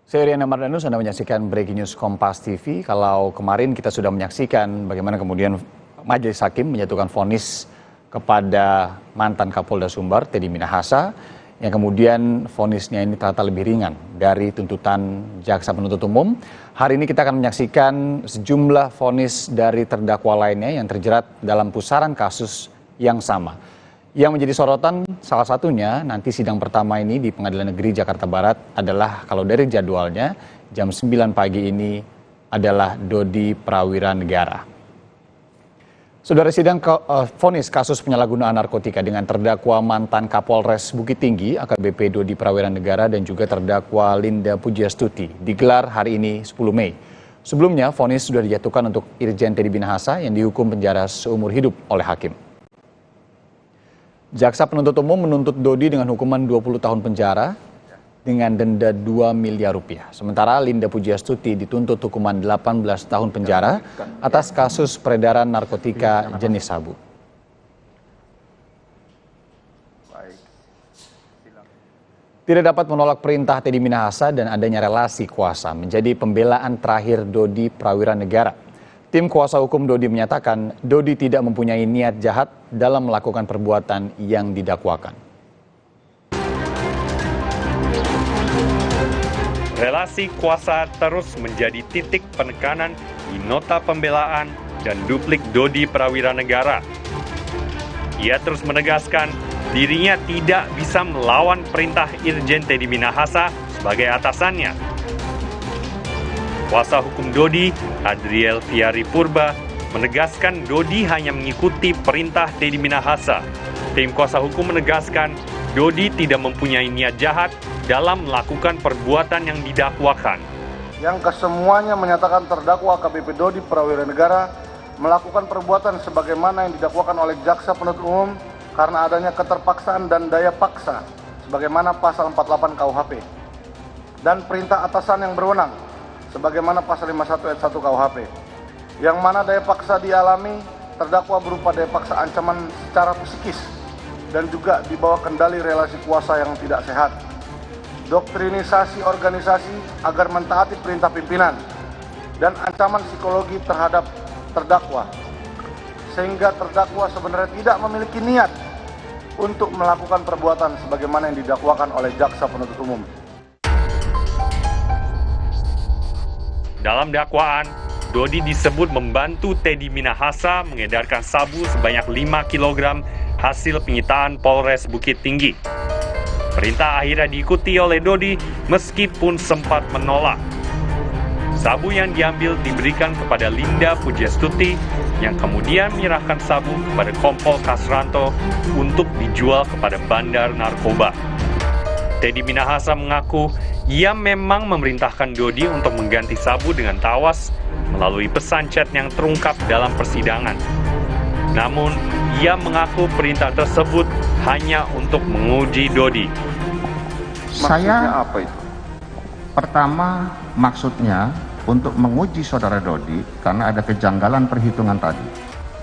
Saya Riana Mardanus, Anda menyaksikan Breaking News Kompas TV. Kalau kemarin kita sudah menyaksikan bagaimana kemudian Majelis Hakim menjatuhkan vonis kepada mantan Kapolda Sumbar, Teddy Minahasa, yang kemudian vonisnya ini ternyata lebih ringan dari tuntutan jaksa penuntut umum. Hari ini kita akan menyaksikan sejumlah vonis dari terdakwa lainnya yang terjerat dalam pusaran kasus yang sama. Yang menjadi sorotan salah satunya nanti sidang pertama ini di Pengadilan Negeri Jakarta Barat adalah kalau dari jadwalnya jam 9 pagi ini adalah Dodi Prawira Negara. Saudara, sidang vonis kasus penyalahgunaan narkotika dengan terdakwa mantan Kapolres Bukit Tinggi AKBP Dodi Prawira Negara dan juga terdakwa Linda Pujastuti digelar hari ini 10 Mei. Sebelumnya vonis sudah dijatuhkan untuk Irjen Teddy Minahasa yang dihukum penjara seumur hidup oleh hakim. Jaksa penuntut umum menuntut Dodi dengan hukuman 20 tahun penjara dengan denda 2 miliar rupiah. Sementara Linda Pujastuti dituntut hukuman 18 tahun penjara atas kasus peredaran narkotika jenis sabu. Tidak dapat menolak perintah Teddy Minahasa dan adanya relasi kuasa menjadi pembelaan terakhir Dodi Prawira Negara. Tim kuasa hukum Dodi menyatakan Dodi tidak mempunyai niat jahat dalam melakukan perbuatan yang didakwakan. Relasi kuasa terus menjadi titik penekanan di nota pembelaan dan duplik Dodi Prawira Negara. Ia terus menegaskan dirinya tidak bisa melawan perintah Irjen Teddy Minahasa sebagai atasannya. Kuasa hukum Dodi, Adriel Fiari Purba, menegaskan Dodi hanya mengikuti perintah Teddy Minahasa. Tim kuasa hukum menegaskan Dodi tidak mempunyai niat jahat dalam melakukan perbuatan yang didakwakan. Yang kesemuanya menyatakan terdakwa AKBP Dodi Prawira Negara melakukan perbuatan sebagaimana yang didakwakan oleh jaksa penuntut umum karena adanya keterpaksaan dan daya paksa sebagaimana pasal 48 KUHP dan perintah atasan yang berwenang sebagaimana pasal 51 ayat 1 KUHP, yang mana daya paksa dialami terdakwa berupa daya paksa ancaman secara psikis dan juga di bawah kendali relasi kuasa yang tidak sehat, doktrinisasi organisasi agar mentaati perintah pimpinan, dan ancaman psikologi terhadap terdakwa, sehingga terdakwa sebenarnya tidak memiliki niat untuk melakukan perbuatan sebagaimana yang didakwakan oleh jaksa penuntut umum. Dalam dakwaan, Dodi disebut membantu Teddy Minahasa mengedarkan sabu sebanyak 5 kg hasil penyitaan Polres Bukit Tinggi. Perintah akhirnya diikuti oleh Dodi meskipun sempat menolak. Sabu yang diambil diberikan kepada Linda Pujastuti yang kemudian menyerahkan sabu kepada Kompol Kasranto untuk dijual kepada bandar narkoba. Teddy Minahasa mengaku ia memang memerintahkan Dodi untuk mengganti sabu dengan tawas melalui pesan chat yang terungkap dalam persidangan. Namun, ia mengaku perintah tersebut hanya untuk menguji Dodi. Saya apa itu? Pertama, maksudnya untuk menguji saudara Dodi karena ada kejanggalan perhitungan tadi.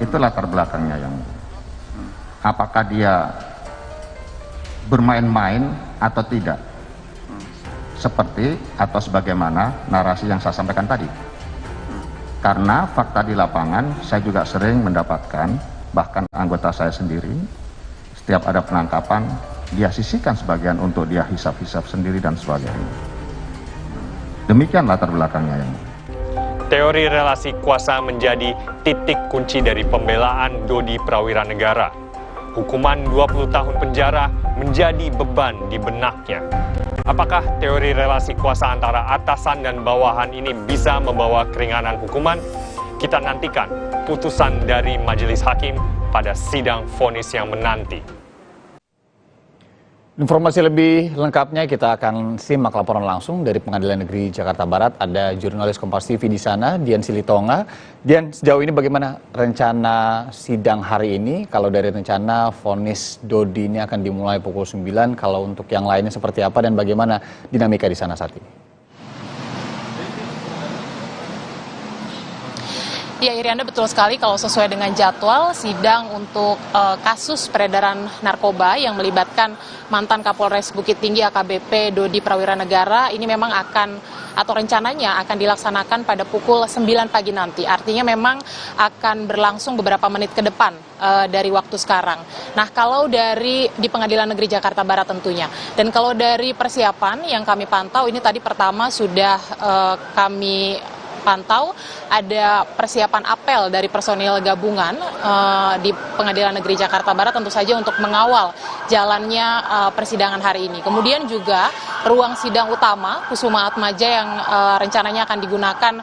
Itu latar belakangnya yang apakah dia bermain-main atau tidak, seperti atau sebagaimana narasi yang saya sampaikan tadi. Karena fakta di lapangan saya juga sering mendapatkan, bahkan anggota saya sendiri setiap ada penangkapan dia sisihkan sebagian untuk dia hisap-hisap sendiri dan sebagainya. Demikian latar belakangnya yang Teori relasi kuasa menjadi titik kunci dari pembelaan Dodi Prawira Negara. Hukuman 20 tahun penjara menjadi beban di benaknya. Apakah teori relasi kuasa antara atasan dan bawahan ini bisa membawa keringanan hukuman? Kita nantikan putusan dari Majelis Hakim pada sidang vonis yang menanti. Informasi lebih lengkapnya kita akan simak laporan langsung dari Pengadilan Negeri Jakarta Barat. Ada jurnalis Kompas TV di sana, Dian Silitonga. Dian, sejauh ini bagaimana rencana sidang hari ini? Kalau dari rencana vonis Dodi ini akan dimulai pukul 9, kalau untuk yang lainnya seperti apa dan bagaimana dinamika di sana saat ini? Ya, Irianda, betul sekali kalau sesuai dengan jadwal sidang untuk kasus peredaran narkoba yang melibatkan mantan Kapolres Bukit Tinggi AKBP Dodi Prawiranegara ini memang akan atau rencananya akan dilaksanakan pada pukul 9 pagi nanti. Artinya memang akan berlangsung beberapa menit ke depan dari waktu sekarang. Nah, kalau di Pengadilan Negeri Jakarta Barat tentunya. Dan kalau dari persiapan yang kami pantau ini tadi pertama sudah kami pantau ada persiapan apel dari personil gabungan di Pengadilan Negeri Jakarta Barat tentu saja untuk mengawal jalannya persidangan hari ini. Kemudian juga ruang sidang utama Kusuma Atmaja yang rencananya akan digunakan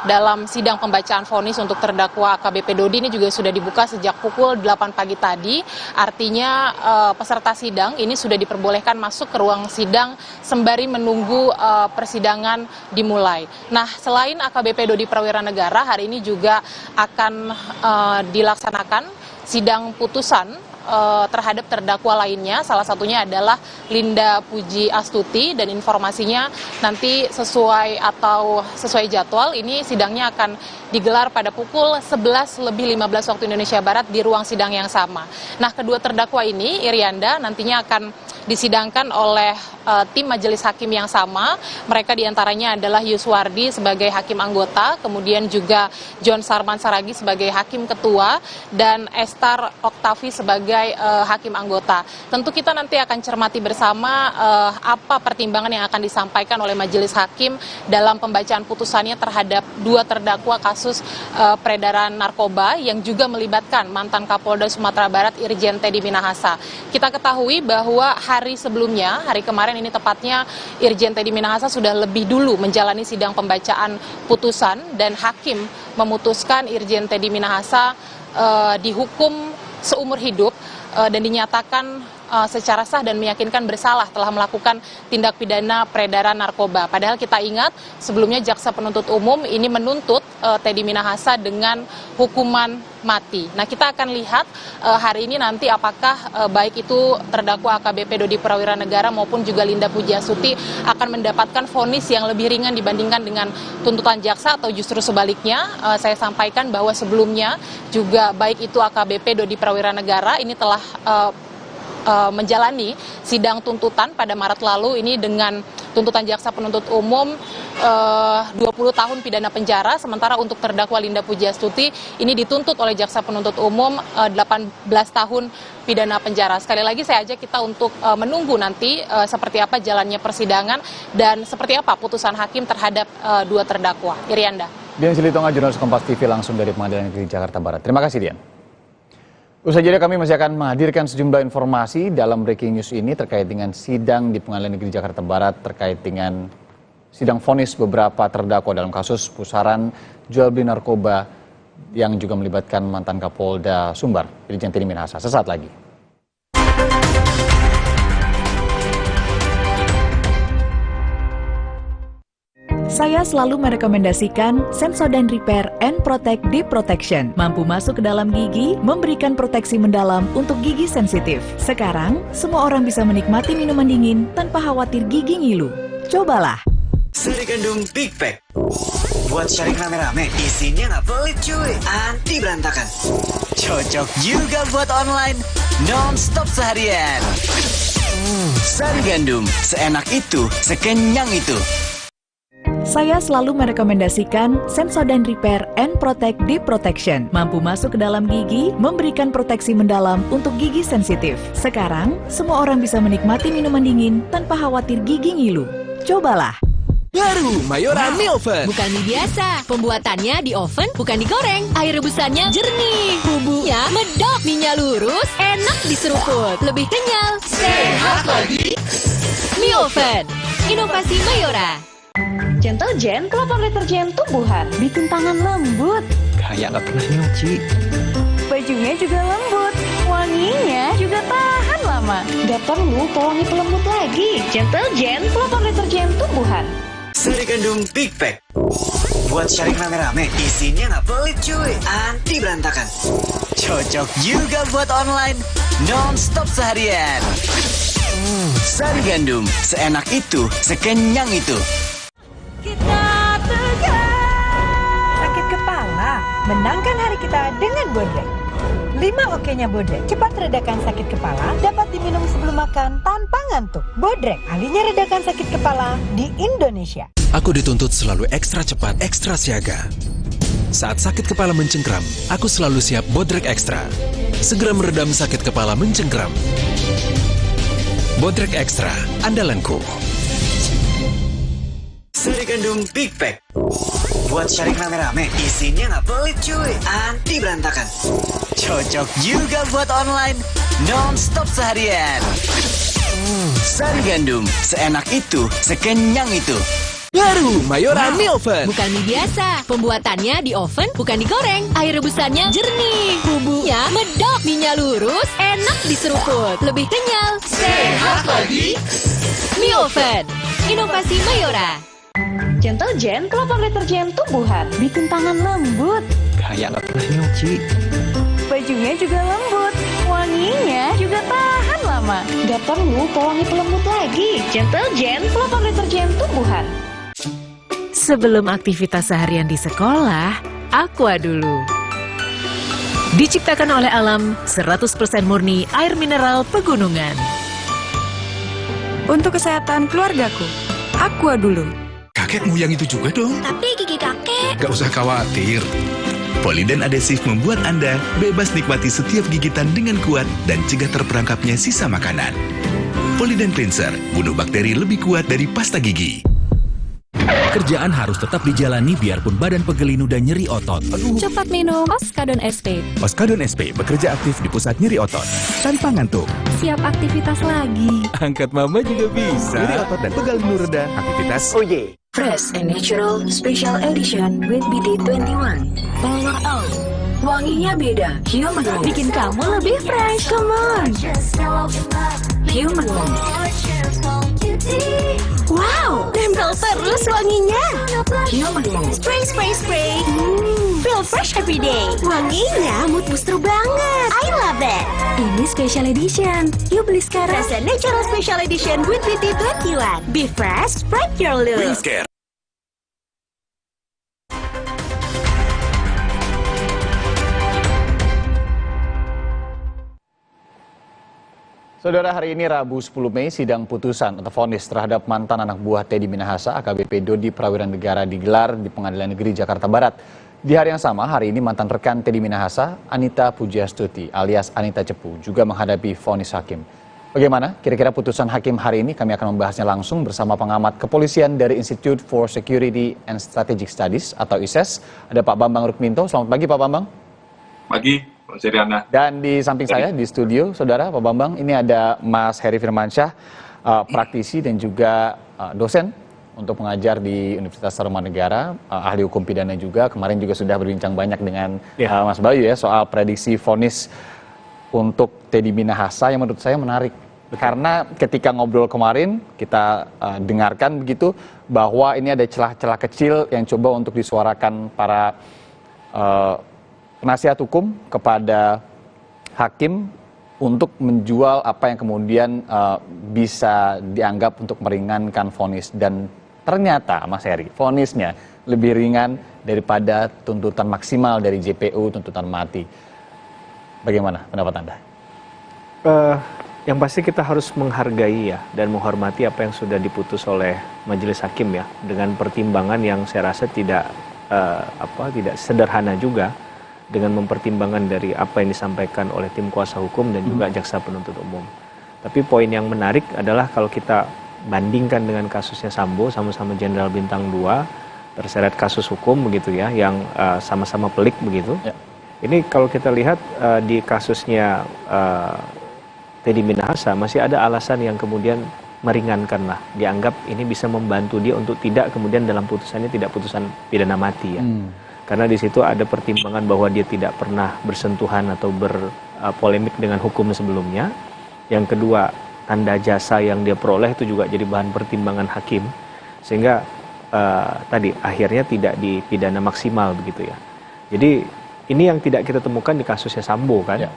dalam sidang pembacaan vonis untuk terdakwa AKBP Dodi ini juga sudah dibuka sejak pukul 8 pagi tadi. Artinya peserta sidang ini sudah diperbolehkan masuk ke ruang sidang sembari menunggu persidangan dimulai. Nah, selain AKBP Dodi Prawiranegara, hari ini juga akan dilaksanakan sidang putusan terhadap terdakwa lainnya, salah satunya adalah Linda Puji Astuti, dan informasinya nanti sesuai jadwal ini sidangnya akan digelar pada pukul 11:15 waktu Indonesia Barat di ruang sidang yang sama. Nah, kedua terdakwa ini, Irianda, nantinya akan disidangkan oleh tim majelis hakim yang sama. Mereka diantaranya adalah Yuswardi sebagai hakim anggota, kemudian juga John Sarman Saragi sebagai hakim ketua, dan Estar Oktavi sebagai hakim anggota. Tentu kita nanti akan cermati bersama apa pertimbangan yang akan disampaikan oleh majelis hakim dalam pembacaan putusannya terhadap dua terdakwa kasus peredaran narkoba yang juga melibatkan mantan Kapolda Sumatera Barat Irjen Teddy Minahasa. Kita ketahui bahwa hari sebelumnya, hari kemarin ini tepatnya, Irjen Teddy Minahasa sudah lebih dulu menjalani sidang pembacaan putusan dan hakim memutuskan Irjen Teddy Minahasa dihukum seumur hidup dan dinyatakan secara sah dan meyakinkan bersalah telah melakukan tindak pidana peredaran narkoba. Padahal kita ingat sebelumnya jaksa penuntut umum ini menuntut Teddy Minahasa dengan hukuman mati. Nah, kita akan lihat hari ini nanti apakah baik itu terdakwa AKBP Dodi Prawiranegara maupun juga Linda Puji Astuti akan mendapatkan vonis yang lebih ringan dibandingkan dengan tuntutan jaksa, atau justru sebaliknya. Saya sampaikan bahwa sebelumnya juga baik itu AKBP Dodi Prawiranegara ini telah menjalani sidang tuntutan pada Maret lalu ini dengan tuntutan jaksa penuntut umum 20 tahun pidana penjara, sementara untuk terdakwa Linda Puji Astuti ini dituntut oleh jaksa penuntut umum 18 tahun pidana penjara. Sekali lagi saya ajak kita untuk menunggu nanti seperti apa jalannya persidangan dan seperti apa putusan hakim terhadap dua terdakwa. Irianda. Dian Silitonga, jurnalis Kompas TV langsung dari Pengadilan Negeri Jakarta Barat. Terima kasih, Dian. Usai jeda kami masih akan menghadirkan sejumlah informasi dalam breaking news ini terkait dengan sidang di Pengadilan Negeri Jakarta Barat terkait dengan sidang vonis beberapa terdakwa dalam kasus pusaran jual beli narkoba yang juga melibatkan mantan Kapolda Sumbar, Irjen Teddy Minahasa. Sesaat lagi. Saya selalu merekomendasikan Sensodyne Repair and Protect Deep Protection. Mampu masuk ke dalam gigi, memberikan proteksi mendalam untuk gigi sensitif. Sekarang, semua orang bisa menikmati minuman dingin tanpa khawatir gigi ngilu. Cobalah. Sari Gandum Big Pack. Buat sharing rame-rame, isinya nggak pelit cuy, anti berantakan. Cocok juga buat online, non-stop seharian. Sari Gandum, seenak itu, sekenyang itu. Saya selalu merekomendasikan Sensodyne Repair and Protect Deep Protection. Mampu masuk ke dalam gigi, memberikan proteksi mendalam untuk gigi sensitif. Sekarang, semua orang bisa menikmati minuman dingin tanpa khawatir gigi ngilu. Cobalah. Baru Mayora mie oven. Bukan mie biasa, pembuatannya di oven bukan digoreng. Air rebusannya jernih, bumbunya medok, mie-nya lurus, enak diseruput, lebih kenyal, sehat lagi. Mie oven, inovasi Mayora. Gentle Gen, kelompok deterjen tumbuhan, bikin tangan lembut. Kayak nggak pernah nyuci. Bajunya juga lembut, wanginya juga tahan lama. Gak perlu pewangi pelembut lagi. Gentle Gen, kelompok deterjen tumbuhan. Sari Gandum Big Pack. Buat sharing rame-rame, isinya nggak pelit cuy, anti berantakan. Cocok juga buat online, non-stop seharian. Sari Gandum, seenak itu, sekenyang itu. Sakit kepala? Menangkan hari kita dengan Bodrek. 5 oke-nya Bodrek. Cepat redakan sakit kepala, dapat diminum sebelum makan tanpa ngantuk. Bodrek, ahlinya redakan sakit kepala di Indonesia. Aku dituntut selalu ekstra cepat, ekstra siaga. Saat sakit kepala mencengkram, aku selalu siap Bodrek Ekstra. Segera meredam sakit kepala mencengkram. Bodrek Ekstra, andalanku. Sari gandum Big Pack. Buat sharing rame-rame. Isinya nggak pelit cuy. Anti berantakan. Cocok juga buat online. Non-stop seharian. Sari gandum. Seenak itu, sekenyang itu. Baru Mayora Mie Oven. Bukan mie biasa. Pembuatannya di oven, bukan digoreng. Air rebusannya jernih. Bumbunya medok. Mie-nya lurus, enak diseruput. Lebih kenyal. Sehat lagi. Mie Oven. Inovasi Mayora. Gentle Gen, kelompok deterjen tumbuhan. Bikin tangan lembut. Kayak nggak pernah nyuci. Bajunya juga lembut. Wanginya juga tahan lama. Gak perlu pewangi pelembut lagi. Gentle Gen, kelompok deterjen tumbuhan. Sebelum aktivitas seharian di sekolah, Aqua dulu. Diciptakan oleh alam, 100% murni air mineral pegunungan. Untuk kesehatan keluargaku, Aqua dulu. Kakekmu yang itu juga dong. Tapi gigi kakek. Gak usah khawatir. Poliden adhesif membuat Anda bebas nikmati setiap gigitan dengan kuat dan cegah terperangkapnya sisa makanan. Poliden Cleanser, bunuh bakteri lebih kuat dari pasta gigi. Kerjaan harus tetap dijalani biarpun badan pegel dan nyeri otot. Cepat minum Oskadon SP. Oskadon SP bekerja aktif di pusat nyeri otot tanpa ngantuk. Siap aktivitas lagi. Angkat mama juga bisa. Nyeri otot dan pegal reda, aktivitas OY. Fresh and Natural Special Edition with BD21. Power out. Wanginya beda. Human Warmth. Bikin kamu lebih fresh. Come on. Human Warmth. Wow, nempel terus wanginya. Human Warmth. Spray, spray, spray. Feel fresh every day. Wanginya mood booster banget. I love it. Ini special edition. Yuk beli sekarang. Fresh and Natural Special Edition with BD21. Be fresh, spread your look. Rinsker. Saudara, hari ini Rabu 10 Mei, sidang putusan atau vonis terhadap mantan anak buah Teddy Minahasa, AKBP Dodi Prawira Negara digelar di Pengadilan Negeri Jakarta Barat. Di hari yang sama, hari ini mantan rekan Teddy Minahasa, Anita Pujiastuti alias Anita Cepu, juga menghadapi vonis hakim. Bagaimana kira-kira putusan hakim hari ini? Kami akan membahasnya langsung bersama pengamat kepolisian dari Institute for Security and Strategic Studies atau ISES. Ada Pak Bambang Rukminto. Selamat pagi Pak Bambang. Pagi. Dan di samping saya di studio, saudara Pak Bambang, ini ada Mas Heri Firmansyah, praktisi dan juga dosen untuk mengajar di Universitas Tarumanegara, ahli hukum pidana juga. Kemarin juga sudah berbincang banyak dengan Mas Bayu ya soal prediksi vonis untuk Teddy Minahasa yang menurut saya menarik. Karena ketika ngobrol kemarin kita dengarkan begitu bahwa ini ada celah-celah kecil yang coba untuk disuarakan para penasihat hukum kepada hakim untuk menjual apa yang kemudian bisa dianggap untuk meringankan vonis. Dan ternyata Mas Heri, vonisnya lebih ringan daripada tuntutan maksimal dari JPU, tuntutan mati. Bagaimana pendapat Anda? Yang pasti kita harus menghargai ya dan menghormati apa yang sudah diputus oleh majelis hakim ya, dengan pertimbangan yang saya rasa tidak sederhana juga, dengan mempertimbangkan dari apa yang disampaikan oleh tim kuasa hukum dan juga jaksa penuntut umum. Tapi poin yang menarik adalah kalau kita bandingkan dengan kasusnya Sambo, sama-sama Jenderal Bintang 2, terseret kasus hukum begitu ya, yang sama-sama pelik begitu. Ya. Ini kalau kita lihat di kasusnya Teddy Minahasa masih ada alasan yang kemudian meringankan lah. Dianggap ini bisa membantu dia untuk tidak kemudian dalam putusannya tidak putusan pidana mati ya. Karena di situ ada pertimbangan bahwa dia tidak pernah bersentuhan atau berpolemik dengan hukum sebelumnya. Yang kedua, tanda jasa yang dia peroleh itu juga jadi bahan pertimbangan hakim. Sehingga tadi akhirnya tidak dipidana maksimal begitu ya. Jadi ini yang tidak kita temukan di kasusnya Sambo kan. Ya.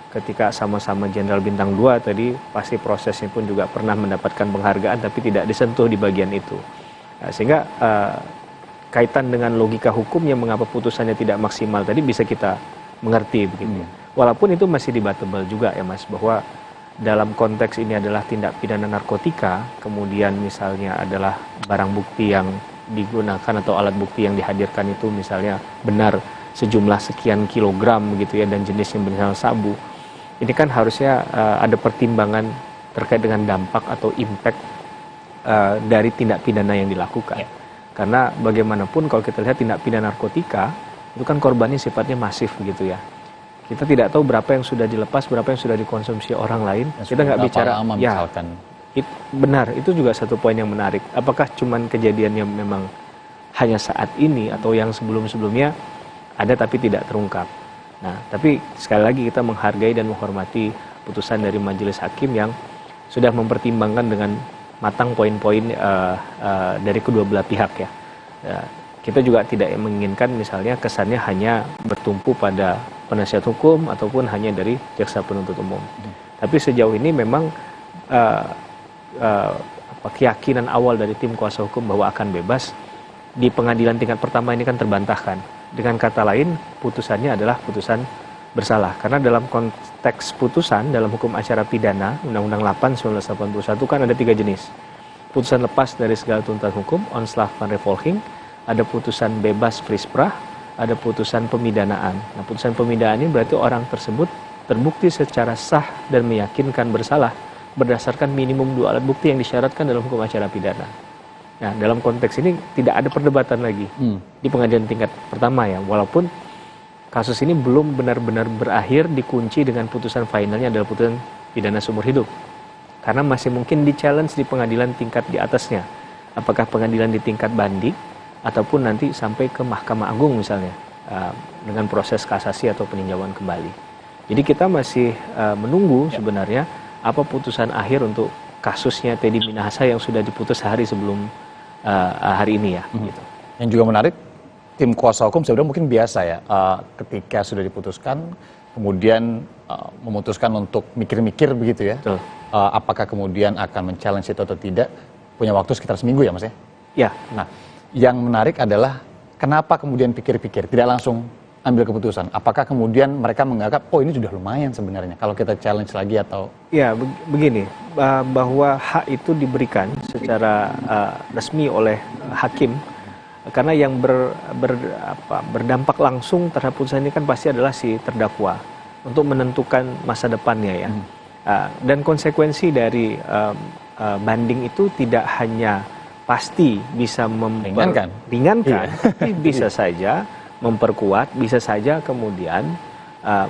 Ketika sama-sama Jenderal Bintang 2 tadi pasti prosesnya pun juga pernah mendapatkan penghargaan tapi tidak disentuh di bagian itu. Sehingga kaitan dengan logika hukumnya mengapa putusannya tidak maksimal tadi bisa kita mengerti begitu. Walaupun itu masih debatable juga ya Mas, bahwa dalam konteks ini adalah tindak pidana narkotika, kemudian misalnya adalah barang bukti yang digunakan atau alat bukti yang dihadirkan itu misalnya benar sejumlah sekian kilogram begitu ya, dan jenisnya misalnya sabu. Ini kan harusnya ada pertimbangan terkait dengan dampak atau impact dari tindak pidana yang dilakukan. Karena bagaimanapun kalau kita lihat tindak pidana narkotika itu kan korbannya sifatnya masif gitu ya. Kita tidak tahu berapa yang sudah dilepas, berapa yang sudah dikonsumsi orang lain. Kita nggak bicara lama, ya. Misalkan. Benar, itu juga satu poin yang menarik. Apakah cuman kejadian yang memang hanya saat ini atau yang sebelum-sebelumnya ada tapi tidak terungkap. Nah, tapi sekali lagi kita menghargai dan menghormati putusan dari majelis hakim yang sudah mempertimbangkan dengan matang poin-poin dari kedua belah pihak ya. Kita juga tidak menginginkan misalnya kesannya hanya bertumpu pada penasihat hukum ataupun hanya dari jaksa penuntut umum. Tapi sejauh ini memang keyakinan awal dari tim kuasa hukum bahwa akan bebas di pengadilan tingkat pertama ini kan terbantahkan. Dengan kata lain, putusannya adalah putusan bersalah. Karena dalam konteks putusan, dalam hukum acara pidana, Undang-Undang 8 1981 kan ada 3 jenis. Putusan lepas dari segala tuntutan hukum, onslag van revolging, ada putusan bebas frisprach, ada putusan pemidanaan. Nah, putusan pemidanaan ini berarti orang tersebut terbukti secara sah dan meyakinkan bersalah berdasarkan minimum 2 alat bukti yang disyaratkan dalam hukum acara pidana. Nah, dalam konteks ini tidak ada perdebatan lagi di pengadilan tingkat pertama ya, walaupun kasus ini belum benar-benar berakhir dikunci dengan putusan finalnya adalah putusan pidana seumur hidup. Karena masih mungkin di-challenge di pengadilan tingkat di atasnya. Apakah pengadilan di tingkat banding ataupun nanti sampai ke Mahkamah Agung misalnya dengan proses kasasi atau peninjauan kembali. Jadi kita masih menunggu sebenarnya apa putusan akhir untuk kasusnya Teddy Minahasa yang sudah diputus sehari sebelum hari ini ya. Gitu. Yang juga menarik, tim kuasa hukum sebenarnya mungkin biasa ya, ketika sudah diputuskan, kemudian memutuskan untuk mikir-mikir begitu ya, apakah kemudian akan men-challenge itu atau tidak, punya waktu sekitar seminggu ya Mas ya? Ya. Nah, yang menarik adalah kenapa kemudian pikir-pikir, tidak langsung ambil keputusan. Apakah kemudian mereka menganggap, oh ini sudah lumayan sebenarnya kalau kita challenge lagi atau... Ya, begini, bahwa hak itu diberikan secara resmi oleh hakim, karena yang berdampak langsung terhadap putusan ini kan pasti adalah si terdakwa untuk menentukan masa depannya ya. Dan konsekuensi dari banding itu tidak hanya pasti bisa ringankan, tapi bisa saja memperkuat, bisa saja kemudian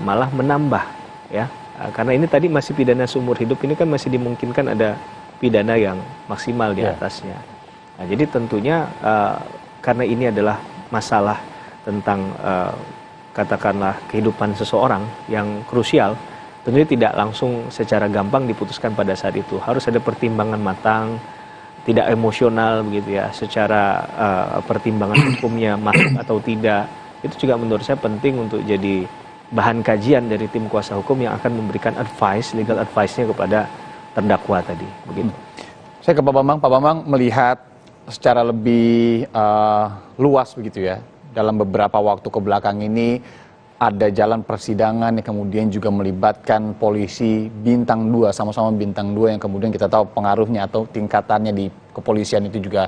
malah menambah ya, karena ini tadi masih pidana seumur hidup, ini kan masih dimungkinkan ada pidana yang maksimal di atasnya. Nah, jadi tentunya karena ini adalah masalah tentang katakanlah kehidupan seseorang yang krusial, tentunya tidak langsung secara gampang diputuskan pada saat itu. Harus ada pertimbangan matang, tidak emosional begitu ya, secara pertimbangan hukumnya masuk atau tidak. Itu juga menurut saya penting untuk jadi bahan kajian dari tim kuasa hukum yang akan memberikan advice, legal advice-nya kepada terdakwa tadi, begitu. Saya ke Pak Bambang melihat secara lebih luas begitu ya, dalam beberapa waktu kebelakang ini ada jalan persidangan yang kemudian juga melibatkan polisi bintang 2, sama-sama bintang 2 yang kemudian kita tahu pengaruhnya atau tingkatannya di kepolisian itu juga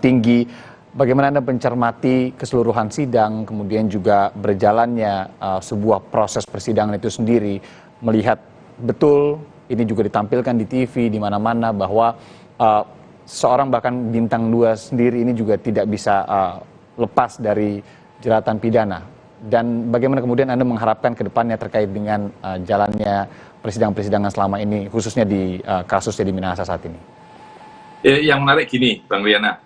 tinggi. Bagaimana Anda mencermati keseluruhan sidang, kemudian juga berjalannya sebuah proses persidangan itu sendiri, melihat betul ini juga ditampilkan di TV di mana-mana bahwa seorang bahkan bintang 2 sendiri ini juga tidak bisa lepas dari jeratan pidana. Dan bagaimana kemudian Anda mengharapkan ke depannya terkait dengan jalannya persidangan-persidangan selama ini, khususnya di kasus Teddy Minahasa saat ini? Yang menarik gini, Bang Riana,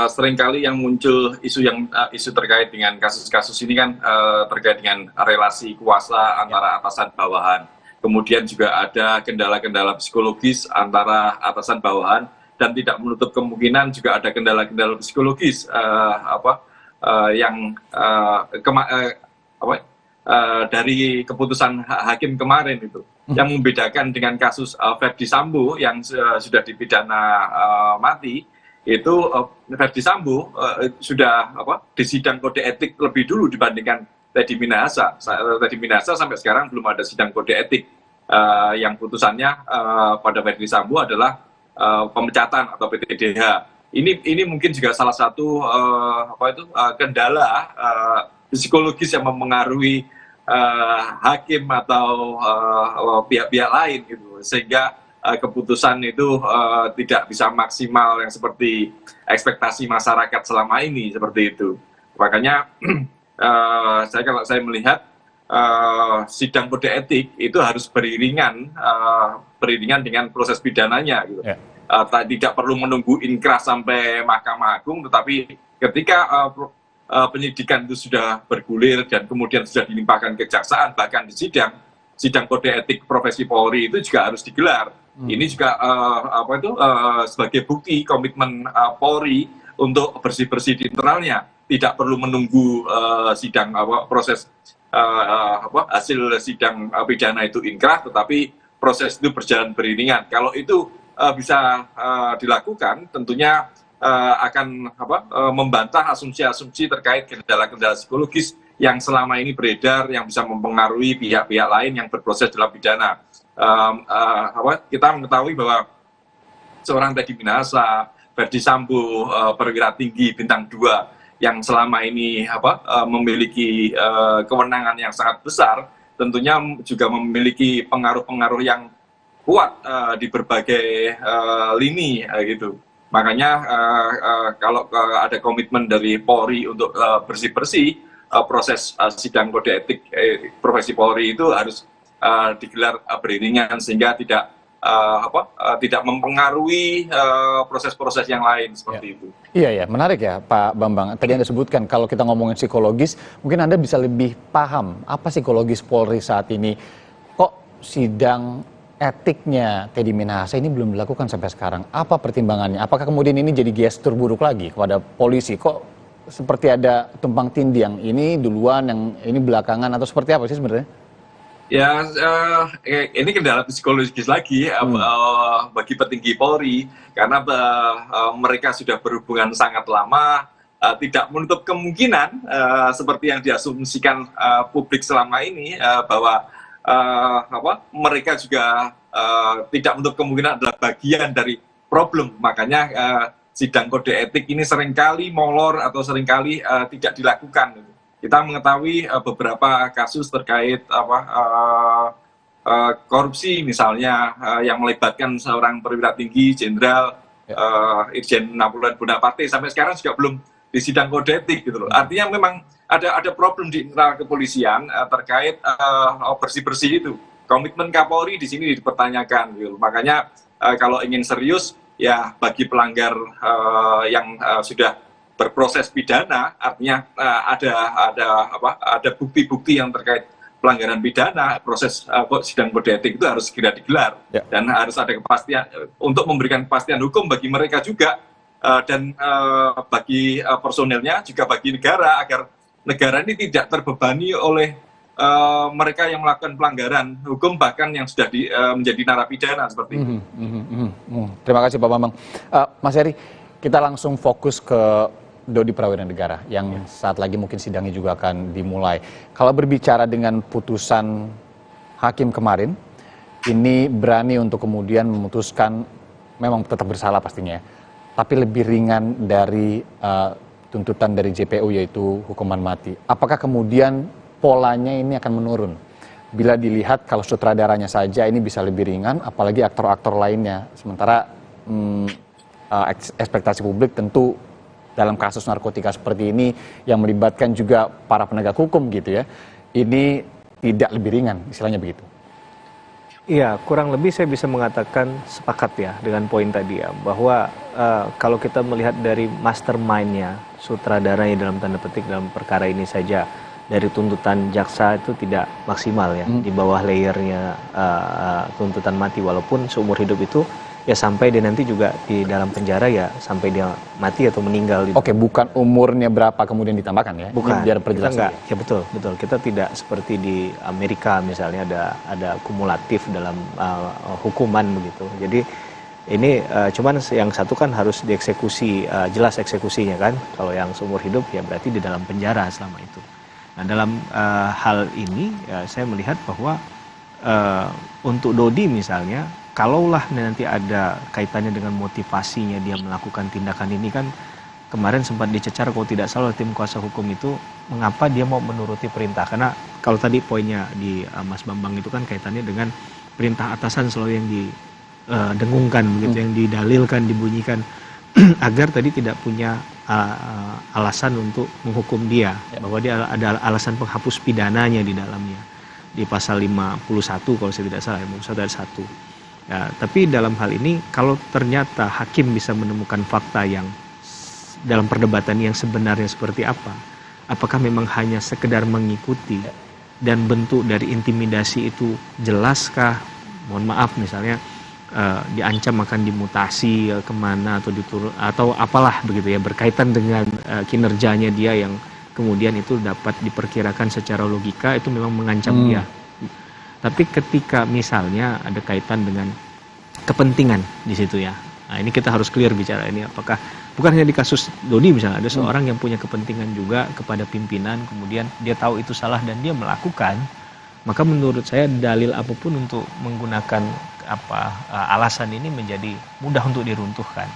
seringkali yang muncul isu terkait dengan kasus-kasus ini kan terkait dengan relasi kuasa antara atasan bawahan. Kemudian juga ada kendala-kendala psikologis antara atasan bawahan, dan tidak menutup kemungkinan juga ada kendala-kendala psikologis dari keputusan hakim kemarin itu, yang membedakan dengan kasus Verdi Sambo yang sudah dipidana mati, itu Verdi Sambo sudah di sidang kode etik lebih dulu dibandingkan Teddy Minahasa. Teddy Minahasa sampai sekarang belum ada sidang kode etik yang putusannya pada Verdi Sambo adalah pemecatan atau PTDH. Ini mungkin juga salah satu kendala psikologis yang mempengaruhi hakim atau pihak-pihak lain gitu, sehingga keputusan itu tidak bisa maksimal yang seperti ekspektasi masyarakat selama ini seperti itu. Makanya kalau saya melihat sidang kode etik itu harus beriringan dengan proses pidananya gitu. Tidak perlu menunggu inkrah sampai Mahkamah Agung, tetapi ketika penyidikan itu sudah bergulir dan kemudian sudah dilimpahkan kejaksaan, bahkan di sidang kode etik profesi Polri itu juga harus digelar. Ini juga sebagai bukti komitmen Polri untuk bersih-bersih di internalnya, tidak perlu menunggu sidang proses hasil sidang pidana itu inkrah, tetapi proses itu berjalan beriringan. Kalau itu bisa dilakukan, tentunya akan membantah asumsi-asumsi terkait kendala-kendala psikologis yang selama ini beredar, yang bisa mempengaruhi pihak-pihak lain yang berproses dalam pidana. Kita mengetahui bahwa seorang Teddy Minahasa, Verdi Sambo, perwira tinggi bintang 2 yang selama ini memiliki kewenangan yang sangat besar, tentunya juga memiliki pengaruh-pengaruh yang kuat di berbagai lini gitu. Makanya kalau ada komitmen dari Polri untuk bersih-bersih, proses sidang kode etik profesi Polri itu harus digelar beriringan sehingga tidak mempengaruhi proses-proses yang lain seperti itu. Iya, menarik ya Pak Bambang. Tadi Anda sebutkan kalau kita ngomongin psikologis, mungkin Anda bisa lebih paham apa psikologis Polri saat ini. Kok sidang etiknya Teddy Minahasa ini belum dilakukan sampai sekarang? Apa pertimbangannya? Apakah kemudian ini jadi gestur buruk lagi kepada polisi? Kok seperti ada tumpang tindih, yang ini duluan, yang ini belakangan, atau seperti apa sih sebenarnya? Ya, ini kendala psikologis lagi bagi petinggi Polri, karena mereka sudah berhubungan sangat lama, tidak menutup kemungkinan seperti yang diasumsikan publik selama ini bahwa mereka juga tidak menutup kemungkinan adalah bagian dari problem. Makanya sidang kode etik ini seringkali molor atau seringkali tidak dilakukan. Kita mengetahui beberapa kasus terkait korupsi misalnya yang melibatkan seorang perwira tinggi, Jenderal Irjen Napoleon Bonaparte, sampai sekarang juga belum di sidang kode etik gitu loh. Artinya memang ada problem di internal kepolisian terkait bersih-bersih itu. Komitmen Kapolri di sini dipertanyakan gitu. Makanya kalau ingin serius ya bagi pelanggar yang sudah berproses pidana, artinya ada bukti-bukti yang terkait pelanggaran pidana, proses sidang kode etik itu harus segera digelar dan harus ada kepastian untuk memberikan kepastian hukum bagi mereka juga dan bagi personelnya, juga bagi negara, agar negara ini tidak terbebani oleh mereka yang melakukan pelanggaran hukum, bahkan yang sudah menjadi narapidana seperti itu. Terima kasih Pak Bambang. Mas Heri, kita langsung fokus ke Dodi Prawira Negara yang saat lagi mungkin sidangnya juga akan dimulai. Kalau berbicara dengan putusan hakim kemarin, ini berani untuk kemudian memutuskan memang tetap bersalah pastinya, tapi lebih ringan dari tuntutan dari JPU yaitu hukuman mati. Apakah kemudian polanya ini akan menurun? Bila dilihat kalau sutradaranya saja ini bisa lebih ringan, apalagi aktor-aktor lainnya. Sementara ekspektasi publik tentu dalam kasus narkotika seperti ini yang melibatkan juga para penegak hukum gitu ya, ini tidak lebih ringan, istilahnya begitu. Iya, kurang lebih saya bisa mengatakan sepakat ya dengan poin tadi ya, bahwa kalau kita melihat dari mastermind-nya, sutradaranya dalam tanda petik dalam perkara ini saja, dari tuntutan jaksa itu tidak maksimal ya, di bawah layernya tuntutan mati, walaupun seumur hidup itu ya sampai dia nanti juga di dalam penjara ya sampai dia mati atau meninggal. Oke, bukan umurnya berapa kemudian ditambahkan ya? Bukan, biar perjelas kita enggak, ya betul. Kita tidak seperti di Amerika misalnya ada kumulatif dalam hukuman begitu. Jadi Ini cuman yang satu kan harus dieksekusi, jelas eksekusinya kan. Kalau yang seumur hidup ya berarti di dalam penjara selama itu. Nah dalam hal ini saya melihat bahwa untuk Dodi misalnya, kalaulah nanti ada kaitannya dengan motivasinya dia melakukan tindakan ini kan, kemarin sempat dicecar kalau tidak salah tim kuasa hukum itu, mengapa dia mau menuruti perintah. Karena kalau tadi poinnya di Mas Bambang itu kan kaitannya dengan perintah atasan selalu yang didengungkan begitu, yang didalilkan, dibunyikan agar tadi tidak punya alasan untuk menghukum dia, bahwa dia ada alasan penghapus pidananya di dalamnya di pasal 51 kalau saya tidak salah, 51 ayat 1. Ya, tapi dalam hal ini kalau ternyata hakim bisa menemukan fakta yang dalam perdebatan yang sebenarnya seperti apa, apakah memang hanya sekedar mengikuti dan bentuk dari intimidasi itu jelaskah, mohon maaf misalnya diancam akan dimutasi kemana atau apalah begitu ya, berkaitan dengan kinerjanya dia yang kemudian itu dapat diperkirakan secara logika itu memang mengancam dia. Tapi ketika misalnya ada kaitan dengan kepentingan di situ ya, nah ini kita harus clear bicara ini, apakah bukan hanya di kasus Dodi misalnya ada seorang yang punya kepentingan juga kepada pimpinan, kemudian dia tahu itu salah dan dia melakukan, maka menurut saya dalil apapun untuk menggunakan alasan ini menjadi mudah untuk diruntuhkan.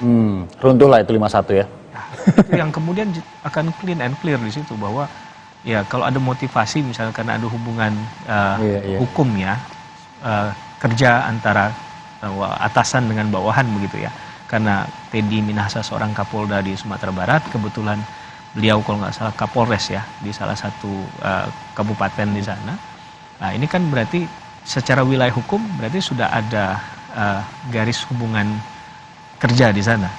Runtuhlah itu 51 ya. Nah, itu yang kemudian akan clean and clear di situ, bahwa ya kalau ada motivasi misalnya karena ada hubungan hukum ya, kerja antara atasan dengan bawahan begitu ya. Karena Teddy Minahasa seorang Kapolda di Sumatera Barat, kebetulan beliau kalau nggak salah Kapolres ya di salah satu kabupaten di sana. Nah ini kan berarti secara wilayah hukum berarti sudah ada garis hubungan kerja di sana.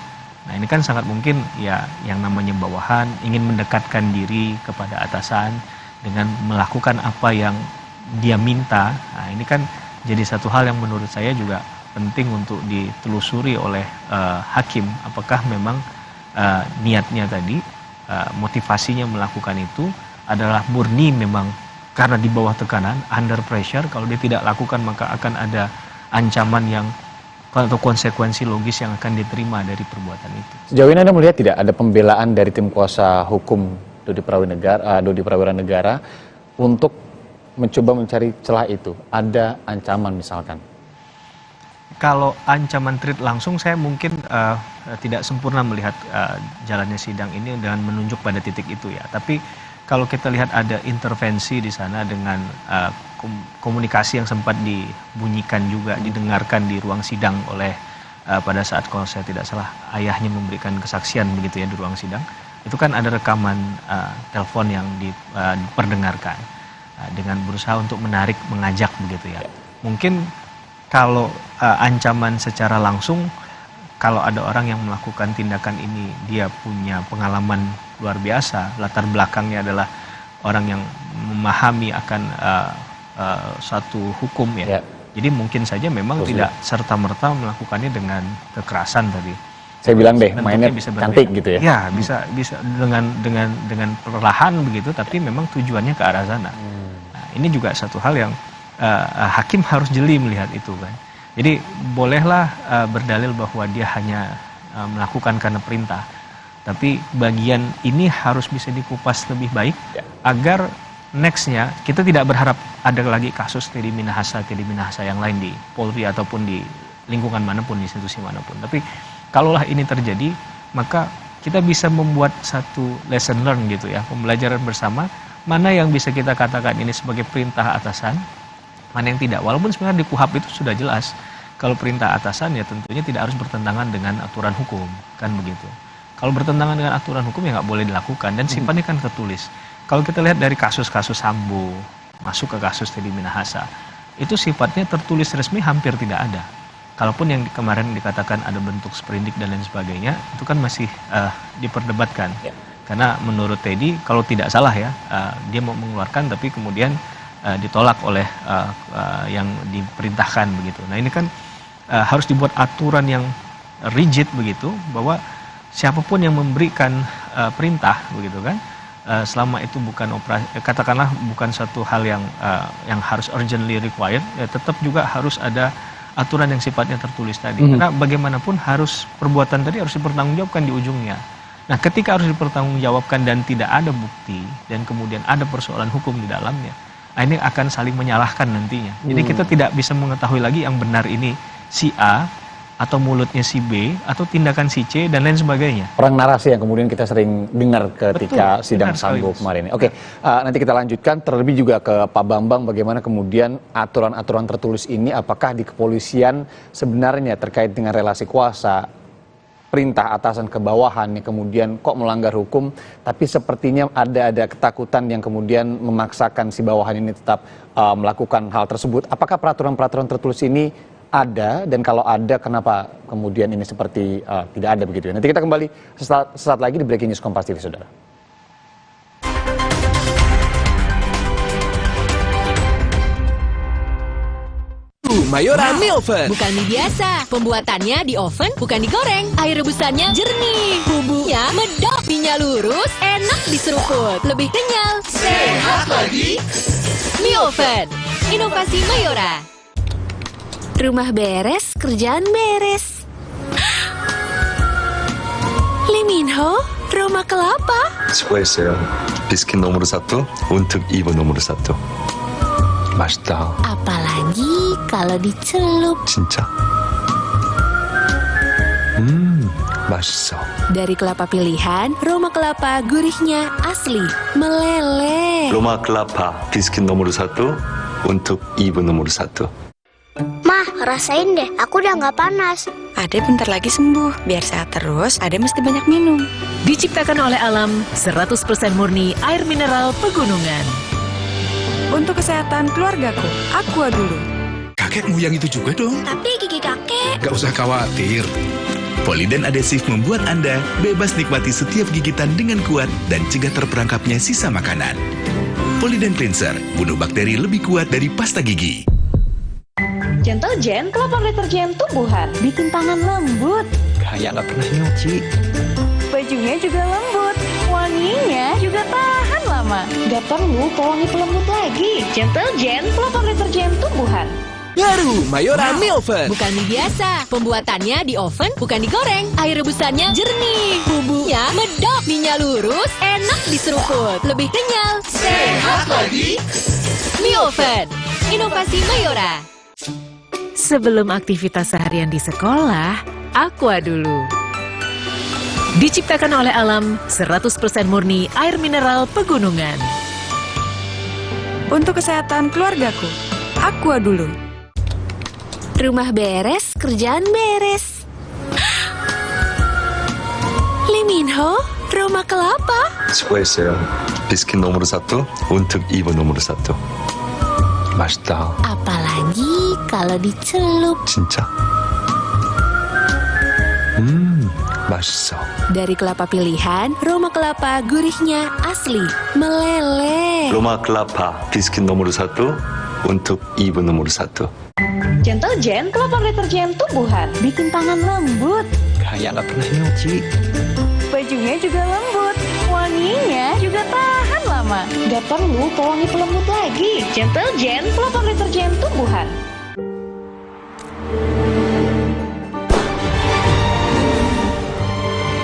Nah ini kan sangat mungkin ya yang namanya bawahan ingin mendekatkan diri kepada atasan dengan melakukan apa yang dia minta. Nah ini kan jadi satu hal yang menurut saya juga penting untuk ditelusuri oleh hakim, apakah memang niatnya tadi, motivasinya melakukan itu adalah murni memang karena di bawah tekanan, under pressure. Kalau dia tidak lakukan maka akan ada ancaman yang atau konsekuensi logis yang akan diterima dari perbuatan itu. Sejauh ini Anda melihat tidak ada pembelaan dari tim kuasa hukum Dodi Prawira Negara untuk mencoba mencari celah itu? Ada ancaman misalkan? Kalau ancaman treat langsung saya mungkin tidak sempurna melihat jalannya sidang ini dengan menunjuk pada titik itu ya. Tapi kalau kita lihat ada intervensi di sana dengan komunikasi yang sempat dibunyikan juga, didengarkan di ruang sidang oleh pada saat kalau saya tidak salah ayahnya memberikan kesaksian begitu ya di ruang sidang. Itu kan ada rekaman telepon yang diperdengarkan dengan berusaha untuk menarik, mengajak begitu ya. Mungkin kalau ancaman secara langsung, kalau ada orang yang melakukan tindakan ini, dia punya pengalaman luar biasa, latar belakangnya adalah orang yang memahami akan suatu hukum ya. Jadi mungkin saja memang tidak serta-merta melakukannya dengan kekerasan tadi. Saya bilang deh, mainnya cantik gitu ya. Ya, bisa dengan perlahan begitu, tapi memang tujuannya ke arah sana. Nah, ini juga satu hal yang hakim harus jeli melihat itu kan. Jadi bolehlah berdalil bahwa dia hanya melakukan karena perintah, tapi bagian ini harus bisa dikupas lebih baik agar nextnya kita tidak berharap ada lagi kasus Teddy Minahasa yang lain di Polri ataupun di lingkungan manapun, di institusi manapun. Tapi kalaulah ini terjadi, maka kita bisa membuat satu lesson learn gitu ya, pembelajaran bersama, mana yang bisa kita katakan ini sebagai perintah atasan, mana yang tidak. Walaupun sebenarnya di KUHAP itu sudah jelas, kalau perintah atasan ya tentunya tidak harus bertentangan dengan aturan hukum, kan begitu. Kalau bertentangan dengan aturan hukum ya nggak boleh dilakukan, dan sifatnya kan tertulis. Kalau kita lihat dari kasus-kasus Sambo, masuk ke kasus Teddy Minahasa, itu sifatnya tertulis resmi hampir tidak ada. Kalaupun yang kemarin dikatakan ada bentuk sprindik dan lain sebagainya, itu kan masih diperdebatkan. Karena menurut Teddy, kalau tidak salah ya, dia mau mengeluarkan tapi kemudian ditolak oleh yang diperintahkan begitu. Nah ini kan harus dibuat aturan yang rigid begitu, bahwa siapapun yang memberikan perintah begitu kan, selama itu bukan bukan satu hal yang harus urgently required, ya tetap juga harus ada aturan yang sifatnya tertulis tadi. Karena bagaimanapun perbuatan tadi harus dipertanggungjawabkan di ujungnya. Nah, ketika harus dipertanggungjawabkan dan tidak ada bukti dan kemudian ada persoalan hukum di dalamnya, ini akan saling menyalahkan nantinya. Jadi kita tidak bisa mengetahui lagi yang benar ini si A atau mulutnya si B atau tindakan si C dan lain sebagainya. Perang narasi yang kemudian kita sering dengar ketika sidang Sambo kemarin. Oke, nanti kita lanjutkan terlebih juga ke Pak Bambang bagaimana kemudian aturan-aturan tertulis ini apakah di kepolisian sebenarnya terkait dengan relasi kuasa, perintah atasan ke bawahan yang kemudian kok melanggar hukum, tapi sepertinya ada ketakutan yang kemudian memaksakan si bawahan ini tetap melakukan hal tersebut. Apakah peraturan-peraturan tertulis ini ada, dan kalau ada kenapa kemudian ini seperti tidak ada begitu ya? Nanti kita kembali sesaat lagi di Breaking News Kompas TV, saudara. Mayora mie oven. Bukan mie biasa. Pembuatannya di oven, bukan digoreng. Air rebusannya jernih. Bumbunya medok. Mie-nya lurus, enak diseruput. Lebih kenyal. Sehat lagi. Mie oven. Inovasi Mayora. Rumah beres, kerjaan beres. Lee Min-ho, rumah kelapa. 수고했어요. 비스킷 nomor 1 untuk ibu nomor 1. 맛있다. Apalagi kalau dicelup. 진짜? 맛있어. Dari kelapa pilihan, Roma kelapa gurihnya asli, meleleh. 로마 kelapa 비스킷 nomor 1 untuk ibu nomor 1. Mah, rasain deh, aku udah nggak panas. Ade bentar lagi sembuh, biar sehat terus, Ade mesti banyak minum. Diciptakan oleh alam, 100% murni air mineral pegunungan. Untuk kesehatan keluargaku, Aqua dulu. Kakekmu yang itu juga dong. Tapi gigi kakek. Gak usah khawatir. Poliden adhesif membuat Anda bebas nikmati setiap gigitan dengan kuat dan cegah terperangkapnya sisa makanan. Poliden Cleanser, bunuh bakteri lebih kuat dari pasta gigi. Gentle Gen, kelapa deterjen tumbuhan. Bikin tangan lembut. Kayak nggak pernah nyuci. Bajunya juga lembut. Wanginya juga tahan lama. Gak perlu pewangi pelembut lagi. Gentle Gen, kelapa deterjen tumbuhan. Baru Mayora mie oven. Bukan mie biasa. Pembuatannya di oven, bukan digoreng. Air rebusannya jernih. Bumbunya medok. Mie-nya lurus, enak diseruput. Lebih kenyal. Sehat lagi. Mie oven. Inovasi Mayora. Sebelum aktivitas seharian di sekolah, Aqua dulu. Diciptakan oleh alam, 100% murni air mineral pegunungan. Untuk kesehatan keluargaku, Aqua dulu. Rumah beres, kerjaan beres. Lee Min-ho, rumah kelapa. 수고했어요. 비스킷 nomor 1 untuk ibu nomor 1. 맛있다. Apalagi kalau dicelup. 진짜? 맛있어. Dari kelapa pilihan, Roma kelapa gurihnya asli, meleleh. 로마 kelapa 비스킷 nomor 1 untuk ibu nomor 1. Gentle Gen, kelapa deterjen tumbuhan. Bikin tangan lembut. Kayak nggak pernah nyuci. Bajunya juga lembut. Wanginya juga tahan lama. Gak perlu pewangi pelembut lagi. Gentle Gen, kelapa deterjen tumbuhan.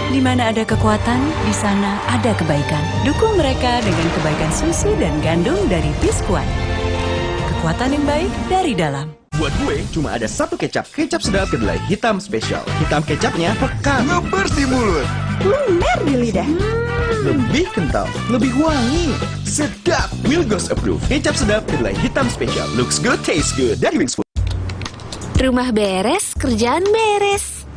Di mana ada kekuatan, di sana ada kebaikan. Dukung mereka dengan kebaikan susu dan gandum dari Biskuat. Kekuatan yang baik dari dalam. Buat gue, cuma ada satu kecap. Kecap sedap kedelai hitam spesial. Hitam kecapnya pekat. Ngebers di mulut. Lumer di lidah. Lebih kental, lebih wangi. Sedap. Wilgos approve. Kecap sedap kedelai hitam spesial. Looks good, tastes good. Dari Wings Food. Rumah beres, kerjaan beres.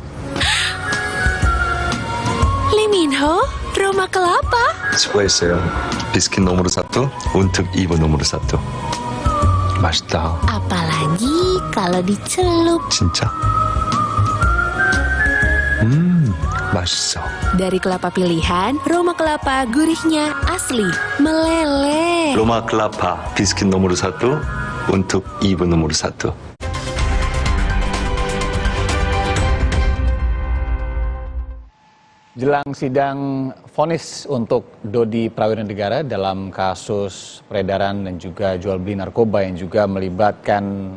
Lee Min-ho, rumah kelapa. 수고했어요. 비스킷 nomor 1 untuk ibu nomor 1. 맛있다. Apalagi kalau dicelup. 진짜? 맛있어. Dari kelapa pilihan, Roma kelapa gurihnya asli, meleleh. 로마 kelapa 비스킷 nomor 1 untuk ibu nomor 1. Jelang sidang vonis untuk Dodi Prawira Negara dalam kasus peredaran dan juga jual beli narkoba yang juga melibatkan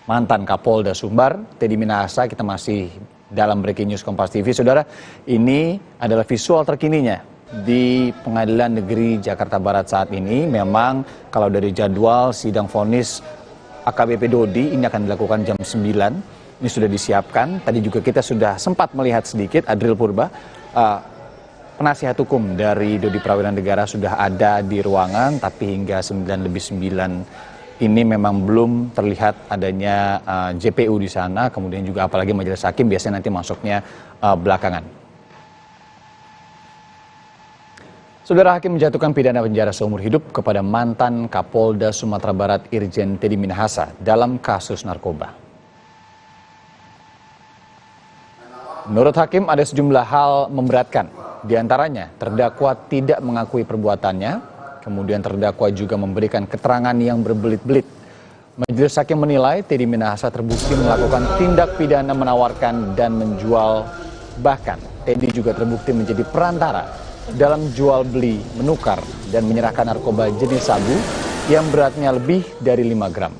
mantan Kapolda Sumbar, Teddy Minahasa. Kita masih dalam Breaking News Kompas TV. Saudara, ini adalah visual terkininya di Pengadilan Negeri Jakarta Barat saat ini. Memang kalau dari jadwal sidang vonis AKBP Dodi ini akan dilakukan jam 9. Ini sudah disiapkan. Tadi juga kita sudah sempat melihat sedikit Adril Purba, penasihat hukum dari Dodi Prawira Negara sudah ada di ruangan, tapi hingga 9:09 ini memang belum terlihat adanya JPU di sana. Kemudian juga apalagi majelis hakim biasanya nanti masuknya belakangan. Saudara, hakim menjatuhkan pidana penjara seumur hidup kepada mantan Kapolda Sumatera Barat Irjen Teddy Minahasa dalam kasus narkoba. Menurut hakim ada sejumlah hal memberatkan. Di antaranya terdakwa tidak mengakui perbuatannya, kemudian terdakwa juga memberikan keterangan yang berbelit-belit. Majelis hakim menilai Teddy Minahasa terbukti melakukan tindak pidana menawarkan dan menjual. Bahkan Teddy juga terbukti menjadi perantara dalam jual beli, menukar, dan menyerahkan narkoba jenis sabu yang beratnya lebih dari 5 gram.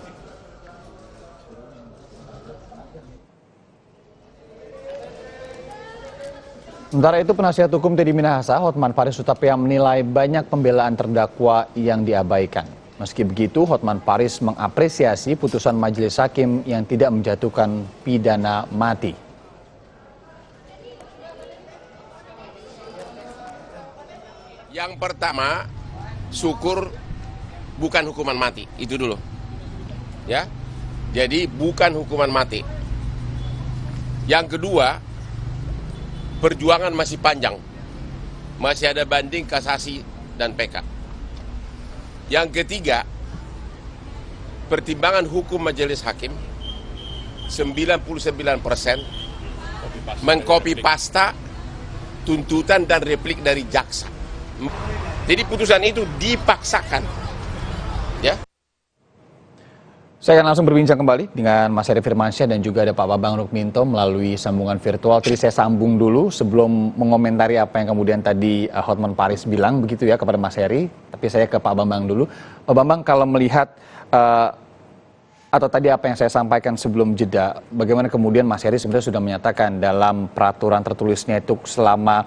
Sementara itu, penasihat hukum Teddy Minahasa, Hotman Paris Hutapea, menilai banyak pembelaan terdakwa yang diabaikan. Meski begitu, Hotman Paris mengapresiasi putusan majelis hakim yang tidak menjatuhkan pidana mati. Yang pertama, syukur bukan hukuman mati, itu dulu. Ya. Jadi bukan hukuman mati. Yang kedua, perjuangan masih panjang. Masih ada banding, kasasi, dan PK. Yang ketiga, pertimbangan hukum majelis hakim 99% mengcopy pasta tuntutan dan replik dari jaksa. Jadi putusan itu dipaksakan. Ya. Saya akan langsung berbincang kembali dengan Mas Heri Firmansyah dan juga ada Pak Bambang Rukminto melalui sambungan virtual. Tadi saya sambung dulu sebelum mengomentari apa yang kemudian tadi Hotman Paris bilang begitu ya kepada Mas Heri. Tapi saya ke Pak Bambang dulu. Pak Bambang, kalau melihat atau tadi apa yang saya sampaikan sebelum jeda, bagaimana kemudian Mas Heri sebenarnya sudah menyatakan dalam peraturan tertulisnya itu selama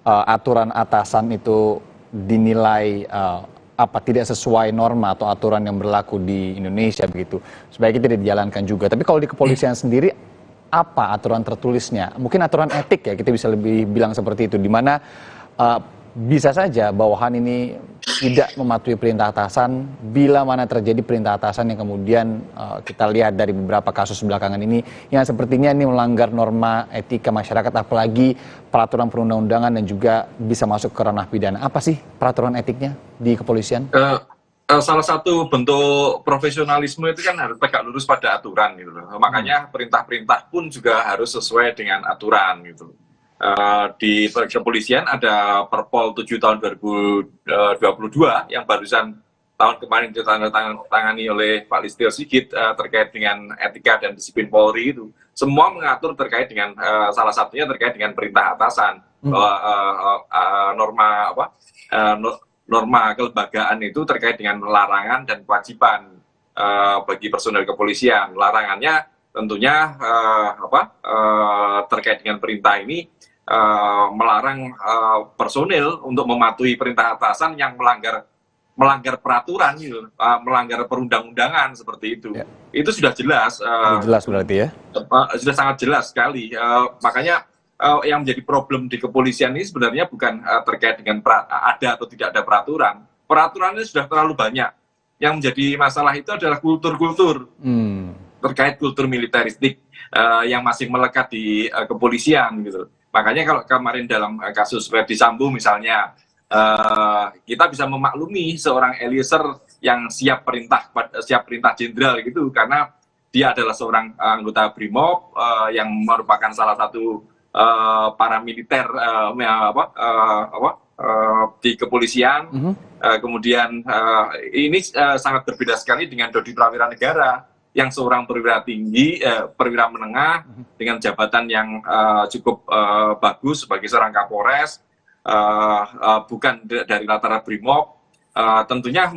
aturan atasan itu dinilai tidak sesuai norma atau aturan yang berlaku di Indonesia begitu, sebaiknya tidak dijalankan juga. Tapi kalau di kepolisian sendiri, apa aturan tertulisnya? Mungkin aturan etik ya, kita bisa lebih bilang seperti itu, di mana bisa saja bawahan ini tidak mematuhi perintah atasan bila mana terjadi perintah atasan yang kemudian kita lihat dari beberapa kasus belakangan ini yang sepertinya ini melanggar norma etika masyarakat, apalagi peraturan perundang-undangan dan juga bisa masuk ke ranah pidana. Apa sih peraturan etiknya di kepolisian? Salah satu bentuk profesionalisme itu kan harus tegak lurus pada aturan gitu loh. Makanya perintah-perintah pun juga harus sesuai dengan aturan gitu. Di kepolisian ada Perpol 7 tahun 2022 yang barusan tahun kemarin ditandatangani oleh Pak Listio Sigit terkait dengan etika dan disiplin Polri itu. Semua mengatur terkait dengan salah satunya terkait dengan perintah atasan. Norma kelembagaan itu terkait dengan larangan dan kewajiban bagi personel kepolisian. Larangannya tentunya terkait dengan perintah ini melarang personil untuk mematuhi perintah atasan yang melanggar peraturan gitu, melanggar perundang-undangan seperti itu. Ya. Itu sudah jelas. Jelas berarti ya? Sudah sangat jelas sekali. Makanya yang menjadi problem di kepolisian ini sebenarnya bukan terkait dengan ada atau tidak ada peraturan. Peraturannya sudah terlalu banyak. Yang menjadi masalah itu adalah kultur-kultur. Terkait kultur militeristik yang masih melekat di kepolisian gitu. Makanya kalau kemarin dalam kasus Verdi Sambo misalnya, kita bisa memaklumi seorang Eliezer yang siap perintah jenderal gitu, karena dia adalah seorang anggota BRIMOB yang merupakan salah satu paramiliter di kepolisian. Kemudian ini sangat berbeda sekali dengan Dodi Prawira Negara yang seorang perwira tinggi, perwira menengah dengan jabatan yang cukup bagus sebagai seorang Kapolres, bukan dari latar BRIMOB, tentunya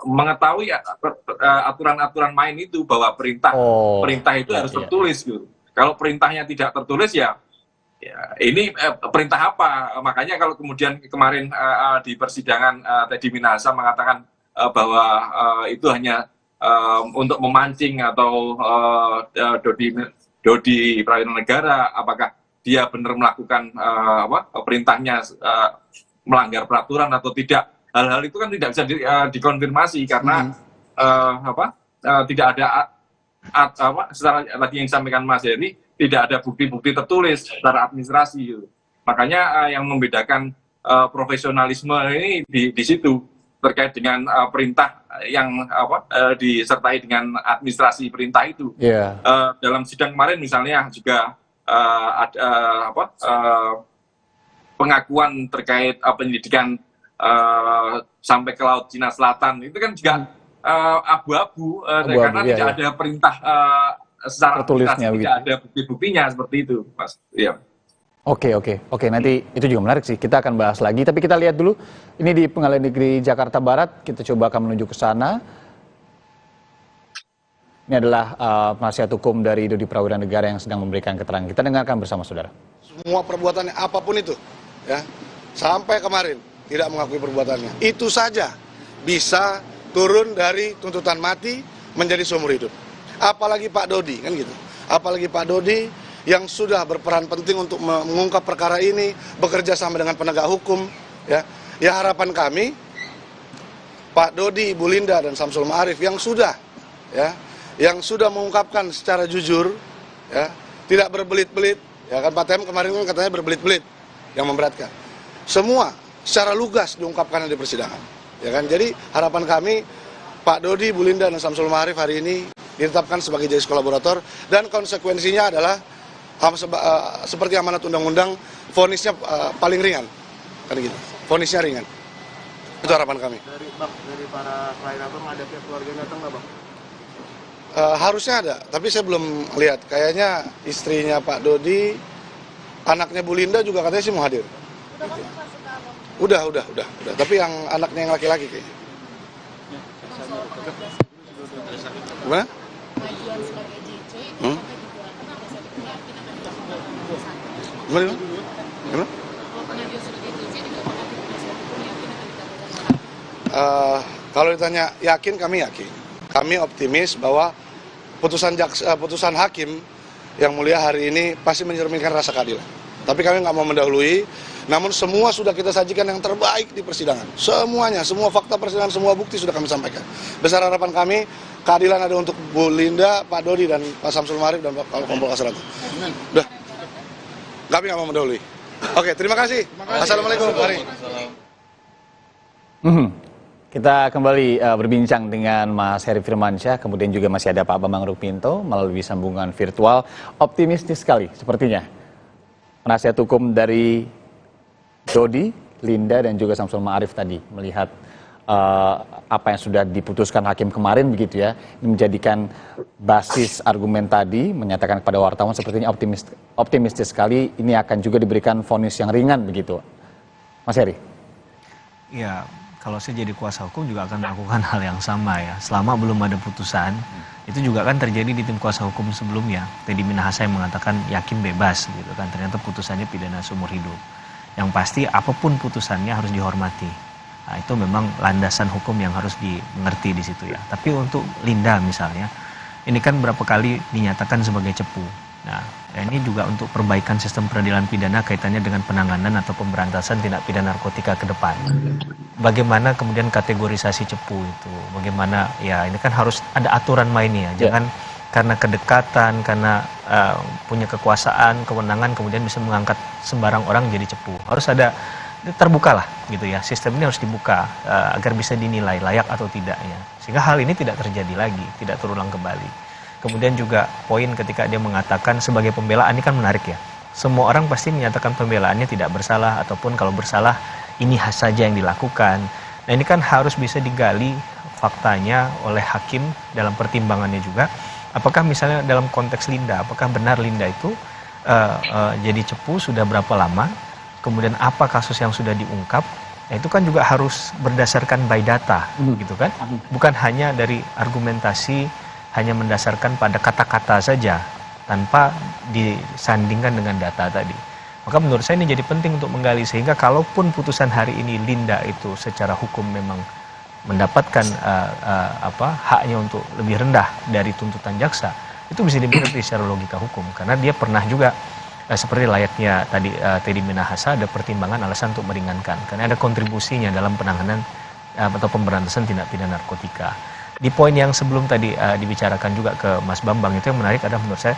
mengetahui aturan-aturan main itu, bahwa perintah itu harus tertulis gitu. Kalau perintahnya tidak tertulis ya ini perintah apa? Makanya kalau kemudian kemarin di persidangan Teddy Minahasa mengatakan bahwa itu hanya untuk memancing atau Dodi Prawira Negara, apakah dia benar melakukan perintahnya melanggar peraturan atau tidak? Hal-hal itu kan tidak bisa dikonfirmasi karena tidak ada secara tadi yang disampaikan Mas Heri, tidak ada bukti-bukti tertulis secara administrasi gitu. Makanya yang membedakan profesionalisme ini di situ, terkait dengan perintah yang disertai dengan administrasi perintah itu. Dalam sidang kemarin misalnya juga ada pengakuan terkait penyidikan sampai ke Laut Cina Selatan, itu kan juga abu-abu karena tidak ada perintah secara administrasi, tidak ada bukti-buktinya seperti itu, Mas. Oke, nanti itu juga menarik sih, kita akan bahas lagi, tapi kita lihat dulu, ini di Pengadilan Negeri Jakarta Barat, kita coba akan menuju ke sana. Ini adalah penasihat hukum dari Dodi Prawira Negara yang sedang memberikan keterangan. Kita dengarkan bersama saudara. Semua perbuatannya apapun itu, ya, sampai kemarin tidak mengakui perbuatannya, itu saja bisa turun dari tuntutan mati menjadi seumur hidup. Apalagi Pak Dodi, kan gitu. Apalagi Pak Dodi yang sudah berperan penting untuk mengungkap perkara ini, bekerja sama dengan penegak hukum, ya. Ya, harapan kami Pak Dodi, Ibu Linda dan Samsul Ma'arif yang sudah mengungkapkan secara jujur, ya, tidak berbelit-belit, ya kan Pak Tem kemarin kan katanya berbelit-belit yang memberatkan. Semua secara lugas diungkapkan di persidangan, ya kan. Jadi harapan kami Pak Dodi, Bu Linda dan Samsul Ma'arif hari ini ditetapkan sebagai justice kolaborator, dan konsekuensinya adalah seperti amanat undang-undang, vonisnya paling ringan, kan gitu. Vonisnya ringan. Itu harapan kami. Dari para klien atau ada pihak keluarga datang nggak, Bang? Harusnya ada, tapi saya belum lihat. Kayaknya istrinya Pak Dodi, anaknya Bu Linda juga katanya sih mau hadir. Udah. Tapi yang anaknya yang laki-laki kayaknya. Gimana? Gimana? Kalau ditanya yakin, kami yakin. Kami optimis bahwa putusan hakim yang mulia hari ini pasti mencerminkan rasa keadilan. Tapi kami nggak mau mendahului. Namun semua sudah kita sajikan yang terbaik di persidangan. Semuanya, semua fakta persidangan, semua bukti sudah kami sampaikan. Besar harapan kami, keadilan ada untuk Bu Linda, Pak Dodi, dan Pak Samsul Ma'arif, dan Pak Kompol Asratu. Udah. Kami nggak mau mendahului. Oke, terima kasih. Assalamualaikum. Mari. Kita kembali berbincang dengan Mas Heri Firmansyah, kemudian juga masih ada Pak Bambang Rukminto melalui sambungan virtual. Optimistis sekali sepertinya penasihat hukum dari Dodi, Linda, dan juga Samsul Ma'arif tadi melihat apa yang sudah diputuskan hakim kemarin begitu ya, ini menjadikan basis argumen tadi, menyatakan kepada wartawan sepertinya optimistis sekali ini akan juga diberikan vonis yang ringan begitu. Mas Heri. Ya, kalau saya jadi kuasa hukum juga akan melakukan hal yang sama ya. Selama belum ada putusan, itu juga kan terjadi di tim kuasa hukum sebelumnya. Teddy Minahasa yang mengatakan yakin bebas gitu kan, ternyata putusannya pidana seumur hidup. Yang pasti apapun putusannya harus dihormati. Nah, itu memang landasan hukum yang harus dimengerti di situ ya. Tapi untuk Linda misalnya, ini kan berapa kali dinyatakan sebagai cepu. Nah, ini juga untuk perbaikan sistem peradilan pidana kaitannya dengan penanganan atau pemberantasan tindak pidana narkotika ke depan. Bagaimana kemudian kategorisasi cepu itu? Bagaimana ya, ini kan harus ada aturan mainnya. Jangan karena kedekatan, karena punya kekuasaan, kewenangan kemudian bisa mengangkat sembarang orang jadi cepu. Harus ada terbukalah gitu ya, sistem ini harus dibuka agar bisa dinilai layak atau tidak ya, sehingga hal ini tidak terjadi lagi, tidak terulang kembali. Kemudian juga poin ketika dia mengatakan sebagai pembelaan, ini kan menarik ya, semua orang pasti menyatakan pembelaannya tidak bersalah, ataupun kalau bersalah ini saja yang dilakukan. Nah, ini kan harus bisa digali faktanya oleh hakim dalam pertimbangannya juga. Apakah misalnya dalam konteks Linda, apakah benar Linda itu jadi cepu sudah berapa lama? Kemudian apa kasus yang sudah diungkap, itu kan juga harus berdasarkan by data, gitu kan? Bukan hanya dari argumentasi, hanya mendasarkan pada kata-kata saja, tanpa disandingkan dengan data tadi. Maka menurut saya ini jadi penting untuk menggali, sehingga kalaupun putusan hari ini Linda itu secara hukum memang mendapatkan haknya untuk lebih rendah dari tuntutan jaksa, itu bisa dimengerti secara logika hukum, karena dia pernah juga seperti layaknya tadi Teddy Minahasa ada pertimbangan alasan untuk meringankan karena ada kontribusinya dalam penanganan atau pemberantasan tindak pidana narkotika. Di poin yang sebelum tadi dibicarakan juga ke Mas Bambang, itu yang menarik adalah menurut saya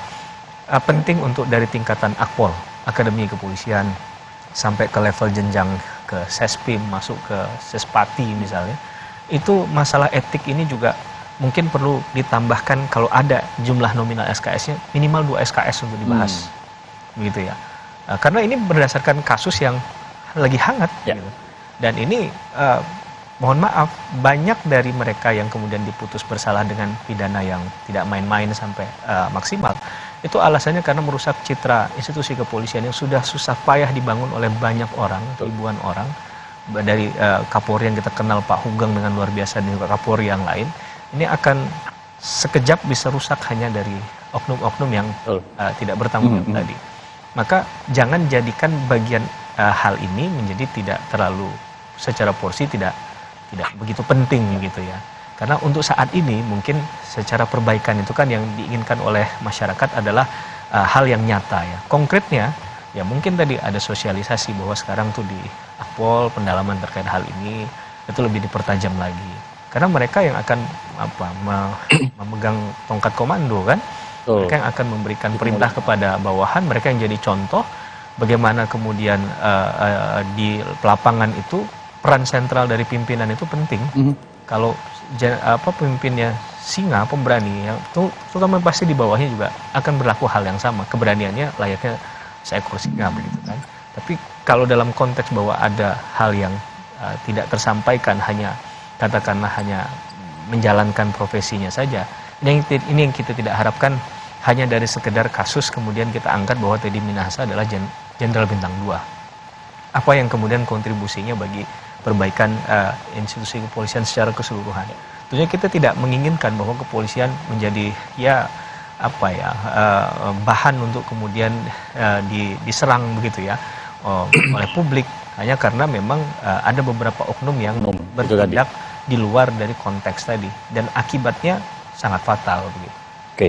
penting untuk dari tingkatan Akpol, Akademi Kepolisian, sampai ke level jenjang ke Sespim, masuk ke Sespati misalnya, itu masalah etik ini juga mungkin perlu ditambahkan kalau ada jumlah nominal SKS-nya minimal 2 SKS untuk dibahas. Begitu ya, karena ini berdasarkan kasus yang lagi hangat, gitu. Dan ini mohon maaf, banyak dari mereka yang kemudian diputus bersalah dengan pidana yang tidak main-main sampai maksimal, itu alasannya karena merusak citra institusi kepolisian yang sudah susah payah dibangun oleh banyak orang, ribuan orang, dari Kapolri yang kita kenal Pak Hugeng dengan luar biasa, dan juga Kapolri yang lain. Ini akan sekejap bisa rusak hanya dari oknum-oknum yang tidak bertanggung jawab tadi. Maka jangan jadikan bagian hal ini menjadi tidak terlalu secara porsi tidak begitu penting gitu ya. Karena untuk saat ini mungkin secara perbaikan itu kan yang diinginkan oleh masyarakat adalah hal yang nyata ya. Konkretnya ya mungkin tadi ada sosialisasi bahwa sekarang tuh di Akpol pendalaman terkait hal ini itu lebih dipertajam lagi. Karena mereka yang akan memegang tongkat komando kan. Mereka yang akan memberikan perintah kepada bawahan, mereka yang jadi contoh bagaimana kemudian di lapangan itu peran sentral dari pimpinan itu penting. Kalau pemimpinnya singa, pemberani, yang terutama pasti di bawahnya juga akan berlaku hal yang sama. Keberaniannya layaknya seekor singa begitu kan. Tapi kalau dalam konteks bahwa ada hal yang tidak tersampaikan, hanya katakanlah hanya menjalankan profesinya saja, ini yang kita tidak harapkan hanya dari sekedar kasus kemudian kita angkat bahwa Teddy Minahasa adalah Jenderal Bintang 2. Apa yang kemudian kontribusinya bagi perbaikan institusi kepolisian secara keseluruhan. Tentunya kita tidak menginginkan bahwa kepolisian menjadi bahan untuk kemudian diserang begitu ya oleh publik, hanya karena memang ada beberapa oknum yang bertindak di luar dari konteks tadi, dan akibatnya sangat fatal begitu. Oke,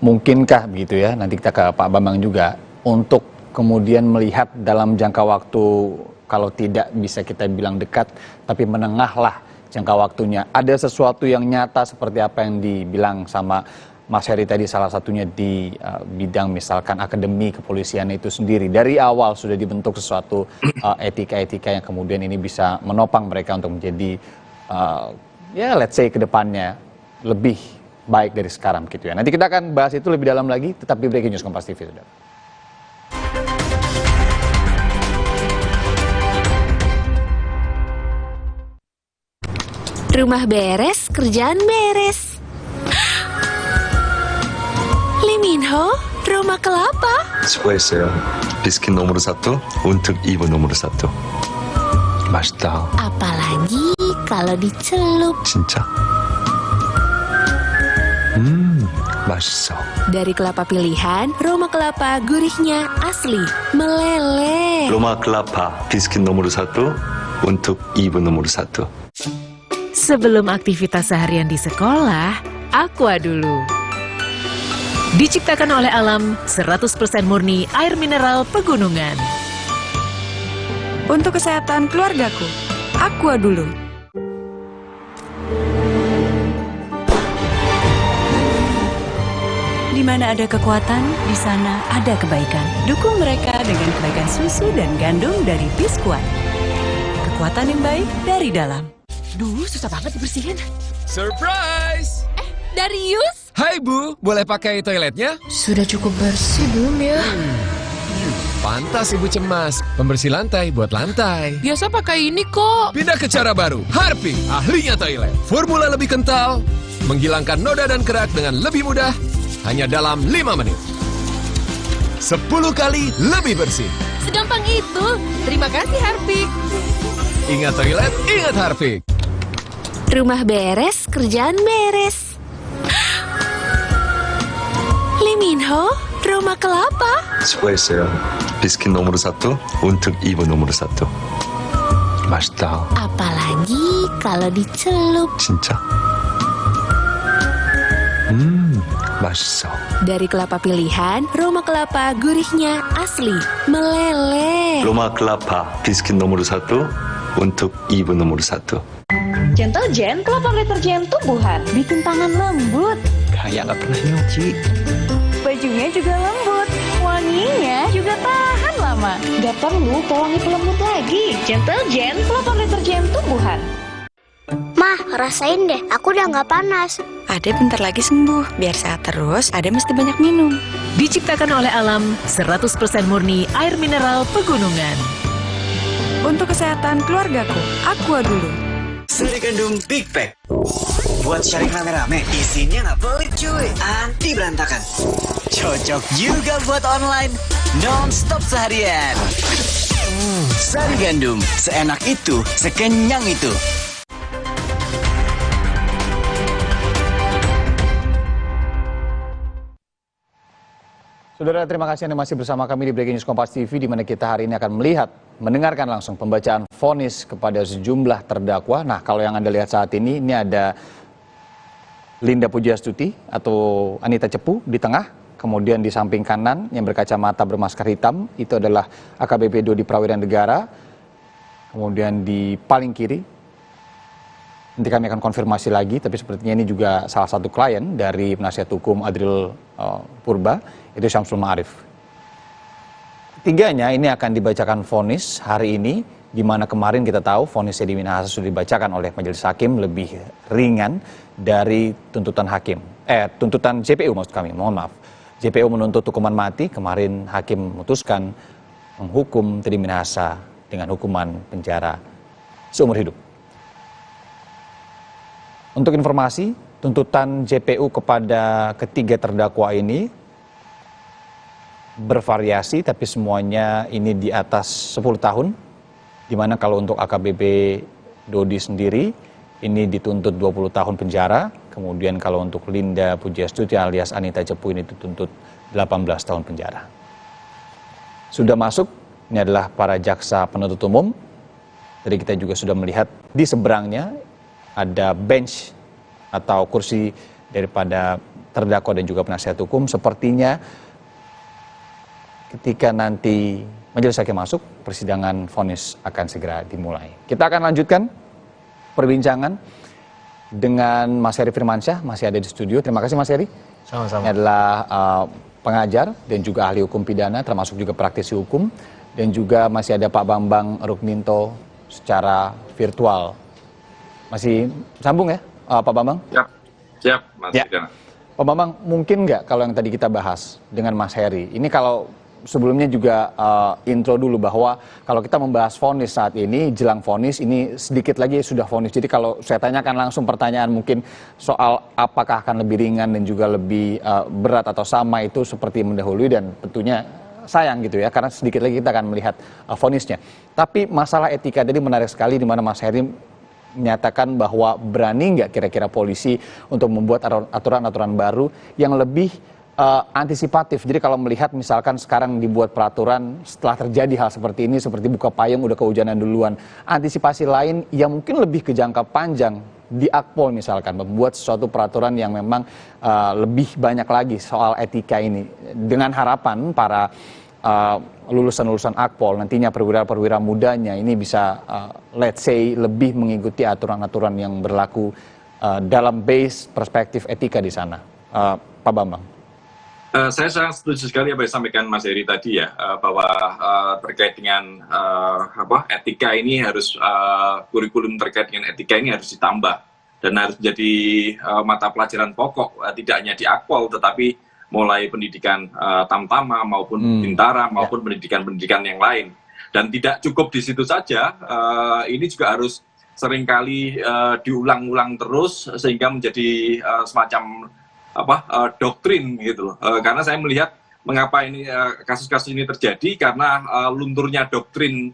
mungkinkah begitu ya, nanti kita ke Pak Bambang juga, untuk kemudian melihat dalam jangka waktu, kalau tidak bisa kita bilang dekat, tapi menengah lah jangka waktunya, ada sesuatu yang nyata seperti apa yang dibilang sama Mas Heri tadi, salah satunya di bidang misalkan akademi kepolisian itu sendiri, dari awal sudah dibentuk sesuatu etika-etika yang kemudian ini bisa menopang mereka untuk menjadi let's say ke depannya lebih baik dari sekarang gitu ya. Nanti kita akan bahas itu lebih dalam lagi, tetap di Breaking News Kompas TV, saudara. Rumah beres, kerjaan beres. Lee Min-ho, Roma Kelapa. 수고했어요. 비스킷 nomor 1 untuk ibu nomor 1. 맛있다. Apalagi kalau dicelup. 진짜? 맛있어. Dari kelapa pilihan, Roma Kelapa gurihnya asli, meleleh. Roma Kelapa, 비스킷 nomor 1 untuk ibu nomor 1. Sebelum aktivitas seharian di sekolah, Aqua dulu. Diciptakan oleh alam, 100% murni air mineral pegunungan. Untuk kesehatan keluargaku, Aqua dulu. Di mana ada kekuatan, di sana ada kebaikan. Dukung mereka dengan kebaikan susu dan gandum dari Biskuat. Kekuatan yang baik dari dalam. Duh, susah banget dibersihin. Surprise! Darius? Hai Bu, boleh pakai toiletnya? Sudah cukup bersih belum ya? Pantas Ibu cemas. Pembersih lantai buat lantai. Biasa pakai ini kok. Pindah ke cara baru. Harpic, ahlinya toilet. Formula lebih kental, menghilangkan noda dan kerak dengan lebih mudah, hanya dalam 5 menit. 10 kali lebih bersih. Segampang itu. Terima kasih Harpic. Ingat toilet, ingat Harpic. Rumah beres, kerjaan beres. Lee Min-ho, Roma Kelapa. 수고했어요. 비스킷 nomor 1 untuk ibu nomor 1. 맛있다. Apalagi kalau dicelup. 진짜? 맛있어. Dari kelapa pilihan, Roma Kelapa gurihnya asli, meleleh. 로마 클라파 비스킷 nomor 1 untuk ibu nomor 1. Gentle Gen, kelopak deterjen tumbuhan. Bikin tangan lembut. Kayak nggak pernah nyuci. Bajunya juga lembut. Wanginya juga tahan lama. Gak perlu pewangi pelembut lagi. Gentle Gen, kelopak deterjen tumbuhan. Mah, rasain deh, aku udah nggak panas. Ade bentar lagi sembuh. Biar sehat terus, Ade mesti banyak minum. Diciptakan oleh alam, 100% murni air mineral pegunungan. Untuk kesehatan keluargaku, Aqua dulu. Sari Gandum Big Pack. Buat sharing rame-rame, isinya nggak pelit cuy, anti berantakan. Cocok juga buat online, non-stop seharian. Sari Gandum, seenak itu, sekenyang itu. Saudara, terima kasih Anda masih bersama kami di Breaking News Kompas TV, di mana kita hari ini akan mendengarkan langsung pembacaan vonis kepada sejumlah terdakwa. Nah, kalau yang Anda lihat saat ini ada Linda Pujastuti atau Anita Cepu di tengah, kemudian di samping kanan yang berkacamata bermasker hitam, itu adalah AKBP Dodi Prawira Negara, kemudian di paling kiri, nanti kami akan konfirmasi lagi, tapi sepertinya ini juga salah satu klien dari penasihat hukum Adril Purba, itu Syamsul Ma'arif. Tiganya ini akan dibacakan vonis hari ini, di mana kemarin kita tahu vonis Teddy Minahasa sudah dibacakan oleh majelis hakim lebih ringan dari tuntutan hakim. Tuntutan JPU maksud kami, mohon maaf. JPU menuntut hukuman mati, kemarin hakim memutuskan menghukum Teddy Minahasa dengan hukuman penjara seumur hidup. Untuk informasi, tuntutan JPU kepada ketiga terdakwa ini bervariasi, tapi semuanya ini di atas 10 tahun, di mana kalau untuk AKBP Dodi sendiri, ini dituntut 20 tahun penjara, kemudian kalau untuk Linda Pujastuti alias Anita Cepu ini dituntut 18 tahun penjara. Sudah masuk, ini adalah para jaksa penuntut umum, jadi kita juga sudah melihat di seberangnya ada bench atau kursi daripada terdakwa dan juga penasihat hukum. Sepertinya ketika nanti majelis hakim masuk, persidangan vonis akan segera dimulai. Kita akan lanjutkan perbincangan dengan Mas Heri Firmansyah, masih ada di studio. Terima kasih Mas Heri. Sama-sama. Ini adalah pengajar dan juga ahli hukum pidana, termasuk juga praktisi hukum. Dan juga masih ada Pak Bambang Rukminto secara virtual. Masih sambung ya Pak Bambang? Siap Mas Pidana. Pak Bambang, mungkin nggak kalau yang tadi kita bahas dengan Mas Heri, ini kalau sebelumnya juga intro dulu bahwa kalau kita membahas vonis saat ini, jelang vonis, ini sedikit lagi sudah vonis. Jadi kalau saya tanyakan langsung pertanyaan mungkin soal apakah akan lebih ringan dan juga lebih berat atau sama, itu seperti mendahului dan tentunya sayang gitu ya, karena sedikit lagi kita akan melihat vonisnya. Tapi masalah etika tadi menarik sekali, di mana Mas Heri menyatakan bahwa berani nggak kira-kira polisi untuk membuat aturan-aturan baru yang lebih antisipatif. Jadi kalau melihat misalkan sekarang dibuat peraturan setelah terjadi hal seperti ini, seperti buka payung udah kehujanan duluan, antisipasi lain yang mungkin lebih ke jangka panjang di Akpol misalkan, membuat suatu peraturan yang memang lebih banyak lagi soal etika ini, dengan harapan para lulusan-lulusan Akpol nantinya perwira-perwira mudanya ini bisa let's say lebih mengikuti aturan-aturan yang berlaku dalam base perspektif etika di sana. Pak Bambang. Saya sangat setuju sekali apa yang disampaikan Mas Heri tadi ya, bahwa terkait dengan etika ini harus, kurikulum terkait dengan etika ini harus ditambah dan harus menjadi mata pelajaran pokok, tidak hanya di Akpol tetapi mulai pendidikan tamtama maupun bintara maupun pendidikan-pendidikan yang lain. Dan tidak cukup di situ saja, ini juga harus seringkali diulang-ulang terus sehingga menjadi semacam doktrin gitu loh. Karena saya melihat mengapa ini kasus-kasus ini terjadi, karena lunturnya doktrin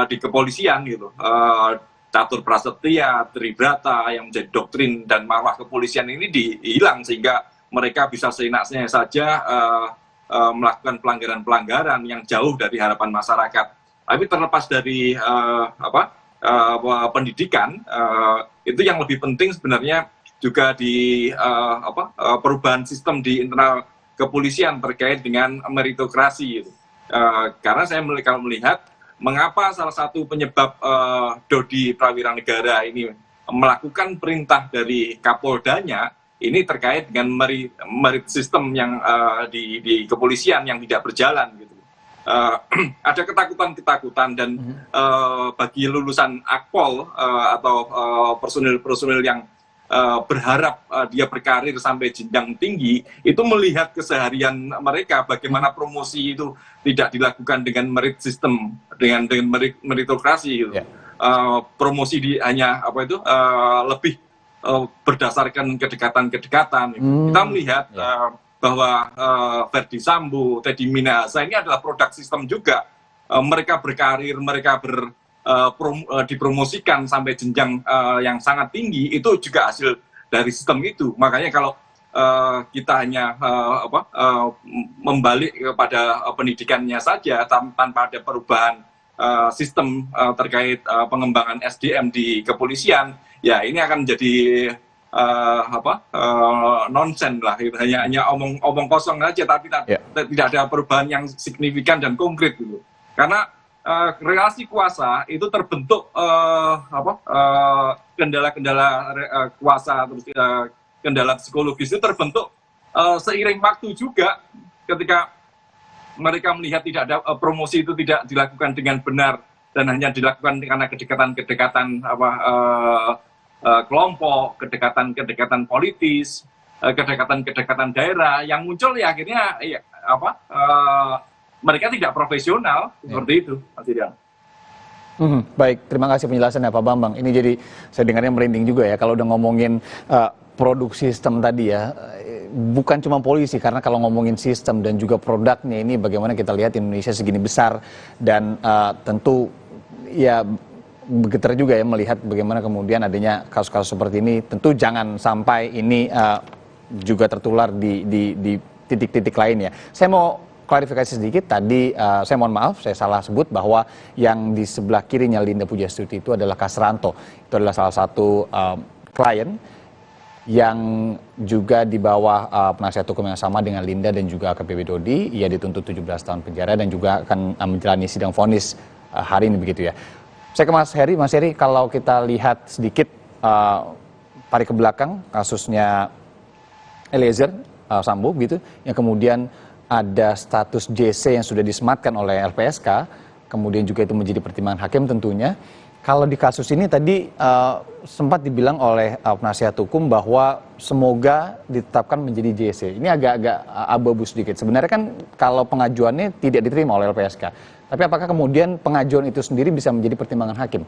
di kepolisian gitu. Catur Prasetya, Tribrata yang menjadi doktrin dan marwah kepolisian ini hilang sehingga mereka bisa seenaknya saja melakukan pelanggaran-pelanggaran yang jauh dari harapan masyarakat. Tapi terlepas dari pendidikan, itu yang lebih penting sebenarnya juga di perubahan sistem di internal kepolisian terkait dengan meritokrasi. Gitu. Karena saya melihat mengapa salah satu penyebab Dodi Prawira Negara ini melakukan perintah dari Kapoldanya ini terkait dengan merit system yang di kepolisian yang tidak berjalan gitu. Ada ketakutan dan bagi lulusan Akpol atau personil-personil yang berharap dia berkarir sampai jenjang tinggi, itu melihat keseharian mereka bagaimana promosi itu tidak dilakukan dengan merit system, dengan meritokrasi gitu. Promosi hanya lebih berdasarkan kedekatan-kedekatan. Kita melihat bahwa Verdi Sambo, Teddy Minahasa ini adalah produk sistem juga. Mereka berkarir, mereka dipromosikan sampai jenjang yang sangat tinggi, itu juga hasil dari sistem itu. Makanya kalau kita hanya membalik kepada pendidikannya saja tanpa ada perubahan sistem terkait pengembangan SDM di kepolisian, ya ini akan menjadi nonsen lah, hanya omong kosong aja, tapi tidak ada perubahan yang signifikan dan konkret gitu. Karena relasi kuasa itu terbentuk kendala-kendala kuasa, terus kendala psikologis itu terbentuk seiring waktu juga, ketika mereka melihat tidak ada promosi itu tidak dilakukan dengan benar dan hanya dilakukan karena kedekatan-kedekatan kelompok, kedekatan-kedekatan politis, kedekatan-kedekatan daerah yang muncul ya akhirnya mereka tidak profesional seperti itu, Mas Idam. Baik, terima kasih penjelasannya Pak Bambang. Ini jadi saya dengarnya merinding juga ya kalau udah ngomongin produk sistem tadi ya. Bukan cuma polisi, karena kalau ngomongin sistem dan juga produknya ini bagaimana kita lihat Indonesia segini besar dan tentu ya getar juga ya melihat bagaimana kemudian adanya kasus-kasus seperti ini. Tentu jangan sampai ini juga tertular di titik-titik lainnya. Saya mau klarifikasi sedikit, tadi saya mohon maaf, saya salah sebut bahwa yang di sebelah kirinya Linda Pujastuti itu adalah Kasranto. Itu adalah salah satu klien yang juga di bawah penasihat hukum yang sama dengan Linda dan juga AKBP Dodi. Ia dituntut 17 tahun penjara dan juga akan menjalani sidang vonis hari ini begitu ya. Saya ke Mas Heri. Mas Heri, kalau kita lihat sedikit tarik ke belakang kasusnya Eliezer Sambo gitu, yang kemudian ada status JC yang sudah disematkan oleh LPSK, kemudian juga itu menjadi pertimbangan hakim tentunya. Kalau di kasus ini tadi sempat dibilang oleh penasihat hukum bahwa semoga ditetapkan menjadi JC. Ini agak-agak abu-abu sedikit. Sebenarnya kan kalau pengajuannya tidak diterima oleh LPSK. Tapi apakah kemudian pengajuan itu sendiri bisa menjadi pertimbangan hakim?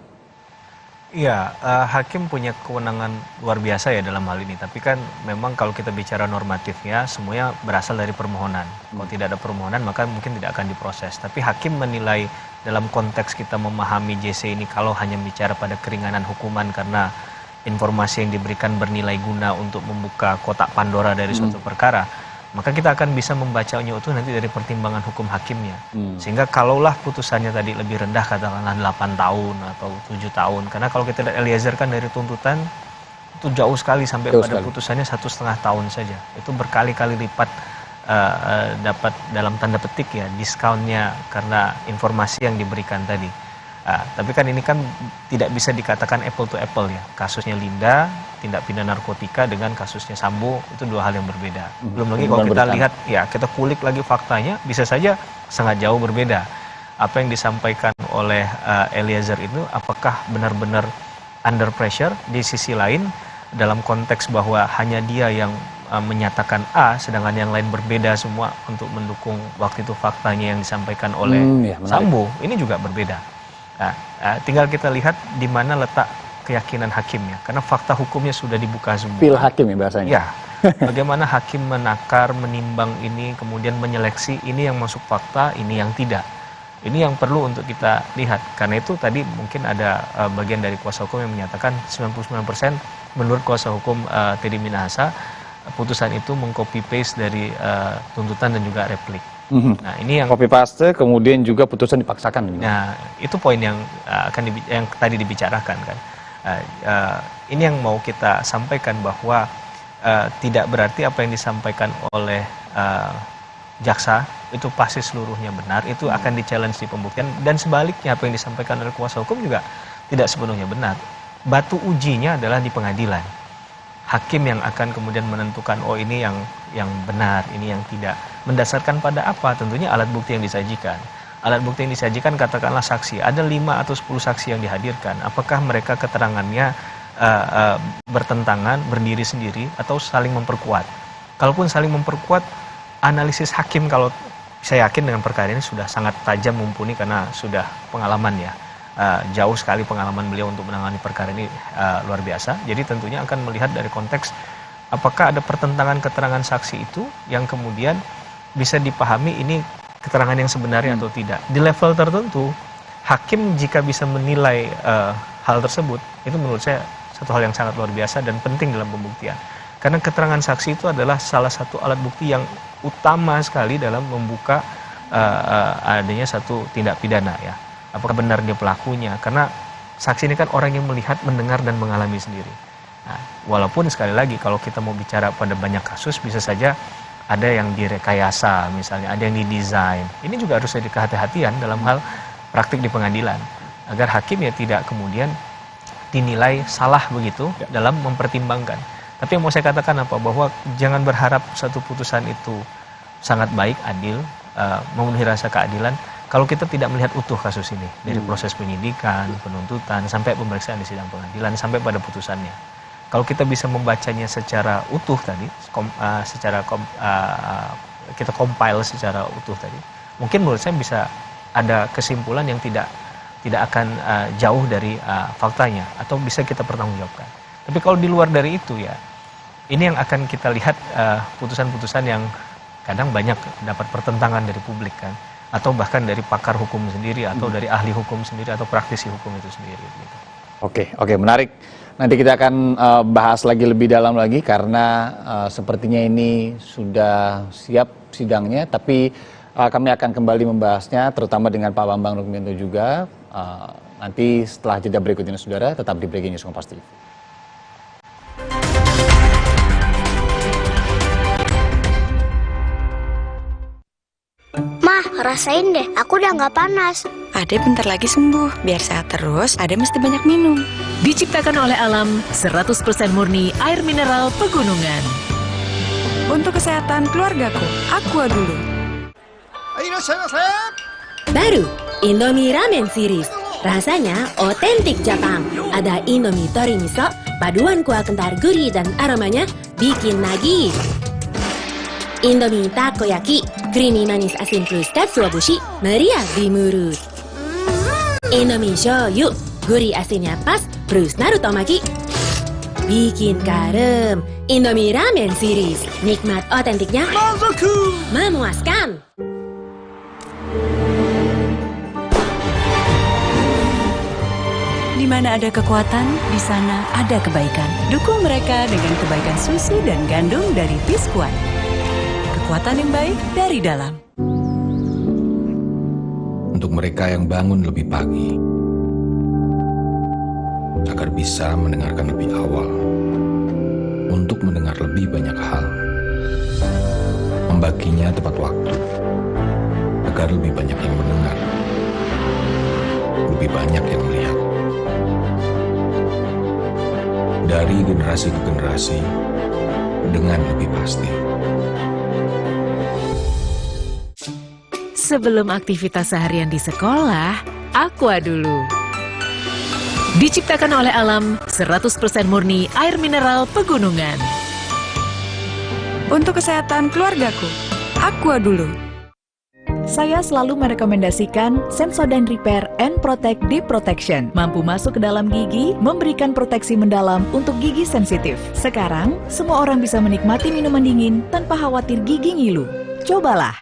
Iya, hakim punya kewenangan luar biasa ya dalam hal ini. Tapi kan memang kalau kita bicara normatifnya, semuanya berasal dari permohonan. Kalau tidak ada permohonan, maka mungkin tidak akan diproses. Tapi hakim menilai dalam konteks kita memahami JC ini, kalau hanya bicara pada keringanan hukuman karena informasi yang diberikan bernilai guna untuk membuka kotak Pandora dari suatu perkara, maka kita akan bisa membacanya itu nanti dari pertimbangan hukum hakimnya. Sehingga kalaulah putusannya tadi lebih rendah, katakanlah 8 tahun atau 7 tahun. Karena kalau kita lihat Eliezer kan dari tuntutan itu jauh sekali sampai pada putusannya 1,5 tahun saja. Itu berkali-kali lipat dapat dalam tanda petik ya diskonnya karena informasi yang diberikan tadi. Tapi kan ini kan tidak bisa dikatakan apple to apple ya. Kasusnya Linda, tindak pidana narkotika, dengan kasusnya Sambo itu dua hal yang berbeda. Belum lagi kalau kita lihat ya, kita kulik lagi faktanya, bisa saja sangat jauh berbeda. Apa yang disampaikan oleh Eliezer itu apakah benar-benar under pressure, di sisi lain dalam konteks bahwa hanya dia yang menyatakan A, sedangkan yang lain berbeda semua untuk mendukung waktu itu faktanya yang disampaikan oleh Sambo, ini juga berbeda. Tinggal kita lihat di mana letak keyakinan hakim ya, karena fakta hukumnya sudah dibuka semua. Pil hakim ya bahasanya. Ya, bagaimana hakim menakar, menimbang ini, kemudian menyeleksi ini yang masuk fakta, ini yang tidak. Ini yang perlu untuk kita lihat. Karena itu tadi mungkin ada bagian dari kuasa hukum yang menyatakan 99% menurut kuasa hukum Teddy Minahasa, putusan itu mengcopy paste dari tuntutan dan juga replik. Nah, ini yang copy paste, kemudian juga putusan dipaksakan. Nah, itu poin yang yang tadi dibicarakan kan. Ini yang mau kita sampaikan bahwa tidak berarti apa yang disampaikan oleh jaksa itu pasti seluruhnya benar, itu akan di-challenge di pembuktian, dan sebaliknya apa yang disampaikan oleh kuasa hukum juga tidak sepenuhnya benar. Batu ujinya adalah di pengadilan. Hakim yang akan kemudian menentukan oh ini yang benar, ini yang tidak. Mendasarkan pada apa? Tentunya alat bukti yang disajikan. Alat bukti yang disajikan katakanlah saksi, ada 5 atau 10 saksi yang dihadirkan. Apakah mereka keterangannya bertentangan, berdiri sendiri, atau saling memperkuat? Kalaupun saling memperkuat, analisis hakim kalau saya yakin dengan perkara ini sudah sangat tajam, mumpuni karena sudah pengalaman ya. Jauh sekali pengalaman beliau untuk menangani perkara ini, luar biasa. Jadi tentunya akan melihat dari konteks apakah ada pertentangan keterangan saksi itu yang kemudian bisa dipahami ini keterangan yang sebenarnya atau tidak. Di level tertentu, hakim jika bisa menilai hal tersebut, itu menurut saya satu hal yang sangat luar biasa dan penting dalam pembuktian. Karena keterangan saksi itu adalah salah satu alat bukti yang utama sekali dalam membuka adanya satu tindak pidana ya. Apakah benar dia pelakunya? Karena saksi ini kan orang yang melihat, mendengar, dan mengalami sendiri. Nah, walaupun sekali lagi kalau kita mau bicara pada banyak kasus, bisa saja ada yang direkayasa, misalnya ada yang didesain. Ini juga harus ada kehati-hatian dalam hal praktik di pengadilan, agar hakim ya tidak kemudian dinilai salah begitu dalam mempertimbangkan. Tapi yang mau saya katakan apa? Bahwa jangan berharap satu putusan itu sangat baik, adil, memenuhi rasa keadilan, kalau kita tidak melihat utuh kasus ini, dari proses penyidikan, penuntutan, sampai pemeriksaan di sidang pengadilan, sampai pada putusannya. Kalau kita bisa membacanya secara utuh tadi, kita compile secara utuh tadi, mungkin menurut saya bisa ada kesimpulan yang tidak akan jauh dari faktanya, atau bisa kita pertanggungjawabkan. Tapi kalau di luar dari itu ya, ini yang akan kita lihat putusan-putusan yang kadang banyak dapat pertentangan dari publik kan, atau bahkan dari pakar hukum sendiri, atau dari ahli hukum sendiri, atau praktisi hukum itu sendiri. Gitu. Oke, menarik. Nanti kita akan bahas lagi lebih dalam lagi karena sepertinya ini sudah siap sidangnya, tapi kami akan kembali membahasnya, terutama dengan Pak Bambang Rukminto juga. Nanti setelah jeda berikut ini, saudara, tetap di Breaking News Kompas TV. Mah, rasain deh, aku udah nggak panas. Ade bentar lagi sembuh. Biar sehat terus, Ade mesti banyak minum. Diciptakan oleh alam, 100% murni air mineral pegunungan. Untuk kesehatan keluargaku, Aqua dulu. Baru, Indomie Ramen Series. Rasanya otentik Jepang. Ada Indomie Tori Miso, paduan kuah kental gurih dan aromanya bikin nagih. Indomie Takoyaki, creamy manis asin plus katsuobushi, meriah di mulut. Indomie Shoyu, gurih asinnya pas, plus Naruto Maki. Bikin karem. Indomie Ramen Series, nikmat otentiknya memuaskan. Di mana ada kekuatan, di sana ada kebaikan. Dukung mereka dengan kebaikan susu dan gandum dari Biskuat. Kekuatan yang baik dari dalam. Untuk mereka yang bangun lebih pagi, agar bisa mendengarkan lebih awal, untuk mendengar lebih banyak hal, membaginya tepat waktu, agar lebih banyak yang mendengar, lebih banyak yang melihat. Dari generasi ke generasi, dengan lebih pasti. Sebelum aktivitas seharian di sekolah, Aqua dulu. Diciptakan oleh alam, 100% murni air mineral pegunungan. Untuk kesehatan keluargaku, Aqua dulu. Saya selalu merekomendasikan Sensodyne Repair and Protect Deep Protection. Mampu masuk ke dalam gigi, memberikan proteksi mendalam untuk gigi sensitif. Sekarang, semua orang bisa menikmati minuman dingin tanpa khawatir gigi ngilu. Cobalah.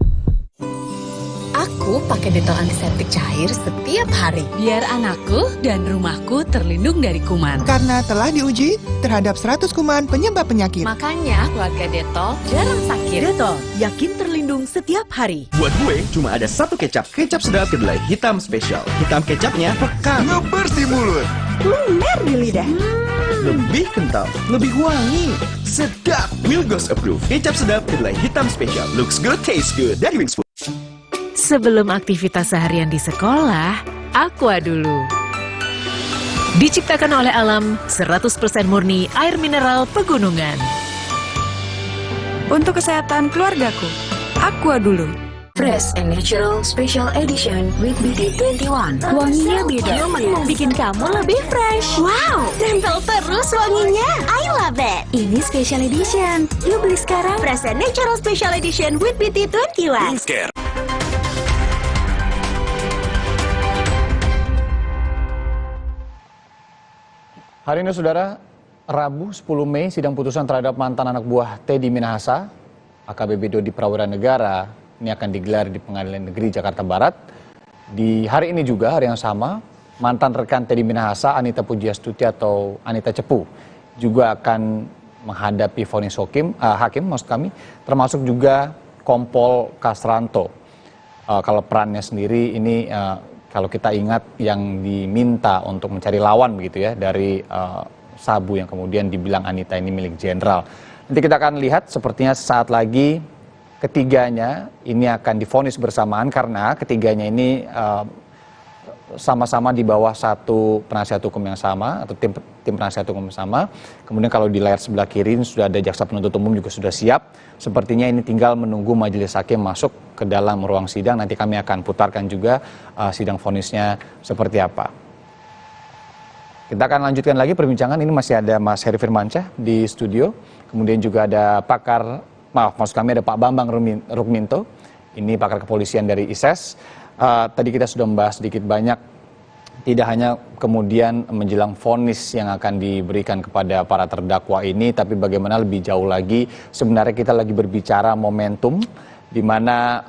Aku pakai detol antiseptik cair setiap hari. Biar anakku dan rumahku terlindung dari kuman. Karena telah diuji terhadap 100 kuman penyebab penyakit. Makanya keluarga Detol jarang sakit. Detol, yakin terlindung setiap hari. Buat gue, cuma ada satu kecap. Kecap sedap kedelai hitam spesial. Hitam kecapnya pekat, ngebersih mulut, lumer di lidah. Lebih kental, lebih wangi, sedap. Wilgos Approve. Kecap sedap kedelai hitam spesial. Looks good, tastes good. Dari Wings Food. Sebelum aktivitas seharian di sekolah, Aqua dulu. Diciptakan oleh alam, 100% murni air mineral pegunungan. Untuk kesehatan keluargaku, Aqua dulu. Fresh and Natural Special Edition with BT21. Wanginya beda, bikin kamu lebih fresh. Wow, nempel terus wanginya. I love it. Ini Special Edition. Yuk beli sekarang. Fresh and Natural Special Edition with BT21. Hari ini, Saudara, Rabu 10 Mei, sidang putusan terhadap mantan anak buah Teddy Minahasa, AKBP Dodi Prawira Negara, ini akan digelar di Pengadilan Negeri Jakarta Barat. Di hari ini juga, hari yang sama, mantan rekan Teddy Minahasa, Anita Pujiastuti atau Anita Cepu, juga akan menghadapi vonis hakim, maksud kami, termasuk juga Kompol Kasranto. Kalau perannya sendiri ini, kalau kita ingat yang diminta untuk mencari lawan begitu ya dari sabu yang kemudian dibilang Anita ini milik jenderal. Nanti kita akan lihat sepertinya saat lagi ketiganya ini akan divonis bersamaan karena ketiganya ini sama-sama di bawah satu penasihat hukum yang sama atau tim penasihat hukum yang sama. Kemudian kalau di layar sebelah kiri sudah ada jaksa penuntut umum juga sudah siap. Sepertinya ini tinggal menunggu majelis hakim masuk ke dalam ruang sidang. Nanti kami akan putarkan juga sidang vonisnya seperti apa. Kita akan lanjutkan lagi perbincangan. Ini masih ada Mas Heri Firmansyah di studio. Kemudian juga ada maksud kami ada Pak Bambang Rukminto. Ini pakar kepolisian dari ISES. Tadi kita sudah membahas sedikit banyak, tidak hanya kemudian menjelang vonis yang akan diberikan kepada para terdakwa ini, tapi bagaimana lebih jauh lagi, sebenarnya kita lagi berbicara momentum, di mana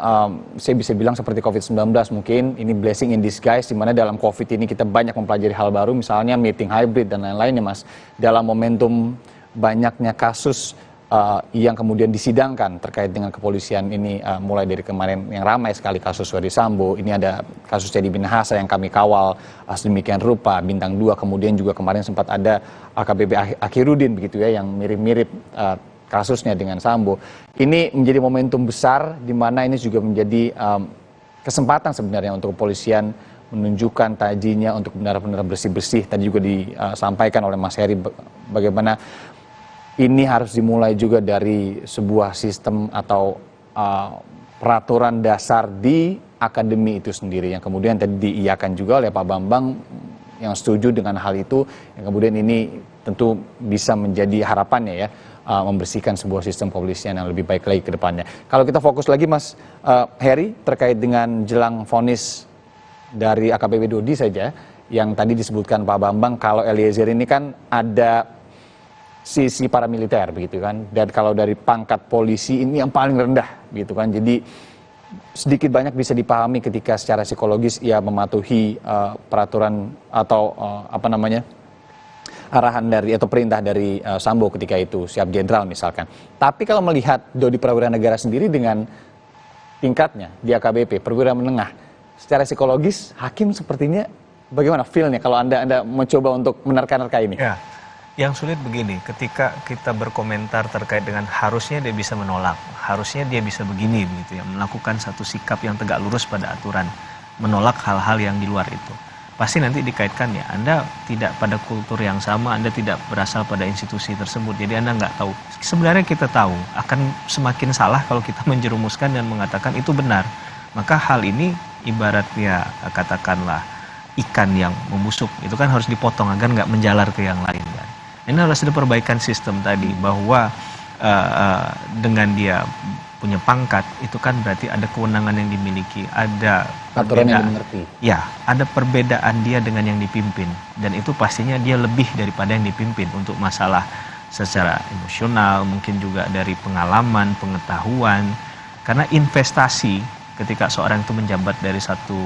saya bisa bilang seperti COVID-19 mungkin, ini blessing in disguise, di mana dalam COVID ini kita banyak mempelajari hal baru, misalnya meeting hybrid dan lain-lainnya Mas, dalam momentum banyaknya kasus yang kemudian disidangkan terkait dengan kepolisian ini, mulai dari kemarin yang ramai sekali kasus Ferdy Sambo, ini ada kasus Teddy Minahasa yang kami kawal sedemikian rupa, Bintang 2, kemudian juga kemarin sempat ada AKBP Akhirudin begitu ya, yang mirip-mirip kasusnya dengan Sambo. Ini menjadi momentum besar di mana ini juga menjadi kesempatan sebenarnya untuk kepolisian menunjukkan tajinya untuk benar-benar bersih-bersih. Tadi juga disampaikan oleh Mas Heri bagaimana ini harus dimulai juga dari sebuah sistem atau peraturan dasar di akademi itu sendiri, yang kemudian tadi diiyakan juga oleh Pak Bambang yang setuju dengan hal itu, yang kemudian ini tentu bisa menjadi harapannya ya, membersihkan sebuah sistem kepolisian yang lebih baik lagi ke depannya. Kalau kita fokus lagi Mas Heri terkait dengan jelang vonis dari AKBP Dodi saja, yang tadi disebutkan Pak Bambang, kalau Eliezer ini kan ada sisi paramiliter begitu kan, dan kalau dari pangkat polisi ini yang paling rendah gitu kan, jadi sedikit banyak bisa dipahami ketika secara psikologis ia mematuhi peraturan atau arahan dari atau perintah dari Sambo ketika itu, siap jenderal misalkan. Tapi kalau melihat Dodi Prawira Negara sendiri dengan tingkatnya di AKBP perwira menengah, secara psikologis hakim sepertinya bagaimana feel-nya kalau anda mencoba untuk menerka-nerka ini? Ya. Yang sulit begini, ketika kita berkomentar terkait dengan harusnya dia bisa menolak, harusnya dia bisa begini, begitu ya, melakukan satu sikap yang tegak lurus pada aturan, menolak hal-hal yang di luar itu. Pasti nanti dikaitkan ya, Anda tidak pada kultur yang sama, Anda tidak berasal pada institusi tersebut, jadi Anda nggak tahu. Sebenarnya kita tahu, akan semakin salah kalau kita menjerumuskan dan mengatakan itu benar. Maka hal ini ibaratnya katakanlah ikan yang membusuk, itu kan harus dipotong agar nggak menjalar ke yang lain kan. Ini harus ada perbaikan sistem tadi, bahwa dengan dia punya pangkat, itu kan berarti ada kewenangan yang dimiliki, ada aturan yang dimengerti. Ya, ada perbedaan dia dengan yang dipimpin, dan itu pastinya dia lebih daripada yang dipimpin untuk masalah secara emosional, mungkin juga dari pengalaman, pengetahuan, karena investasi ketika seorang itu menjabat dari satu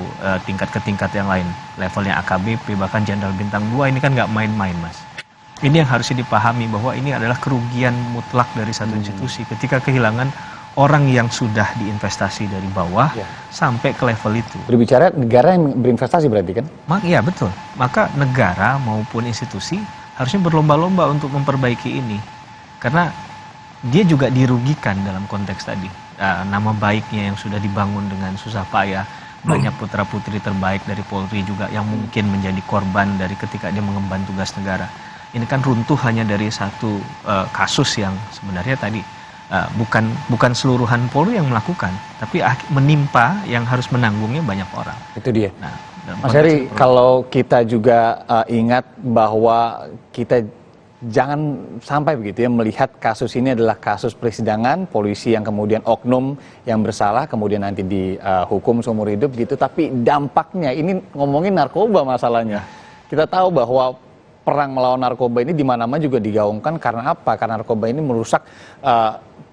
tingkat ke tingkat yang lain, levelnya AKBP, bahkan Jenderal Bintang 2, ini kan nggak main-main, Mas. Ini yang harusnya dipahami bahwa ini adalah kerugian mutlak dari satu institusi ketika kehilangan orang yang sudah diinvestasi dari bawah sampai ke level itu. Berbicara negara yang berinvestasi berarti kan? Iya betul. Maka negara maupun institusi harusnya berlomba-lomba untuk memperbaiki ini. Karena dia juga dirugikan dalam konteks tadi. Nama baiknya yang sudah dibangun dengan susah payah, banyak putra-putri terbaik dari Polri juga yang mungkin menjadi korban dari ketika dia mengemban tugas negara. Ini kan runtuh hanya dari satu kasus yang sebenarnya tadi bukan seluruhan Polri yang melakukan, tapi menimpa yang harus menanggungnya banyak orang. Itu dia. Nah, Mas Heri, kalau kita juga ingat bahwa kita jangan sampai begitu ya melihat kasus ini adalah kasus persidangan, polisi yang kemudian oknum yang bersalah kemudian nanti dihukum seumur hidup gitu, tapi dampaknya ini ngomongin narkoba masalahnya. Kita tahu bahwa perang melawan narkoba ini di mana-mana juga digaungkan karena apa? Karena narkoba ini merusak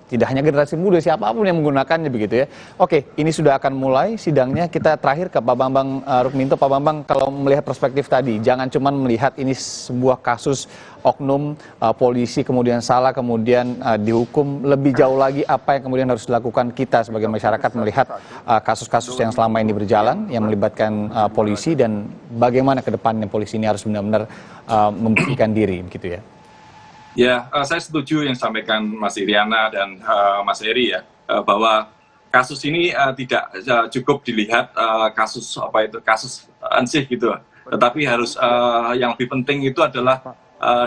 tidak hanya generasi muda, siapapun yang menggunakannya begitu ya. Oke, ini sudah akan mulai sidangnya. Kita terakhir ke Pak Bambang Rukminto. Pak Bambang, kalau melihat perspektif tadi, jangan cuma melihat ini sebuah kasus oknum polisi kemudian salah, kemudian dihukum. Lebih jauh lagi apa yang kemudian harus dilakukan kita sebagai masyarakat melihat kasus-kasus yang selama ini berjalan, yang melibatkan polisi, dan bagaimana ke depannya polisi ini harus benar-benar membuktikan diri begitu ya. Ya, saya setuju yang disampaikan Mas Iriana dan Mas Heri ya, bahwa kasus ini tidak cukup dilihat kasus ansih gitu, tetapi harus yang lebih penting itu adalah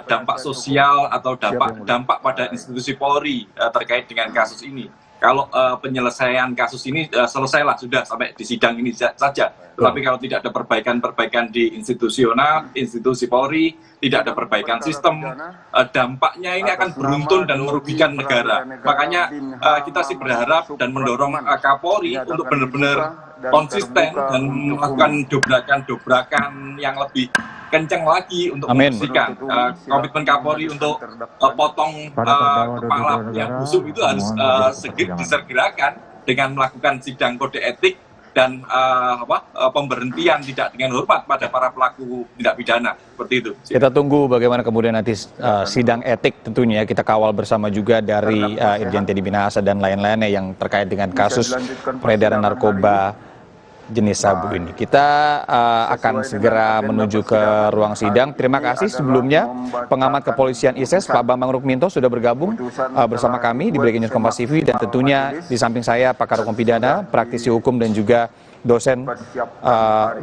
dampak sosial atau dampak pada institusi Polri terkait dengan kasus ini. Kalau penyelesaian kasus ini selesailah sudah sampai di sidang ini saja. Tetapi kalau tidak ada perbaikan-perbaikan di institusi Polri, tidak ada perbaikan sistem, dampaknya ini akan beruntun dan merugikan negara. Makanya kita sih berharap dan mendorong Kapolri untuk benar-benar konsisten dan melakukan dobrakan yang lebih kencang lagi untuk membersihkan. Komitmen Kapolri untuk potong kepala yang busuk itu harus disegerakan dengan melakukan sidang kode etik dan pemberhentian tidak dengan hormat pada para pelaku tindak pidana, seperti itu. Kita tunggu bagaimana kemudian nanti sidang etik tentunya ya, kita kawal bersama juga dari Irjen Teddy Minahasa dan lain-lainnya yang terkait dengan kasus peredaran narkoba jenis sabu ini. Kita akan segera menuju ke ruang sidang. Terima kasih sebelumnya pengamat kepolisian ISES Pak Bambang Rukminto sudah bergabung bersama kami di Breaking News Kompas TV, dan tentunya di samping saya pakar hukum pidana, praktisi hukum dan juga dosen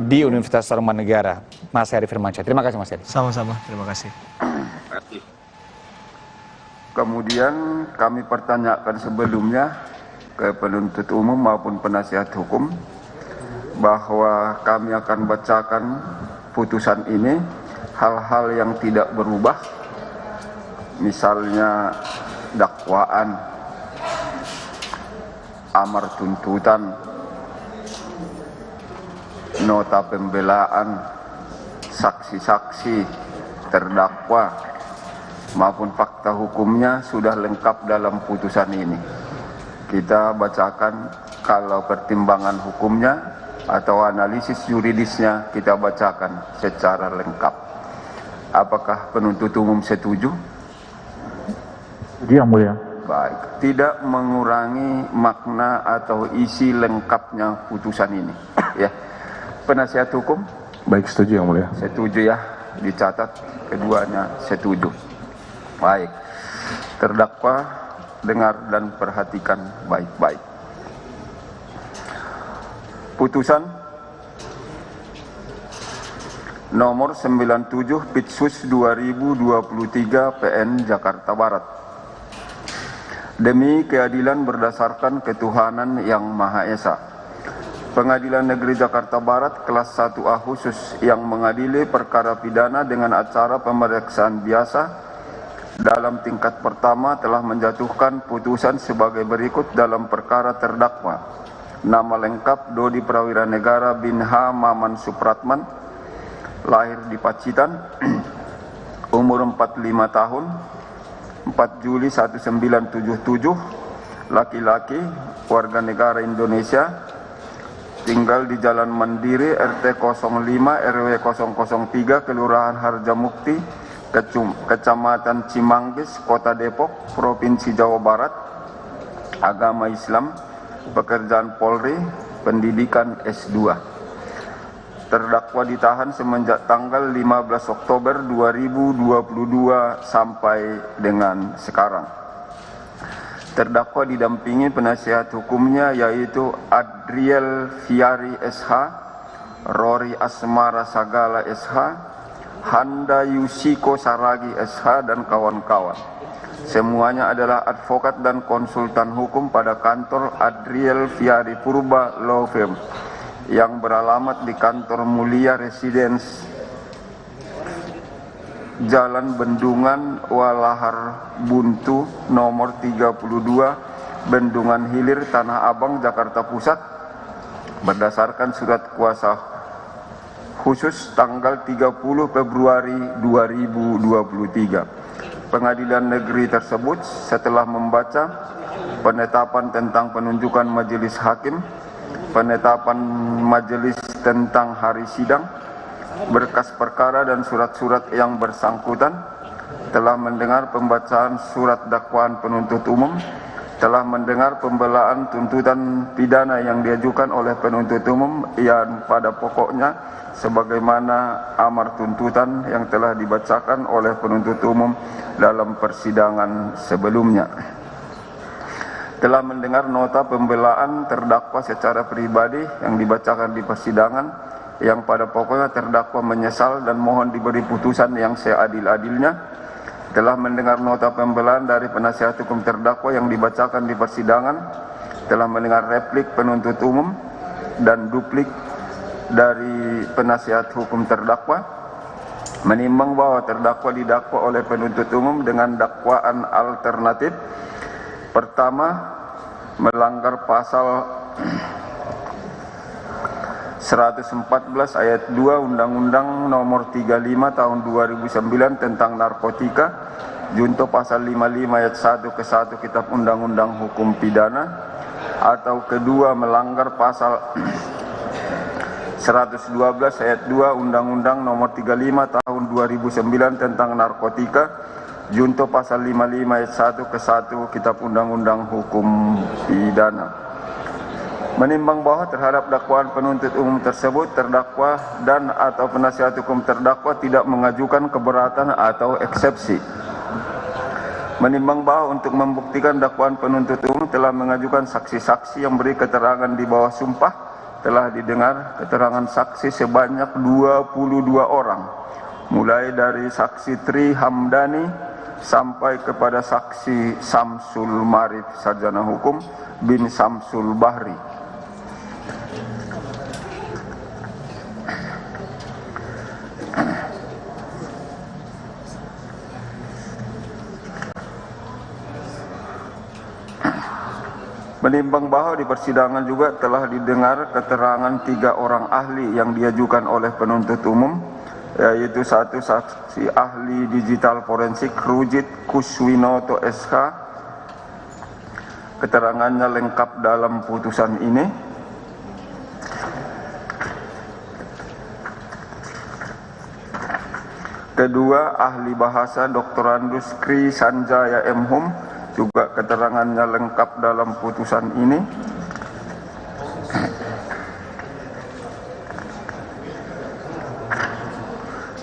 di Universitas Tarumanegara, Mas Heri Firmansyah. Terima kasih Mas Heri. Sama-sama, terima kasih. Kemudian kami pertanyakan sebelumnya ke penuntut umum maupun penasihat hukum bahwa kami akan bacakan putusan ini hal-hal yang tidak berubah, misalnya dakwaan, amar tuntutan, nota pembelaan, saksi-saksi, terdakwa, maupun fakta hukumnya sudah lengkap dalam putusan ini. Kita bacakan kalau pertimbangan hukumnya atau analisis yuridisnya kita bacakan secara lengkap. Apakah penuntut umum setuju? Yang mulia. Baik, tidak mengurangi makna atau isi lengkapnya putusan ini. Ya, penasihat hukum? Baik, setuju yang mulia. Setuju ya, dicatat keduanya setuju. Baik, terdakwa dengar dan perhatikan baik-baik. Putusan nomor 97 Pitsus 2023 PN Jakarta Barat. Demi keadilan berdasarkan ketuhanan yang Maha Esa, Pengadilan Negeri Jakarta Barat kelas 1A khusus yang mengadili perkara pidana dengan acara pemeriksaan biasa dalam tingkat pertama telah menjatuhkan putusan sebagai berikut dalam perkara terdakwa. Nama lengkap Dodi Prawira Negara bin H. Maman Supratman, lahir di Pacitan, umur 45 tahun, 4 Juli 1977, laki-laki, warga negara Indonesia, tinggal di Jalan Mandiri, RT 05, RW 003, Kelurahan Harjamukti, Kecamatan Cimanggis, Kota Depok, Provinsi Jawa Barat, agama Islam, pekerjaan Polri, pendidikan S2. Terdakwa ditahan semenjak tanggal 15 Oktober 2022 sampai dengan sekarang. Terdakwa didampingi penasihat hukumnya yaitu Adriel Fiari SH, Rory Asmara Sagala SH, Handa Yusiko Saragi SH, dan kawan-kawan. Semuanya adalah advokat dan konsultan hukum pada kantor Adriel Fiari Purba Law Firm yang beralamat di Kantor Mulia Residence, Jalan Bendungan Walahar Buntu, nomor 32, Bendungan Hilir, Tanah Abang, Jakarta Pusat, berdasarkan surat kuasa khusus tanggal 30 Februari 2023. Pengadilan negeri tersebut setelah membaca penetapan tentang penunjukan majelis hakim, penetapan majelis tentang hari sidang, berkas perkara dan surat-surat yang bersangkutan, telah mendengar pembacaan surat dakwaan penuntut umum, telah mendengar pembelaan tuntutan pidana yang diajukan oleh penuntut umum yang pada pokoknya sebagaimana amar tuntutan yang telah dibacakan oleh penuntut umum dalam persidangan sebelumnya. Telah mendengar nota pembelaan terdakwa secara pribadi yang dibacakan di persidangan, yang pada pokoknya terdakwa menyesal dan mohon diberi putusan yang seadil-adilnya. Telah mendengar nota pembelaan dari penasihat hukum terdakwa yang dibacakan di persidangan, telah mendengar replik penuntut umum dan duplik dari penasihat hukum terdakwa, menimbang bahwa terdakwa didakwa oleh penuntut umum dengan dakwaan alternatif. Pertama, melanggar pasal 114 ayat 2 Undang-Undang nomor 35 tahun 2009 tentang narkotika, junto pasal 55 ayat 1 ke 1 Kitab Undang-Undang Hukum Pidana, atau kedua, melanggar pasal 112 ayat 2 Undang-Undang nomor 35 tahun 2009 tentang narkotika, junto pasal 55 ayat 1 ke 1 Kitab Undang-Undang Hukum Pidana. Menimbang bahwa terhadap dakwaan penuntut umum tersebut, terdakwa dan atau penasihat hukum terdakwa tidak mengajukan keberatan atau eksepsi. Menimbang bahwa untuk membuktikan dakwaan penuntut umum telah mengajukan saksi-saksi yang beri keterangan di bawah sumpah, telah didengar keterangan saksi sebanyak 22 orang, mulai dari saksi Tri Hamdani sampai kepada saksi Samsul Marif, sarjana hukum, bin Samsul Bahri. Menimbang bahwa di persidangan juga telah didengar keterangan 3 orang ahli yang diajukan oleh penuntut umum, yaitu satu saksi ahli digital forensik Rujit Kuswinoto SH, keterangannya lengkap dalam putusan ini. Kedua, ahli bahasa Dr. Andus Kri Sanjaya M. Hum, juga keterangannya lengkap dalam putusan ini.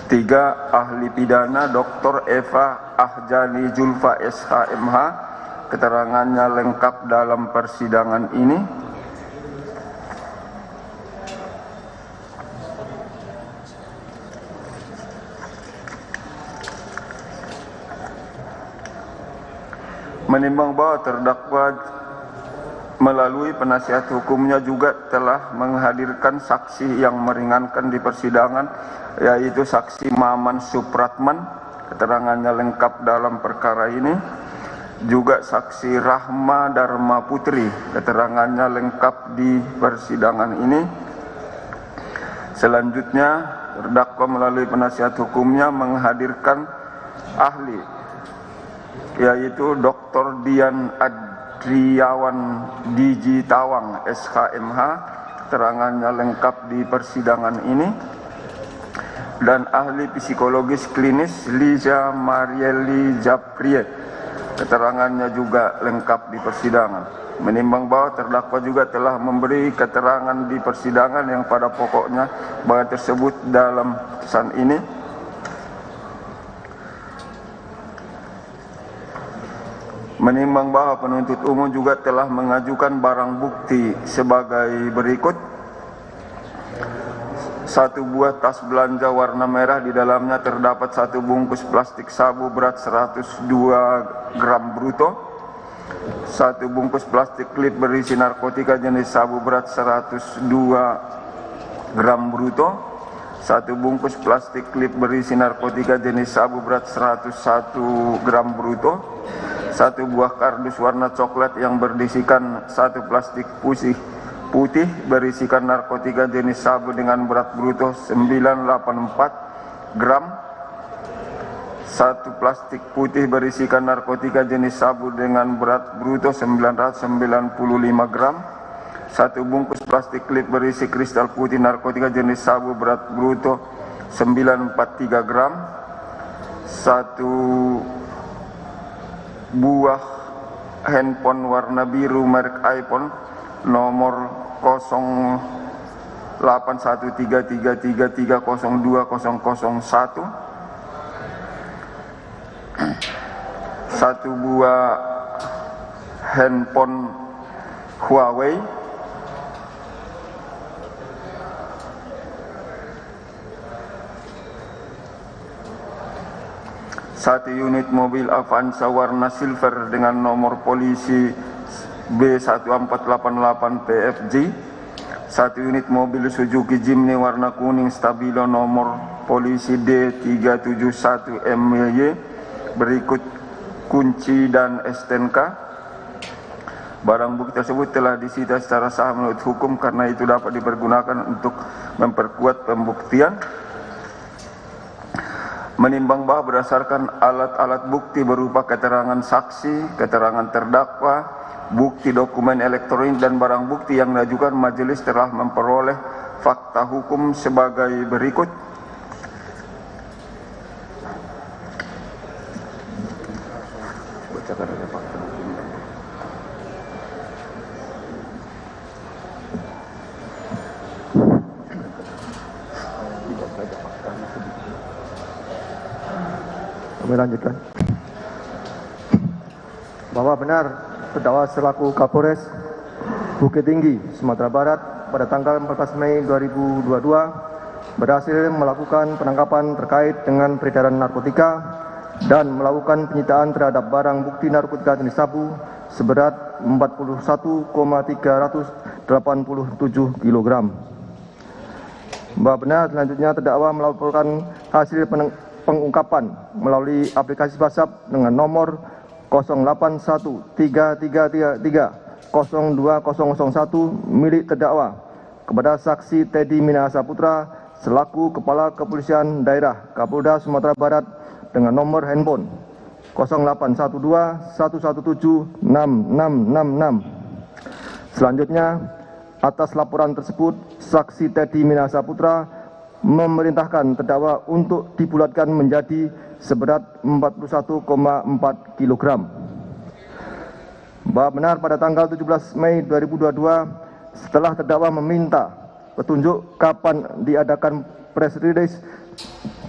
Tiga, ahli pidana Dr. Eva Ahjani Julfa SHMH, keterangannya lengkap dalam persidangan ini. Menimbang bahwa terdakwa melalui penasihat hukumnya juga telah menghadirkan saksi yang meringankan di persidangan, yaitu saksi Maman Supratman, keterangannya lengkap dalam perkara ini. Juga saksi Rahma Dharma Putri, keterangannya lengkap di persidangan ini. Selanjutnya, terdakwa melalui penasihat hukumnya menghadirkan ahli, yaitu Dr. Dian Adriawan Dijitawang SHMH, keterangannya lengkap di persidangan ini, dan ahli psikologis klinis Liza Marieli Japrie, keterangannya juga lengkap di persidangan. Menimbang bahwa terdakwa juga telah memberi keterangan di persidangan yang pada pokoknya bahwa tersebut dalam putusan ini, menimbang bahwa penuntut umum juga telah mengajukan barang bukti sebagai berikut: 1 buah tas belanja warna merah, di dalamnya terdapat 1 bungkus plastik sabu berat 102 gram bruto, 1 bungkus plastik klip berisi narkotika jenis sabu berat 102 gram bruto, 1 bungkus plastik klip berisi narkotika jenis sabu berat 101 gram bruto, 1 buah kardus warna coklat yang berdisikan 1 plastik putih berisikan narkotika jenis sabu dengan berat bruto 984 gram, 1 plastik putih berisikan narkotika jenis sabu dengan berat bruto 995 gram, 1 bungkus plastik klip berisi kristal putih narkotika jenis sabu berat bruto 943 gram, 1 buah handphone warna biru merek iPhone nomor 081333302001, 1 buah handphone Huawei, 1 unit mobil Avanza warna silver dengan nomor polisi B1488 PFJ, 1 unit mobil Suzuki Jimny warna kuning stabilo nomor polisi D371 MY berikut kunci dan STNK. Barang bukti tersebut telah disita secara sah menurut hukum karena itu dapat dipergunakan untuk memperkuat pembuktian. Menimbang bahwa berdasarkan alat-alat bukti berupa keterangan saksi, keterangan terdakwa, bukti dokumen elektronik dan barang bukti yang diajukan, majelis telah memperoleh fakta hukum sebagai berikut. Kami lanjutkan. Bahwa benar terdakwa selaku Kapolres Bukit Tinggi, Sumatera Barat pada tanggal 14 Mei 2022 berhasil melakukan penangkapan terkait dengan peredaran narkotika dan melakukan penyitaan terhadap barang bukti narkotika jenis sabu seberat 41,387 kg. Bahwa benar selanjutnya terdakwa melaporkan hasil pengungkapan melalui aplikasi WhatsApp dengan nomor 081333302001 milik terdakwa kepada saksi Teddy Minahasa Putra selaku Kepala Kepolisian Daerah Kapolda Sumatera Barat dengan nomor handphone 0812117666. Selanjutnya, atas laporan tersebut, saksi Teddy Minahasa Putra memerintahkan terdakwa untuk dibulatkan menjadi seberat 41,4 kg. Bahwa benar pada tanggal 17 Mei 2022 setelah terdakwa meminta petunjuk kapan diadakan press release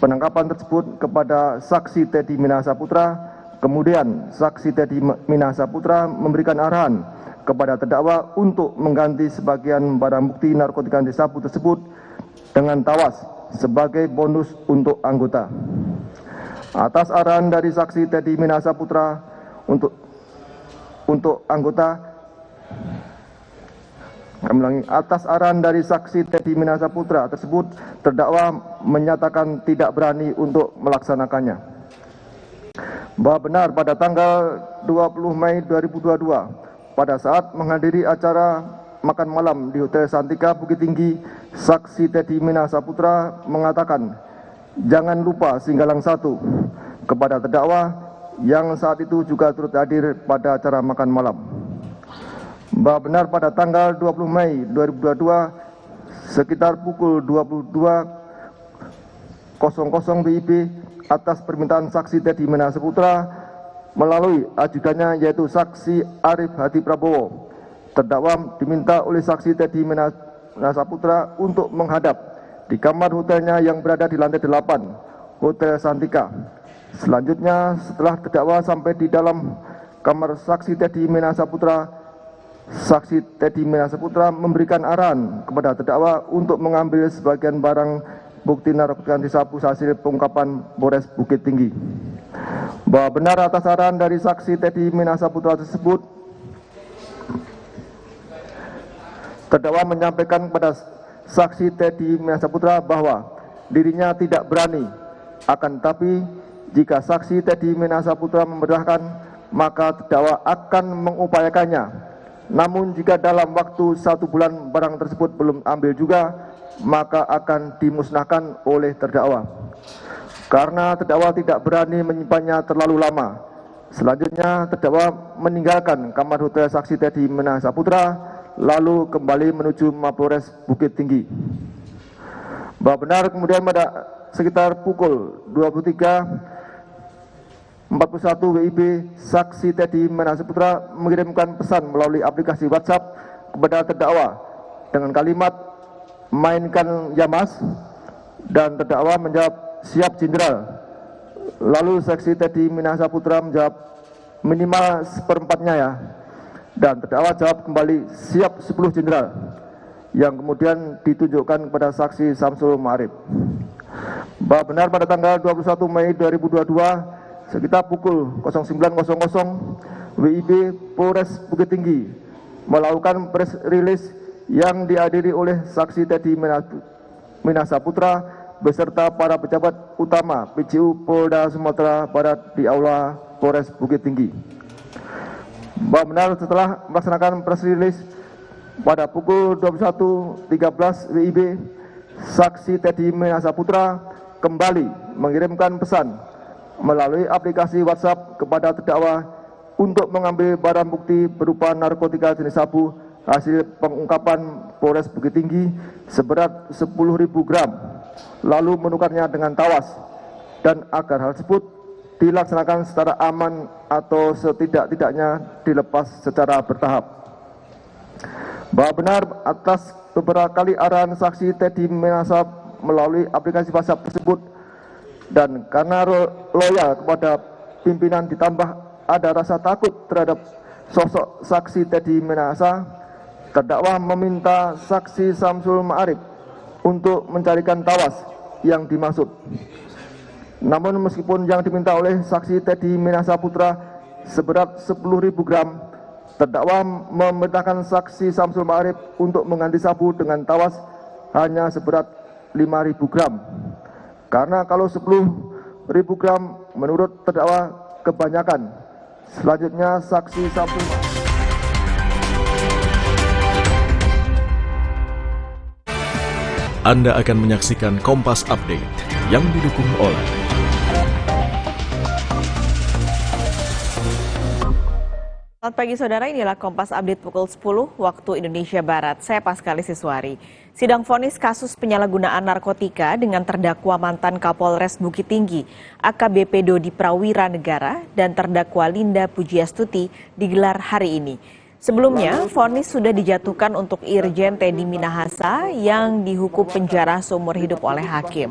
penangkapan tersebut kepada saksi Teddy Minahasa Putra, kemudian saksi Teddy Minahasa Putra memberikan arahan kepada terdakwa untuk mengganti sebagian barang bukti narkotika jenis sabu tersebut dengan tawas sebagai bonus untuk anggota. Atas arahan dari saksi Teddy Minahasa Putra untuk anggota, kami ulangi, atas arahan dari saksi Teddy Minahasa Putra tersebut, terdakwa menyatakan tidak berani untuk melaksanakannya. Bahwa benar pada tanggal 20 Mei 2022 pada saat menghadiri acara makan malam di Hotel Santika Bukit Tinggi, saksi Teddy Minahasa Putra mengatakan jangan lupa Singgalang 1 kepada terdakwa yang saat itu juga turut hadir pada acara makan malam. Bahwa benar pada tanggal 20 Mei 2022 sekitar pukul 22.00 WIB atas permintaan saksi Teddy Minahasa Putra melalui ajudannya yaitu saksi Arif Hadi Prabowo. Terdakwa diminta oleh saksi Teddy Minahasa Putra untuk menghadap di kamar hotelnya yang berada di lantai 8 Hotel Santika. Selanjutnya setelah terdakwa sampai di dalam kamar saksi Teddy Minahasa Putra, saksi Teddy Minahasa Putra memberikan arahan kepada terdakwa untuk mengambil sebagian barang bukti narkotika sabu hasil pengungkapan Polres Bukit Tinggi. Bahwa benar atas arahan dari saksi Teddy Minahasa Putra tersebut, terdakwa menyampaikan kepada saksi Teddy Minahasa Putra bahwa dirinya tidak berani, akan tetapi jika saksi Teddy Minahasa Putra memerintahkan, maka terdakwa akan mengupayakannya. Namun jika dalam waktu 1 bulan barang tersebut belum ambil juga, maka akan dimusnahkan oleh terdakwa. Karena terdakwa tidak berani menyimpannya terlalu lama, selanjutnya terdakwa meninggalkan kamar hotel saksi Teddy Minahasa Putra lalu kembali menuju Mapolres Bukit Tinggi. Bahwa benar kemudian pada sekitar pukul 23.41 WIB, saksi Teddy Minahasa Putra mengirimkan pesan melalui aplikasi WhatsApp kepada terdakwa dengan kalimat mainkan ya mas, dan terdakwa menjawab siap jenderal. Lalu saksi Teddy Minahasa Putra menjawab minimal 1/4-nya ya, dan terdakwa jawab kembali siap 10 jenderal, yang kemudian ditunjukkan kepada saksi Samsul Ma'arif. Bahwa benar pada tanggal 21 Mei 2022 sekitar pukul 09.00 WIB, Polres Bukit Tinggi melakukan press release yang dihadiri oleh saksi Teddy Minahasa Putra beserta para pejabat utama PJU Polda Sumatera Barat di Aula Polres Bukit Tinggi. Bahwa benar setelah melaksanakan press release pada pukul 21.13 WIB, saksi Teddy Minahasa Putra kembali mengirimkan pesan melalui aplikasi WhatsApp kepada terdakwa untuk mengambil barang bukti berupa narkotika jenis sabu hasil pengungkapan Polres Bukit Tinggi seberat 10.000 gram, lalu menukarnya dengan tawas, dan agar hal tersebut dilaksanakan secara aman atau setidak-tidaknya dilepas secara bertahap. Bahwa benar atas beberapa kali arahan saksi Teddy Minahasa melalui aplikasi WhatsApp tersebut, dan karena loyal kepada pimpinan ditambah ada rasa takut terhadap sosok saksi Teddy Minahasa, terdakwa meminta saksi Samsul Ma'arif untuk mencarikan tawas yang dimaksud. Namun meskipun yang diminta oleh saksi Teddy Minahasa Putra seberat 10.000 gram, terdakwa memerintahkan saksi Samsul Ma'arif untuk mengganti sabu dengan tawas hanya seberat 5.000 gram. Karena kalau 10.000 gram menurut terdakwa kebanyakan. Selanjutnya saksi Samsul Ma'arif. Anda akan menyaksikan Kompas Update yang didukung oleh Selamat pagi saudara, inilah Kompas Update pukul 10 waktu Indonesia Barat. Saya Paskali Siswari. Sidang vonis kasus penyalahgunaan narkotika dengan terdakwa mantan Kapolres Bukit Tinggi AKBP Dodi Prawira Negara dan terdakwa Linda Pujiastuti digelar hari ini. Sebelumnya, vonis sudah dijatuhkan untuk Irjen Teddy Minahasa yang dihukum penjara seumur hidup oleh hakim.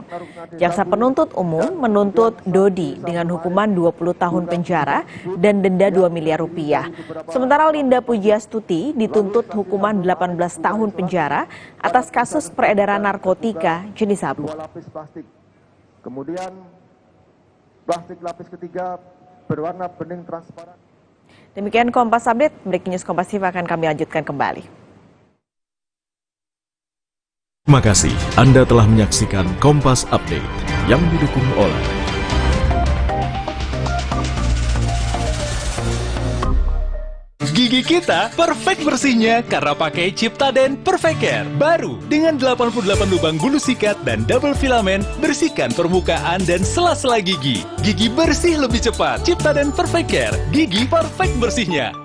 Jaksa penuntut umum menuntut Dodi dengan hukuman 20 tahun penjara dan denda 2 miliar rupiah. Sementara Linda Pujiastuti dituntut hukuman 18 tahun penjara atas kasus peredaran narkotika jenis sabu. Kemudian plastik lapis ketiga berwarna bening transparan. Demikian Kompas Update, Breaking News Kompas TV akan kami lanjutkan kembali. Terima kasih Anda telah menyaksikan Kompas Update yang didukung oleh Gigi kita perfect bersihnya karena pakai Ciptaden Perfect Care. Baru dengan 88 lubang bulu sikat dan double filament, bersihkan permukaan dan sela-sela gigi. Gigi bersih lebih cepat. Ciptaden Perfect Care, gigi perfect bersihnya.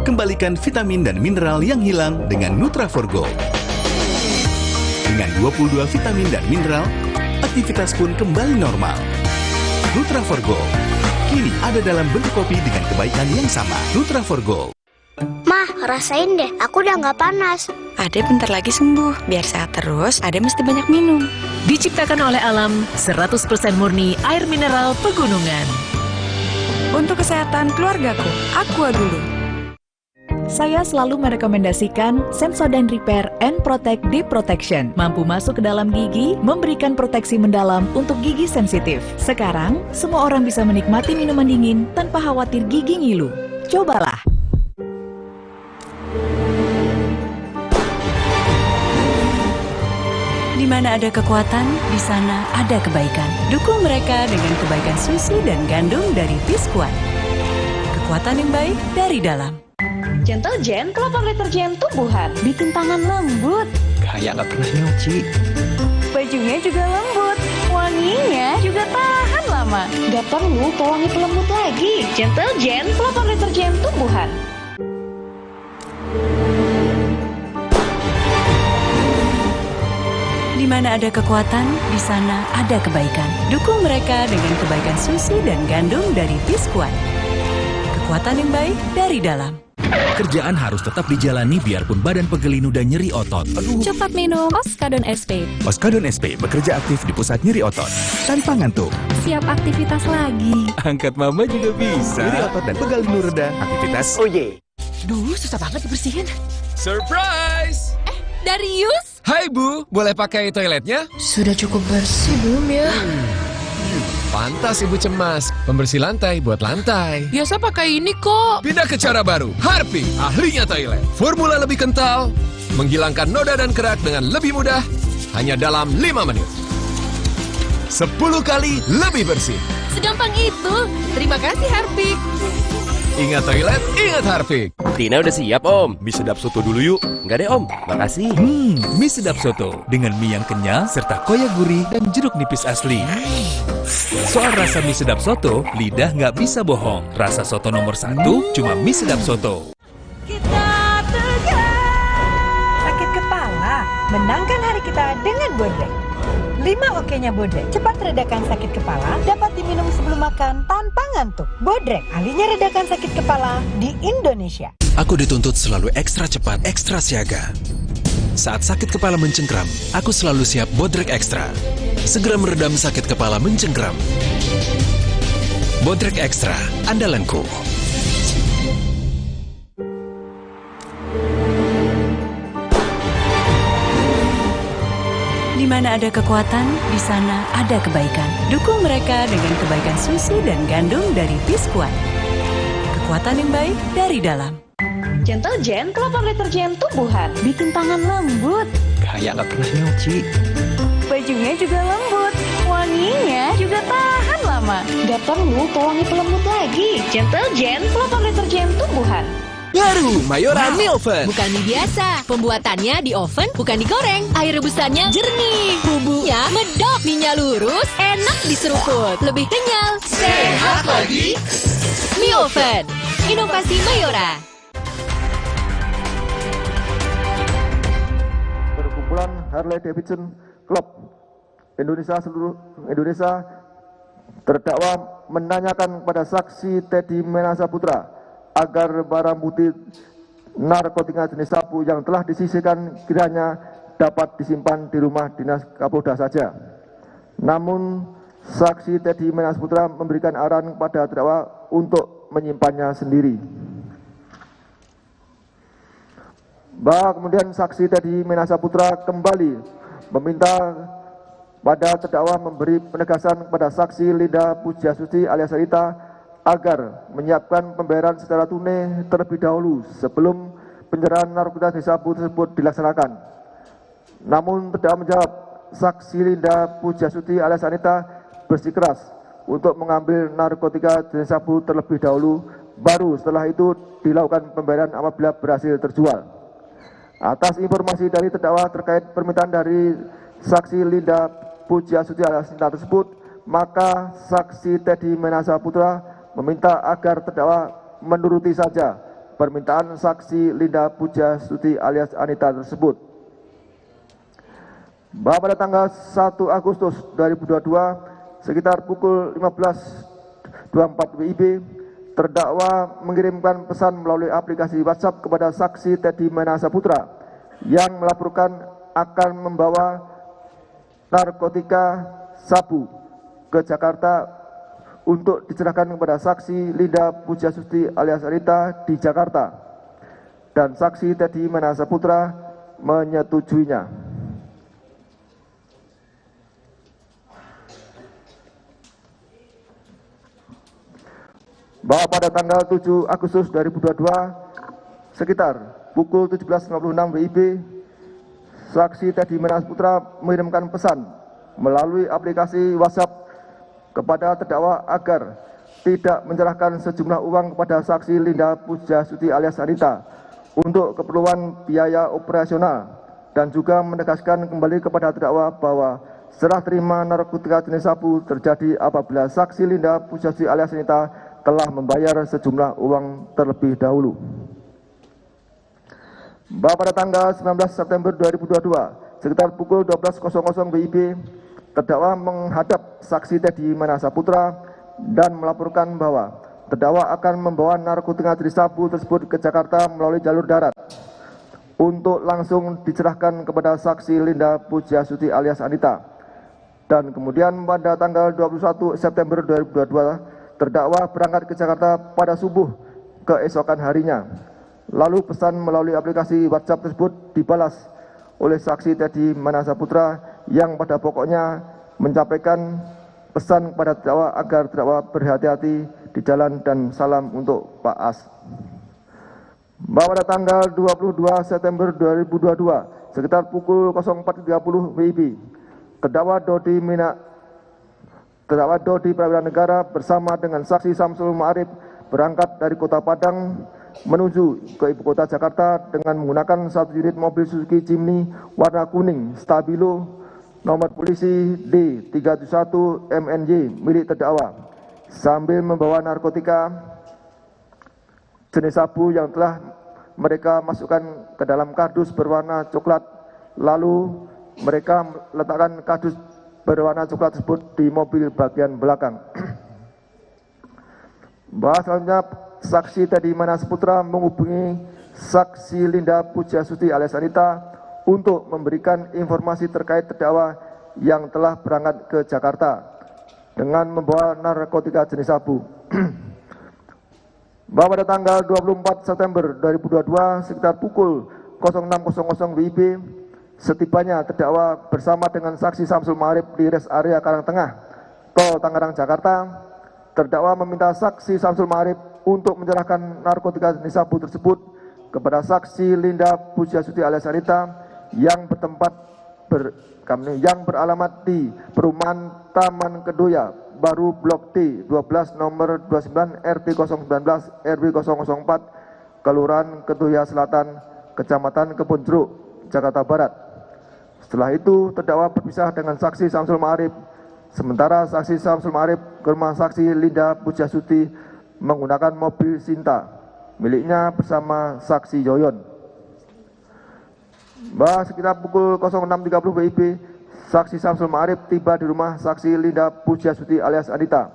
Kembalikan vitamin dan mineral yang hilang dengan Nutra4Gold. Dengan 22 vitamin dan mineral, aktivitas pun kembali normal. Nutraforgo kini ada dalam bentuk kopi dengan kebaikan yang sama. Nutraforgo. Mah, rasain deh, aku udah nggak panas. Ade bentar lagi sembuh. Biar sehat terus, Ade mesti banyak minum. Diciptakan oleh alam, 100% murni air mineral pegunungan. Untuk kesehatan keluargaku, Aqua dulu. Saya selalu merekomendasikan Sensodyne Repair and Protect Deep Protection. Mampu masuk ke dalam gigi, memberikan proteksi mendalam untuk gigi sensitif. Sekarang, semua orang bisa menikmati minuman dingin tanpa khawatir gigi ngilu. Cobalah. Di mana ada kekuatan, di sana ada kebaikan. Dukung mereka dengan kebaikan susu dan gandum dari Biskuat. Kekuatan yang baik dari dalam. Gentle Gen kelopak deterjen tumbuhan, bikin tangan lembut. Kayak nggak pernah nyuci. Bajunya juga lembut, wanginya juga tahan lama. Gak perlu pewangi pelembut lagi. Gentle Gen kelopak deterjen tumbuhan. Di mana ada kekuatan, di sana ada kebaikan. Dukung mereka dengan kebaikan susu dan gandum dari Biskuat. Kekuatan yang baik dari dalam. Kerjaan harus tetap dijalani biarpun badan pegel dan nyeri otot. Cepat minum Oskadon SP. Oskadon SP bekerja aktif di pusat nyeri otot tanpa ngantuk. Siap aktivitas lagi. Angkat mama juga bisa. Nyeri otot dan pegal linu reda. Aktivitas. Oh yeah. Duh, susah banget dibersihin. Surprise! Darius? Hai Bu, boleh pakai toiletnya? Sudah cukup bersih belum ya? Pantas Ibu cemas. Pembersih lantai buat lantai. Biasa pakai ini kok. Pindah ke cara baru. Harpic, ahlinya toilet. Formula lebih kental, menghilangkan noda dan kerak dengan lebih mudah, hanya dalam 5 menit. 10 kali lebih bersih. Segampang itu. Terima kasih Harpic. Ingat toilet, ingat Harpic. Tina udah siap Om. Mie sedap soto dulu yuk. Enggak deh Om, makasih. Mie sedap soto dengan mie yang kenyal serta koya gurih dan jeruk nipis asli. Soal rasa mie sedap soto, lidah nggak bisa bohong. Rasa soto nomor 1 cuma mie sedap soto. Kita tegar. Sakit kepala, menangkan hari kita dengan Bodrek. 5 oke-nya Bodrek. Cepat redakan sakit kepala, dapat diminum sebelum makan tanpa ngantuk. Bodrek, ahlinya redakan sakit kepala di Indonesia. Aku dituntut selalu ekstra cepat, ekstra siaga. Saat sakit kepala mencengkram, aku selalu siap Bodrek Ekstra. Segera meredam sakit kepala mencengkram. Bodrek Ekstra, andalanku. Di mana ada kekuatan, di sana ada kebaikan. Dukung mereka dengan kebaikan susu dan gandum dari Biskuat. Kekuatan yang baik dari dalam. Gentle Gen kelopak deterjen tumbuhan, bikin tangan lembut. Kayak nggak pernah nyuci. Bajunya juga lembut, wanginya juga tahan lama. Gak perlu pewangi pelembut lagi. Gentle Gen kelopak deterjen tumbuhan. Baru Mayora Mie Oven. Bukan mie biasa. Pembuatannya di oven, bukan digoreng. Air rebusannya jernih. Bumbunya medok. Mie-nya lurus, enak diseruput. Lebih kenyal, sehat lagi. Mie Oven. Inovasi Mayora. Perkumpulan Harley Davidson Club seluruh Indonesia terdakwa menanyakan kepada saksi Teddy Menasa Putra agar barang bukti narkotika jenis sabu yang telah disisihkan kiranya dapat disimpan di rumah dinas Kapolda saja. Namun, saksi Teddy Menasa Putra memberikan arahan kepada terdakwa untuk menyimpannya sendiri. Bahwa kemudian saksi Teddy Menasa Putra kembali meminta pada terdakwa memberi penegasan kepada saksi Linda Pujiastuti alias Rita agar menyiapkan pembayaran secara tunai terlebih dahulu sebelum penyerahan narkotika jenis sabu tersebut dilaksanakan. Namun terdakwa menjawab, saksi Linda Pujiastuti alias Anita bersikeras untuk mengambil narkotika jenis sabu terlebih dahulu, baru setelah itu dilakukan pembayaran apabila berhasil terjual. Atas informasi dari terdakwa terkait permintaan dari saksi Linda Pujiastuti alias Anita tersebut, maka saksi Teddy Menasa Putra meminta agar terdakwa menuruti saja permintaan saksi Linda Pujiastuti alias Anita tersebut. bahwa pada tanggal 1 Agustus 2022 sekitar pukul 15.24 WIB, terdakwa mengirimkan pesan melalui aplikasi WhatsApp kepada saksi Teddy Manasa Putra yang melaporkan akan membawa narkotika sabu ke Jakarta untuk diserahkan kepada saksi Linda Pujiastuti alias Anita di Jakarta, dan saksi Teddy Manasa Putra menyetujuinya. Bahwa pada tanggal 7 Agustus 2022 sekitar pukul 17.56 WIB, saksi Teddy Manasa Putra mengirimkan pesan melalui aplikasi WhatsApp kepada terdakwa agar tidak menyerahkan sejumlah uang kepada saksi Linda Pujiastuti alias Anita untuk keperluan biaya operasional, dan juga menegaskan kembali kepada terdakwa bahwa serah terima narkotika jenis sabu terjadi apabila saksi Linda Pujiastuti alias Anita telah membayar sejumlah uang terlebih dahulu. Bahwa pada tanggal 19 September 2022 sekitar pukul 12.00 WIB, terdakwa menghadap saksi Teddy Manasa Putra dan melaporkan bahwa terdakwa akan membawa narkotika jenis sabu tersebut ke Jakarta melalui jalur darat untuk langsung diserahkan kepada saksi Linda Pujiastuti alias Anita. Dan kemudian pada tanggal 21 September 2022 terdakwa berangkat ke Jakarta pada subuh keesokan harinya. Lalu pesan melalui aplikasi WhatsApp tersebut dibalas oleh saksi Teddy Manasa Putra yang pada pokoknya menyampaikan pesan kepada terdakwa agar terdakwa berhati-hati di jalan dan salam untuk Pak As. Bahwa pada tanggal 22 September 2022 sekitar pukul 04.30 WIB, terdakwa Dodi Prawira Negara bersama dengan saksi Samsul Ma'arif berangkat dari Kota Padang menuju ke ibu kota Jakarta dengan menggunakan satu unit mobil Suzuki Jimny warna kuning stabilo nomor polisi D371 MNY milik terdakwa, sambil membawa narkotika jenis sabu yang telah mereka masukkan ke dalam kardus berwarna coklat. Lalu mereka meletakkan kardus berwarna coklat tersebut di mobil bagian belakang. Bahwa selanjutnya saksi Teddy Manasa Putra menghubungi saksi Linda Pujiastuti alias Anita untuk memberikan informasi terkait terdakwa yang telah berangkat ke Jakarta dengan membawa narkotika jenis sabu. Bahwa pada tanggal 24 September 2022 sekitar pukul 06.00 WIB, setibanya terdakwa bersama dengan saksi Samsul Ma'arif di rest area Karangtengah, Tol Tangerang, Jakarta, terdakwa meminta saksi Samsul Ma'arif untuk menyerahkan narkotika jenis sabu tersebut kepada saksi Linda Pujiastuti alias Anita yang beralamat di Perumahan Taman Kedoya Baru Blok T 12 nomor 29 RT 019 RW 004 Kelurahan Kedoya Selatan, Kecamatan Kebonjeruk, Jakarta Barat. Setelah itu terdakwa berpisah dengan saksi Samsul Ma'arif, sementara saksi Samsul Ma'arif ke rumah saksi Linda Pujiastuti menggunakan mobil Sinta miliknya bersama saksi Yoyon. Bahwa sekitar pukul 06.30 WIB, saksi Samsul Ma'arif tiba di rumah saksi Linda Pujiastuti alias Anita.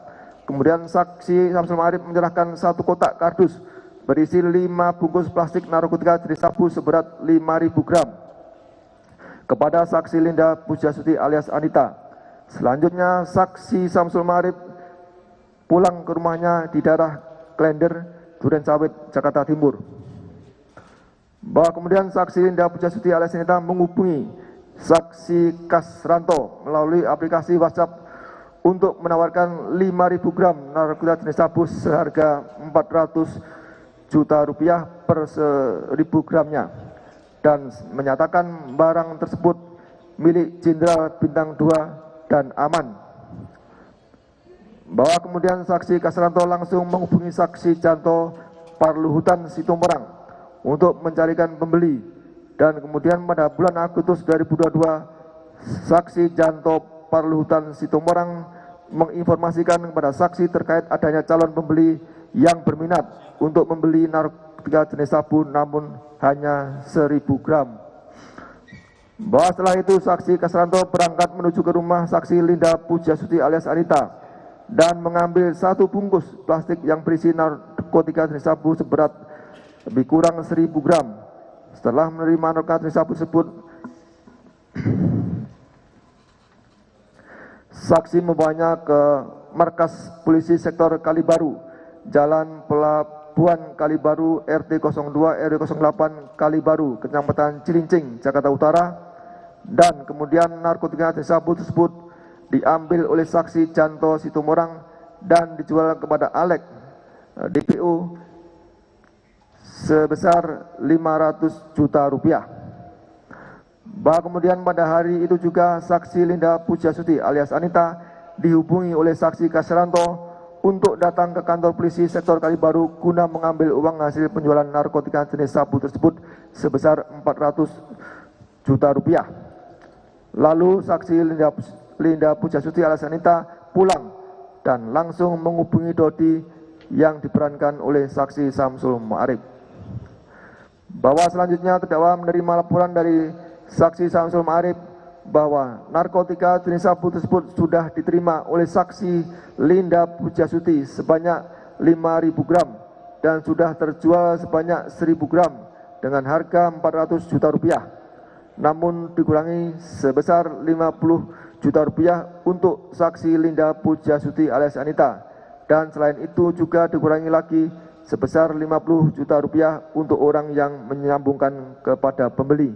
Kemudian saksi Samsul Ma'arif menyerahkan satu kotak kardus berisi 5 bungkus plastik narkotika jenis sabu seberat 5.000 gram kepada saksi Linda Pujiastuti alias Anita. Selanjutnya saksi Samsul Ma'arif pulang ke rumahnya di daerah Klender, Durensawit, Jakarta Timur. Bahwa kemudian saksi Linda Pujiastuti alias Anita menghubungi saksi Kasranto melalui aplikasi WhatsApp untuk menawarkan 5.000 gram narkotika jenis sabu seharga 400 juta rupiah per 1.000 gramnya, dan menyatakan barang tersebut milik Jenderal Bintang 2 dan aman. Bahwa kemudian saksi Kasranto langsung menghubungi saksi Janto Parluhutan Situmorang untuk mencarikan pembeli, dan kemudian pada bulan Agustus 2022 saksi Janto Parluhutan Situmorang menginformasikan kepada saksi terkait adanya calon pembeli yang berminat untuk membeli narkotika jenis sabu namun hanya 1.000 gram. Bahwa setelah itu saksi Kasranto berangkat menuju ke rumah saksi Linda Pujiastuti alias Anita dan mengambil 1 bungkus plastik yang berisi narkotika jenis sabu seberat lebih kurang 1000 gram. Setelah menerima narkotika jenis sabu tersebut, saksi membawanya ke markas polisi sektor Kalibaru, Jalan Pelabuhan Kalibaru, RT 02 RW 08 Kalibaru, Kecamatan Cilincing, Jakarta Utara, dan kemudian narkotika jenis sabu tersebut diambil oleh saksi Janto Situmorang dan dijual kepada Alek DPO sebesar 500 juta rupiah. Bahwa kemudian pada hari itu juga saksi Linda Pujiastuti alias Anita dihubungi oleh saksi Kasranto untuk datang ke kantor polisi sektor Kalibaru guna mengambil uang hasil penjualan narkotika jenis sabu tersebut sebesar 400 juta rupiah. Lalu saksi Linda Pujiastuti alias Anita pulang dan langsung menghubungi Dodi yang diperankan oleh saksi Samsul Ma'arif. Bahwa selanjutnya terdakwa menerima laporan dari saksi Samsul Ma'arif bahwa narkotika jenis sabu tersebut sudah diterima oleh saksi Linda Pujiastuti sebanyak 5.000 gram dan sudah terjual sebanyak 1.000 gram dengan harga 400 juta rupiah, namun dikurangi sebesar 50 juta rupiah untuk saksi Linda Pujiastuti alias Anita, dan selain itu juga dikurangi lagi sebesar 50 juta rupiah untuk orang yang menyambungkan kepada pembeli.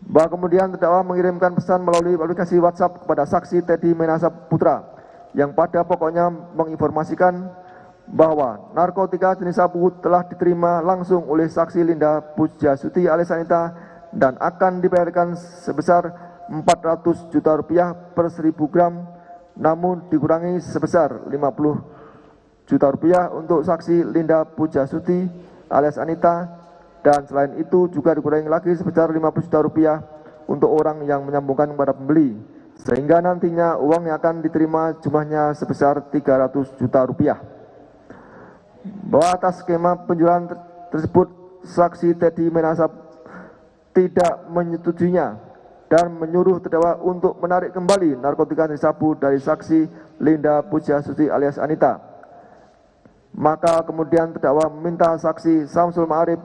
Bahwa kemudian terdakwa mengirimkan pesan melalui aplikasi WhatsApp kepada saksi Teddy Menasa Putra yang pada pokoknya menginformasikan bahwa narkotika jenis sabu telah diterima langsung oleh saksi Linda Pujiastuti alias Anita dan akan dibayarkan sebesar 400 juta rupiah per 1.000 gram, namun dikurangi sebesar 50 juta rupiah untuk saksi Linda Pujiastuti alias Anita, dan selain itu juga dikurangi lagi sebesar 50 juta rupiah untuk orang yang menyambungkan kepada pembeli, sehingga nantinya uang yang akan diterima jumlahnya sebesar 300 juta rupiah. Bahwa atas skema penjualan tersebut saksi Teddy Menasa tidak menyetujuinya dan menyuruh terdakwa untuk menarik kembali narkotika jenis sabu dari saksi Linda Pujiastuti alias Anita. Maka kemudian terdakwa meminta saksi Samsul Ma'arif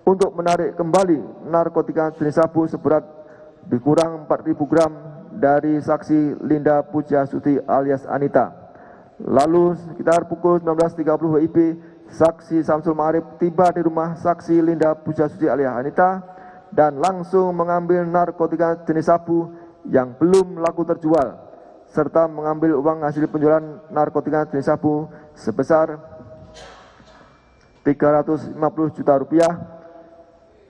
untuk menarik kembali narkotika jenis sabu seberat dikurang 4.000 gram dari saksi Linda Pujiastuti alias Anita. Lalu sekitar pukul 19.30 WIB, saksi Samsul Ma'arif tiba di rumah saksi Linda Pujiastuti alias Anita dan langsung mengambil narkotika jenis sabu yang belum laku terjual, serta mengambil uang hasil penjualan narkotika jenis sabu sebesar 350 juta rupiah,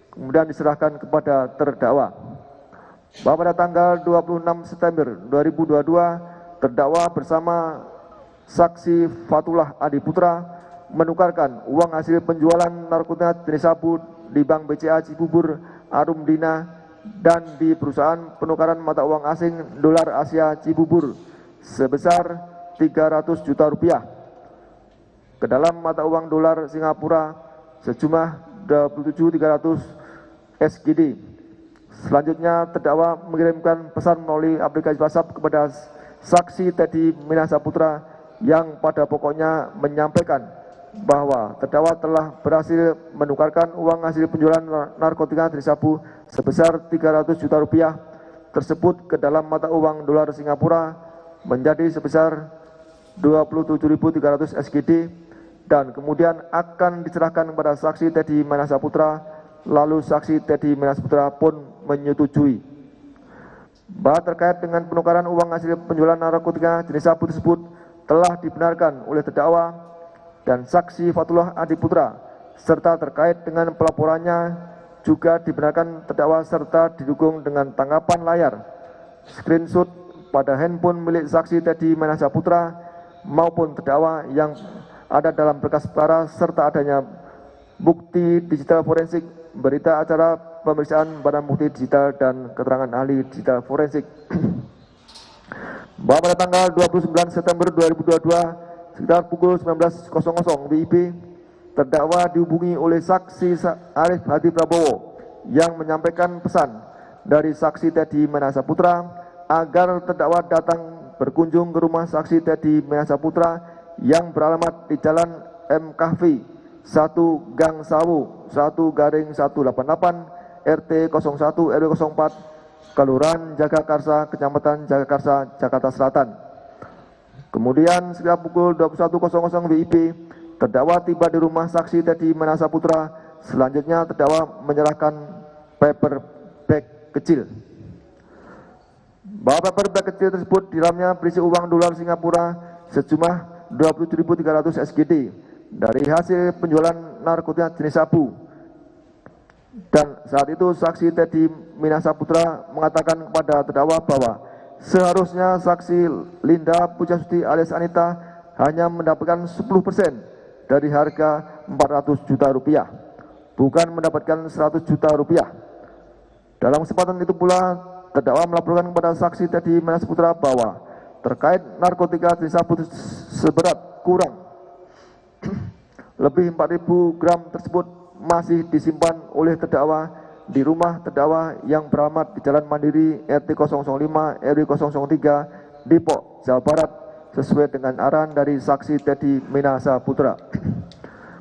kemudian diserahkan kepada terdakwa. Bahwa pada tanggal 26 September 2022, terdakwa bersama saksi Fatullah Adi Putra menukarkan uang hasil penjualan narkotika jenis sabu di Bank BCA Cibubur Arumdina dan di perusahaan penukaran mata uang asing dolar Asia Cibubur sebesar 300 juta rupiah ke dalam mata uang dolar Singapura sejumlah 27.300 SGD. Selanjutnya terdakwa mengirimkan pesan melalui aplikasi WhatsApp kepada saksi Teddy Menasa Putra yang pada pokoknya menyampaikan bahwa terdakwa telah berhasil menukarkan uang hasil penjualan narkotika jenis sabu sebesar 300 juta rupiah tersebut ke dalam mata uang dolar Singapura menjadi sebesar 27.300 SGD dan kemudian akan diserahkan kepada saksi Teddy Menasa Putra. Lalu saksi Teddy Menasa Putra pun menyetujui. Bahwa terkait dengan penukaran uang hasil penjualan narkotika jenis sabu tersebut telah dibenarkan oleh terdakwa dan saksi Fatullah Adi Putra, serta terkait dengan pelaporannya juga dibenarkan terdakwa serta didukung dengan tangkapan layar, screenshot pada handphone milik saksi Teddy Menasa Putra maupun terdakwa yang ada dalam berkas perkara serta adanya bukti digital forensik, berita acara pemeriksaan barang bukti digital dan keterangan ahli digital forensik. Bahwa pada tanggal 29 September 2022 sekitar pukul 19.00 WIB, terdakwa dihubungi oleh saksi Arif Hadi Prabowo yang menyampaikan pesan dari saksi Teddy Minahasa Putra agar terdakwa datang berkunjung ke rumah saksi Teddy Minahasa Putra yang beralamat di Jalan M. Kahfi 1 Gang Sawu 1/188 RT 01 RW 04 Kelurahan Jagakarsa, Kecamatan Jagakarsa, Jakarta Selatan. Kemudian sekitar pukul 21.00 WIB, terdakwa tiba di rumah saksi Teddy Minahasa Putra. Selanjutnya terdakwa menyerahkan paper bag kecil. Bahwa paper bag kecil tersebut di dalamnya berisi uang dolar Singapura sejumlah 27.300 SGD dari hasil penjualan narkotika jenis sabu. Dan saat itu saksi Teddy Minahasa Putra mengatakan kepada terdakwa bahwa seharusnya saksi Linda Pujastuti alias Anita hanya mendapatkan 10% dari harga 400 juta rupiah, bukan mendapatkan 100 juta rupiah. Dalam kesempatan itu pula terdakwa melaporkan kepada saksi Teddy Minahasa Putra bahwa terkait narkotika jenis sabu seberat kurang lebih 4.000 gram tersebut masih disimpan oleh terdakwa di rumah terdakwa yang beralamat di Jalan Mandiri RT 005 RW 003 Depok, Jawa Barat sesuai dengan arahan dari saksi Teddy Minahasa Putra.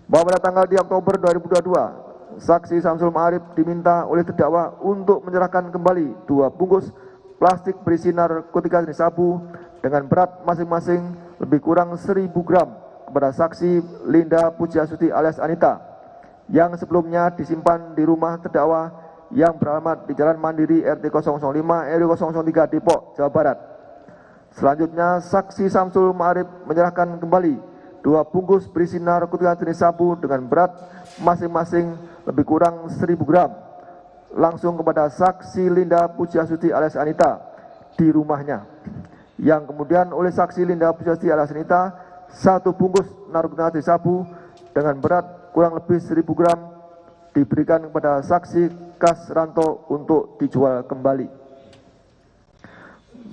Bahwa pada tanggal 2 Oktober 2022, saksi Samsul Ma'arif diminta oleh terdakwa untuk menyerahkan kembali 2 bungkus plastik berisi narkotika jenis sabu dengan berat masing-masing lebih kurang 1.000 gram kepada saksi Linda Pujiastuti alias Anita yang sebelumnya disimpan di rumah terdakwa yang beralamat di Jalan Mandiri RT 005 RW 003 Depok, Jawa Barat. Selanjutnya saksi Samsul Ma'arif menyerahkan kembali 2 bungkus berisi narkotika jenis sabu dengan berat masing-masing lebih kurang 1.000 gram langsung kepada saksi Linda Pujiastuti alias Anita di rumahnya, yang kemudian oleh saksi Linda Pujiastuti alias Anita 1 bungkus narkotika jenis sabu dengan berat kurang lebih 1.000 gram diberikan kepada saksi Kasranto untuk dijual kembali.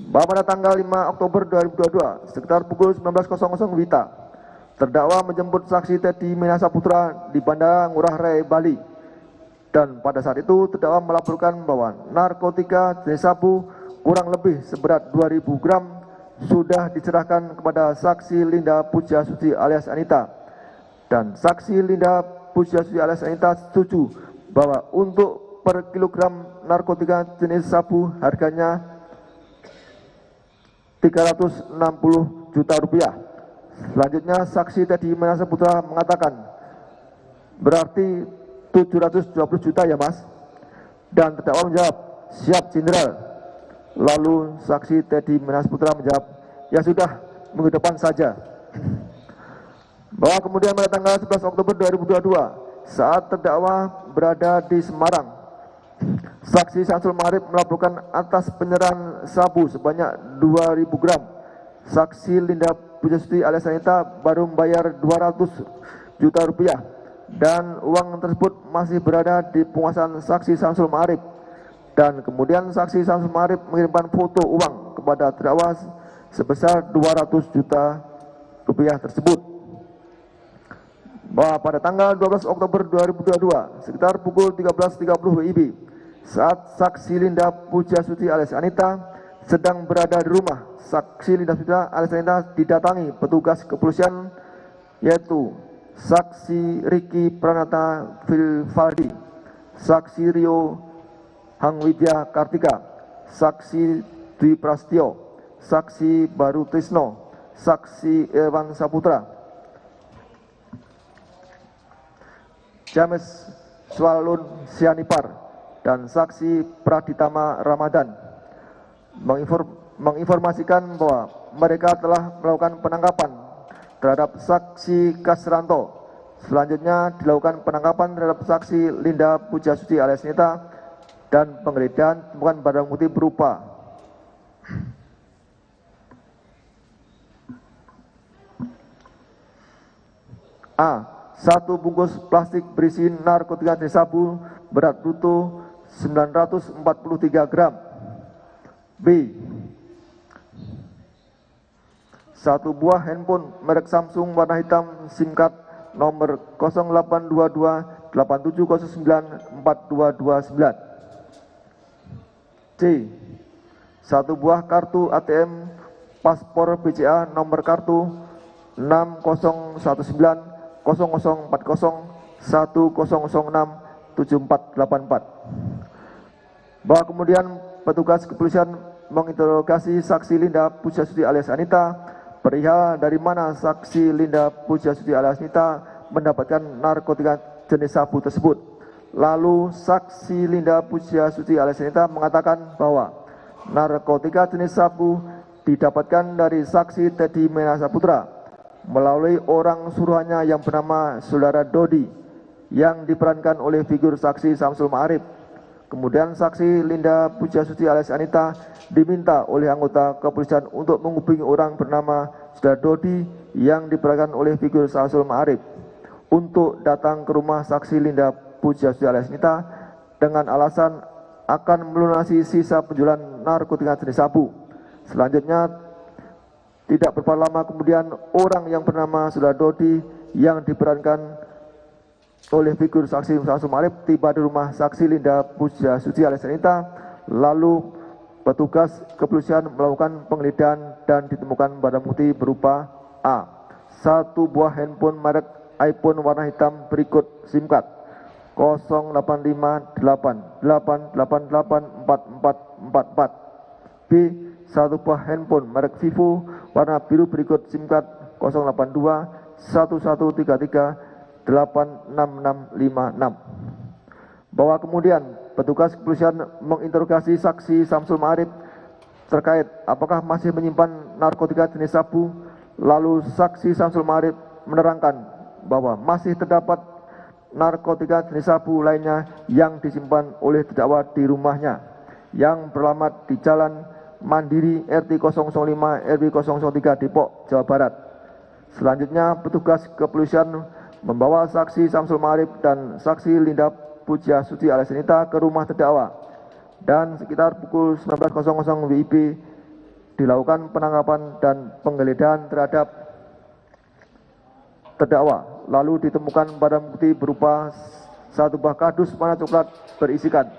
Bahwa pada tanggal 5 Oktober 2022 sekitar pukul 19.00 WITA, terdakwa menjemput saksi Teddy Minahasa Putra di Bandara Ngurah Rai, Bali. Dan pada saat itu terdakwa melaporkan bahwa narkotika jenis sabu kurang lebih seberat 2.000 gram sudah diserahkan kepada saksi Linda Pujiastuti alias Anita. Dan saksi Linda Pujiastuti alias Anita setuju bahwa untuk per kilogram narkotika jenis sabu harganya 360 juta rupiah. Selanjutnya saksi Teddy Minahasa Putra mengatakan, berarti 720 juta ya mas? Dan terdakwa menjawab, siap jenderal. Lalu saksi Teddy Minahasa Putra menjawab, ya sudah, minggu depan saja. Bahwa kemudian pada tanggal 11 Oktober 2022 saat terdakwa berada di Semarang, saksi Samsul Ma'arif melaporkan atas penyerahan sabu sebanyak 2.000 gram. Saksi Linda Pujiastuti alias Anita baru membayar 200 juta rupiah dan uang tersebut masih berada di penguasaan saksi Samsul Ma'arif. Dan kemudian saksi Samsul Ma'arif mengirimkan foto uang kepada terdakwa sebesar 200 juta rupiah tersebut. Bahwa pada tanggal 12 Oktober 2022 sekitar pukul 13.30 WIB saat saksi Linda Pujiastuti alias Anita sedang berada di rumah, saksi Linda Pujiastuti alias Anita didatangi petugas kepolisian yaitu saksi Riki Pranata Filvaldi, saksi Rio Hangwidya Kartika, saksi Dwi Prastio, saksi Baru Trisno, saksi Irwan Saputra, James Swalun Sianipar, dan saksi Praditama Ramadan menginformasikan bahwa mereka telah melakukan penangkapan terhadap saksi Kasranto. Selanjutnya dilakukan penangkapan terhadap saksi Linda Pujiastuti alias Anita dan penggeledahan temukan barang bukti berupa A. 1 bungkus plastik berisi narkotika jenis sabu berat bruto 943 gram. B. 1 buah handphone merek Samsung warna hitam SIM card nomor 0822 87094229. C. Satu buah kartu ATM paspor BCA nomor kartu 60190040106744. Bahwa kemudian petugas kepolisian menginterogasi saksi Linda Pujiastuti alias Anita perihal dari mana saksi Linda Pujiastuti alias Anita mendapatkan narkotika jenis sabu tersebut. Lalu saksi Linda Pujiastuti alias Anita mengatakan bahwa narkotika jenis sabu didapatkan dari saksi Teddy Menasaputra melalui orang suruhannya yang bernama Saudara Dodi yang diperankan oleh figur saksi Samsul Ma'arif. Kemudian saksi Linda Pujiastuti alias Anita diminta oleh anggota kepolisian untuk menghubungi orang bernama Saudara Dodi yang diperankan oleh figur Samsul Ma'arif untuk datang ke rumah saksi Linda Pujiastuti alias Anita dengan alasan akan melunasi sisa penjualan narkotika jenis sabu. Selanjutnya, tidak berapa lama kemudian orang yang bernama Saudara Dodi yang diperankan oleh figur saksi Samsul Ma'arif tiba di rumah saksi Linda Pujiastuti alias Anita. Lalu petugas kepolisian melakukan penggeledahan dan ditemukan barang bukti berupa A. Satu buah handphone merek iPhone warna hitam berikut SIM card 0858888844. B. Satu buah handphone merek Vivo warna biru berikut SIM card 0821133866656. Bahwa kemudian petugas kepolisian menginterogasi saksi Samsul Ma'arif terkait apakah masih menyimpan narkotika jenis sabu. Lalu saksi Samsul Ma'arif menerangkan bahwa masih terdapat narkotika jenis sabu lainnya yang disimpan oleh terdakwa di rumahnya yang beralamat di Jalan Mandiri RT 005 RW 003 Depok, Jawa Barat. Selanjutnya petugas kepolisian membawa saksi Samsul Ma'arif dan saksi Linda Pujiastuti alias Anita ke rumah terdakwa dan sekitar pukul 19.00 WIB dilakukan penangkapan dan penggeledahan terhadap terdakwa. Lalu ditemukan barang bukti berupa satu buah kardus warna coklat berisikan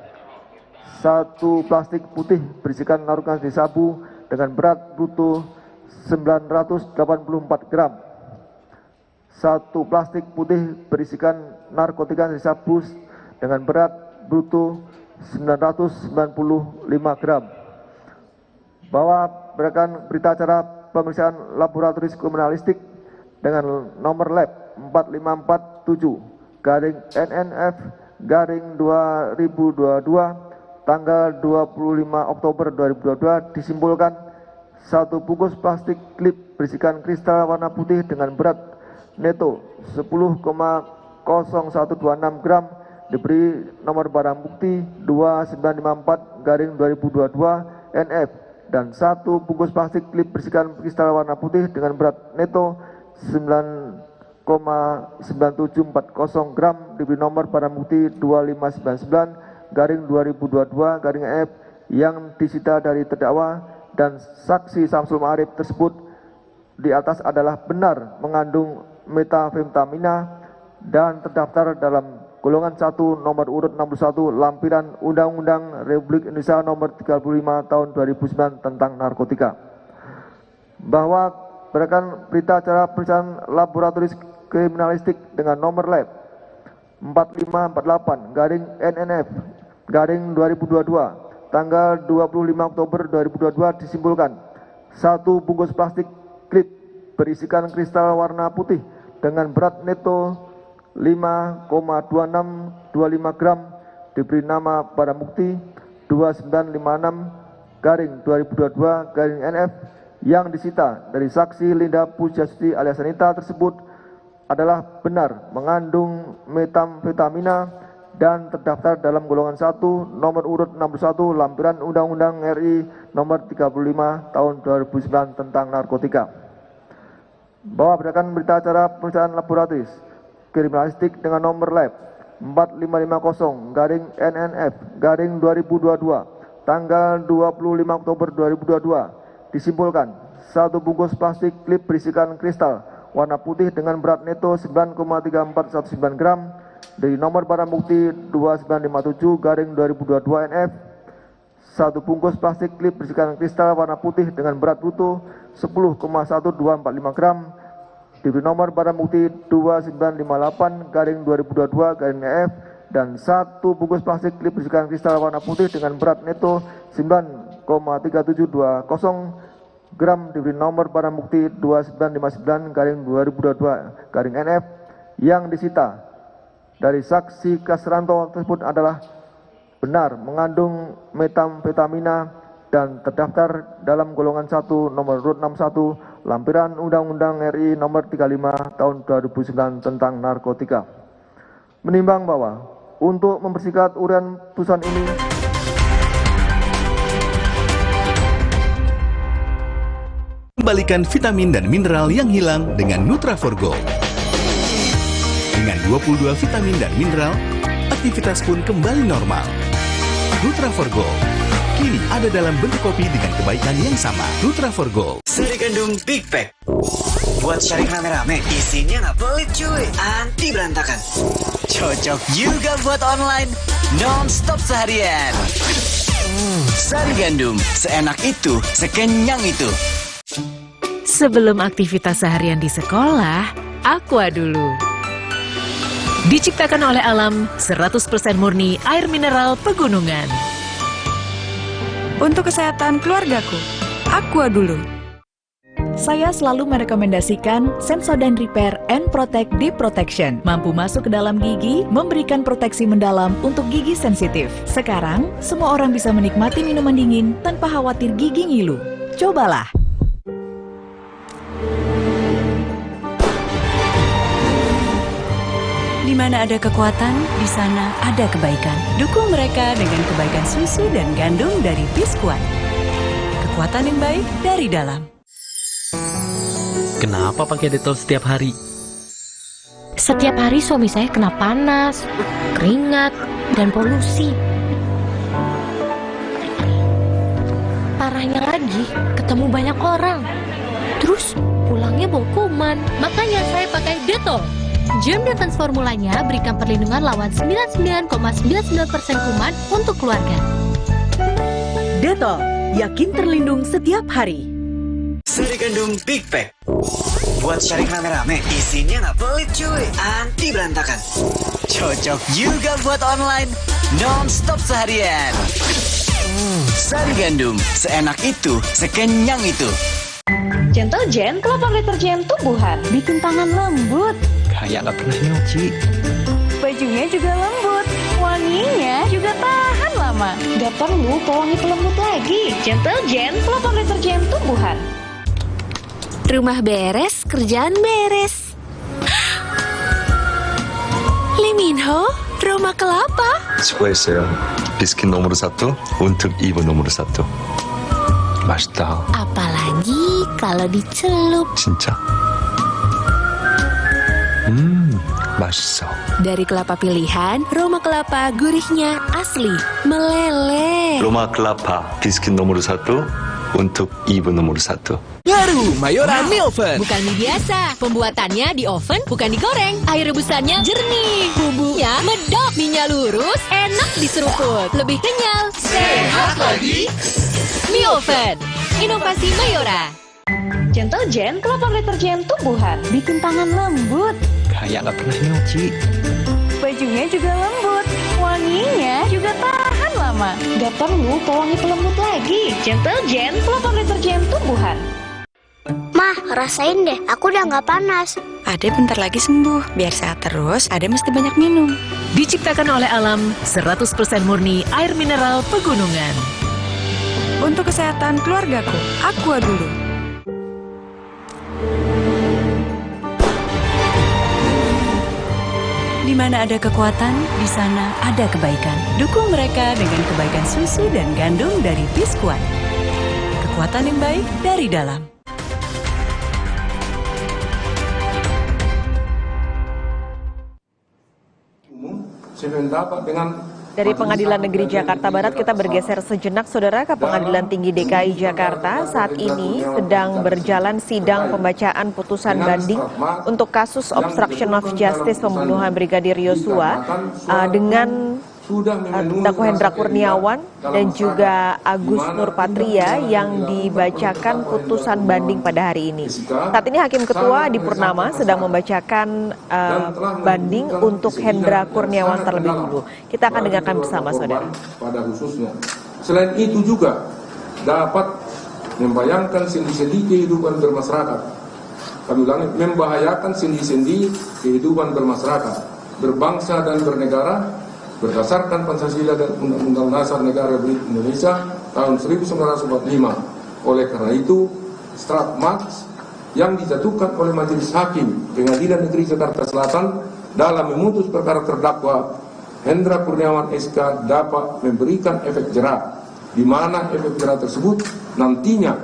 satu plastik putih berisikan narkotika jenis sabu dengan berat bruto 984 gram. Satu plastik putih berisikan narkotika jenis sabu dengan berat bruto 995 gram. Bahwa berdasarkan berita acara pemeriksaan laboratoris kriminalistik dengan nomor lab 4547 garing NNF garing 2022 tanggal 25 Oktober 2022 disimpulkan satu bungkus plastik klip berisikan kristal warna putih dengan berat neto 10,0126 gram diberi nomor barang bukti 2954 garing 2022 NF dan satu bungkus plastik klip berisikan kristal warna putih dengan berat neto 9,9740 gram diberi nomor barang bukti 2599 garing 2022 garing F yang disita dari terdakwa dan saksi Samsul Ma'arif tersebut di atas adalah benar mengandung metafetamina dan terdaftar dalam golongan 1 nomor urut 61 lampiran Undang-Undang Republik Indonesia nomor 35 tahun 2009 tentang narkotika. Bahwa berdasarkan berita acara pemeriksaan laboratoris kriminalistik dengan nomor lab 4548 garing NNF garing 2022 tanggal 25 Oktober 2022 disimpulkan satu bungkus plastik klip berisikan kristal warna putih dengan berat neto 5,2625 gram diberi nama barang bukti 2956 garing 2022 garing NF yang disita dari saksi Linda Pujiastuti alias Anita tersebut adalah benar mengandung metamfetamina dan terdaftar dalam golongan 1 nomor urut 61 lampiran Undang-Undang RI nomor 35 tahun 2009 tentang narkotika. Bahwa berdasarkan berita acara pemeriksaan laboratoris kriminalistik dengan nomor lab 4550 garing NNF garing 2022 tanggal 25 Oktober 2022 disimpulkan satu bungkus plastik klip berisikan kristal warna putih dengan berat neto 9,3419 gram dari nomor barang bukti 2957/2022 NF, 1 bungkus plastik klip berisikan kristal warna putih dengan berat bruto 10,1245 gram, diberi nomor barang bukti 2958/2022 NF, dan 1 bungkus plastik klip berisikan kristal warna putih dengan berat neto 9,3720 gram, diberi nomor barang bukti 2959/2022 NF, yang disita dari saksi Kasranto tersebut adalah benar mengandung metamfetamina dan terdaftar dalam golongan 1 nomor urut 61 lampiran Undang-Undang RI nomor 35 tahun 2009 tentang narkotika. Menimbang bahwa untuk mempersingkat uraian putusan ini, kembalikan vitamin dan mineral yang hilang dengan Nutraforgo. Dengan 22 vitamin dan mineral, aktivitas pun kembali normal. Nutraforgo kini ada dalam bentuk kopi dengan kebaikan yang sama. Nutraforgo. Seri gandum Big Pack. Buat sharing rame-rame, isinya nggak pelit cuy, anti berantakan. Cocok juga buat online, non-stop seharian. Sari gandum, seenak itu, sekenyang itu. Sebelum aktivitas seharian di sekolah, Aqua dulu. Diciptakan oleh alam, 100% murni air mineral pegunungan. Untuk kesehatan keluargaku, Aqua dulu. Saya selalu merekomendasikan Sensodyne Repair and Protect Deep Protection. Mampu masuk ke dalam gigi, memberikan proteksi mendalam untuk gigi sensitif. Sekarang, semua orang bisa menikmati minuman dingin tanpa khawatir gigi ngilu. Cobalah. Di mana ada kekuatan, di sana ada kebaikan. Dukung mereka dengan kebaikan susu dan gandum dari Biskuat. Kekuatan yang baik dari dalam. Kenapa pakai Dettol setiap hari? Setiap hari suami saya kena panas, keringat, dan polusi. Parahnya lagi, ketemu banyak orang. Terus pulangnya bau kuman. Makanya saya pakai Dettol. Germ Defense formulanya berikan perlindungan lawan 99,99% kuman untuk keluarga. Dettol, yakin terlindung setiap hari. Seri gandum Big Pack. Buat sharing rame-rame, isinya nggak pelit cuy, anti berantakan. Cocok juga buat online, non-stop seharian. Sari gandum, seenak itu, sekenyang itu. Gentle Gen, kelopak deterjen tumbuhan, bikin tangan lembut. Kayak nggak pernah nyuci. Bajunya juga lembut, wanginya juga tahan lama. Gak perlu pewangi pelembut lagi. Gentle Gen, kelopak deterjen tumbuhan. Rumah beres, kerjaan beres. Lee Min Ho, Roma Kelapa. 수고했어요. 비스킷 nomor 1 untuk ibu nomor 1. 맛있다. Apalagi kalau dicelup. 진짜. 맛있어. Dari kelapa pilihan, Roma Kelapa gurihnya asli, meleleh. 로마 클라파 비스킷 nomor 1 untuk ibu nomor 1. Baru Mayora mie oven. Bukan mie biasa, pembuatannya di oven bukan digoreng. Air rebusannya jernih, bumbunya medok, mie-nya lurus, enak diseruput, lebih kenyal, sehat lagi. Mie oven, inovasi Mayora. Gentle Gen, kelopak deterjen tumbuhan, bikin tangan lembut. Kayak nggak pernah nyuci. Bajunya juga lembut, wanginya juga tahan lama. Gak perlu pewangi pelembut lagi. Gentle Gen, kelopak deterjen tumbuhan. Mah, rasain deh, aku udah nggak panas. Ade bentar lagi sembuh, biar sehat terus, Ade mesti banyak minum. Diciptakan oleh alam, 100% murni air mineral pegunungan. Untuk kesehatan keluargaku, Aqua dulu. Di mana ada kekuatan, di sana ada kebaikan. Dukung mereka dengan kebaikan susu dan gandum dari Biskuat. Kekuatan yang baik dari dalam. Sehingga dapat dengan Dari Pengadilan Negeri Jakarta Barat kita bergeser sejenak saudara ke Pengadilan Tinggi DKI Jakarta. Saat ini sedang berjalan sidang pembacaan putusan banding untuk kasus obstruction of justice pembunuhan Brigadir Yosua dengan terdakwa Hendra Kurniawan dan juga Agus Nurpatria yang dibacakan putusan banding pada hari ini. Saat ini Hakim Ketua Adi Purnama sedang membacakan banding untuk Hendra Kurniawan terlebih dulu. Kita akan dengarkan bersama saudara. Pada khususnya. Selain itu juga dapat membayangkan sendi-sendi kehidupan bermasyarakat. Kami ulangi, membahayakan sendi-sendi kehidupan bermasyarakat, berbangsa dan bernegara, berdasarkan Pancasila dan Undang-Undang Dasar Negara Republik Indonesia tahun 1945. Oleh karena itu, Strafmax yang dijatuhkan oleh Majelis Hakim Pengadilan Negeri Jakarta Selatan dalam memutus perkara terdakwa Hendra Kurniawan SK dapat memberikan efek jera, di mana efek jera tersebut nantinya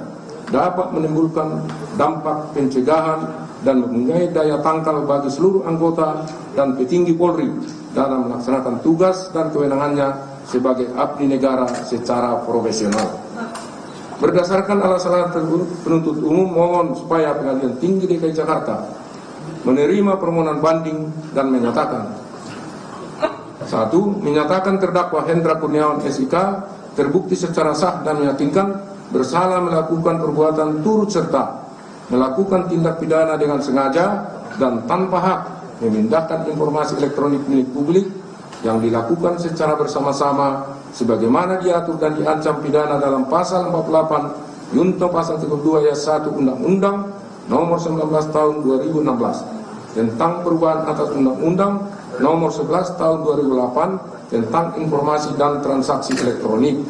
dapat menimbulkan dampak pencegahan dan mempunyai daya tangkal bagi seluruh anggota dan petinggi Polri dalam melaksanakan tugas dan kewenangannya sebagai abdi negara secara profesional. Berdasarkan alasan tersebut, penuntut umum mohon supaya Pengadilan Tinggi DKI Jakarta menerima permohonan banding dan menyatakan: 1. Menyatakan terdakwa Hendra Kurniawan SIK terbukti secara sah dan meyakinkan bersalah melakukan perbuatan turut serta melakukan tindak pidana dengan sengaja dan tanpa hak memindahkan informasi elektronik milik publik yang dilakukan secara bersama-sama sebagaimana diatur dan diancam pidana dalam pasal 48 Yunto pasal 32 ayat 1 Undang-Undang nomor 19 tahun 2016 tentang perubahan atas Undang-Undang nomor 11 tahun 2008 tentang informasi dan transaksi elektronik.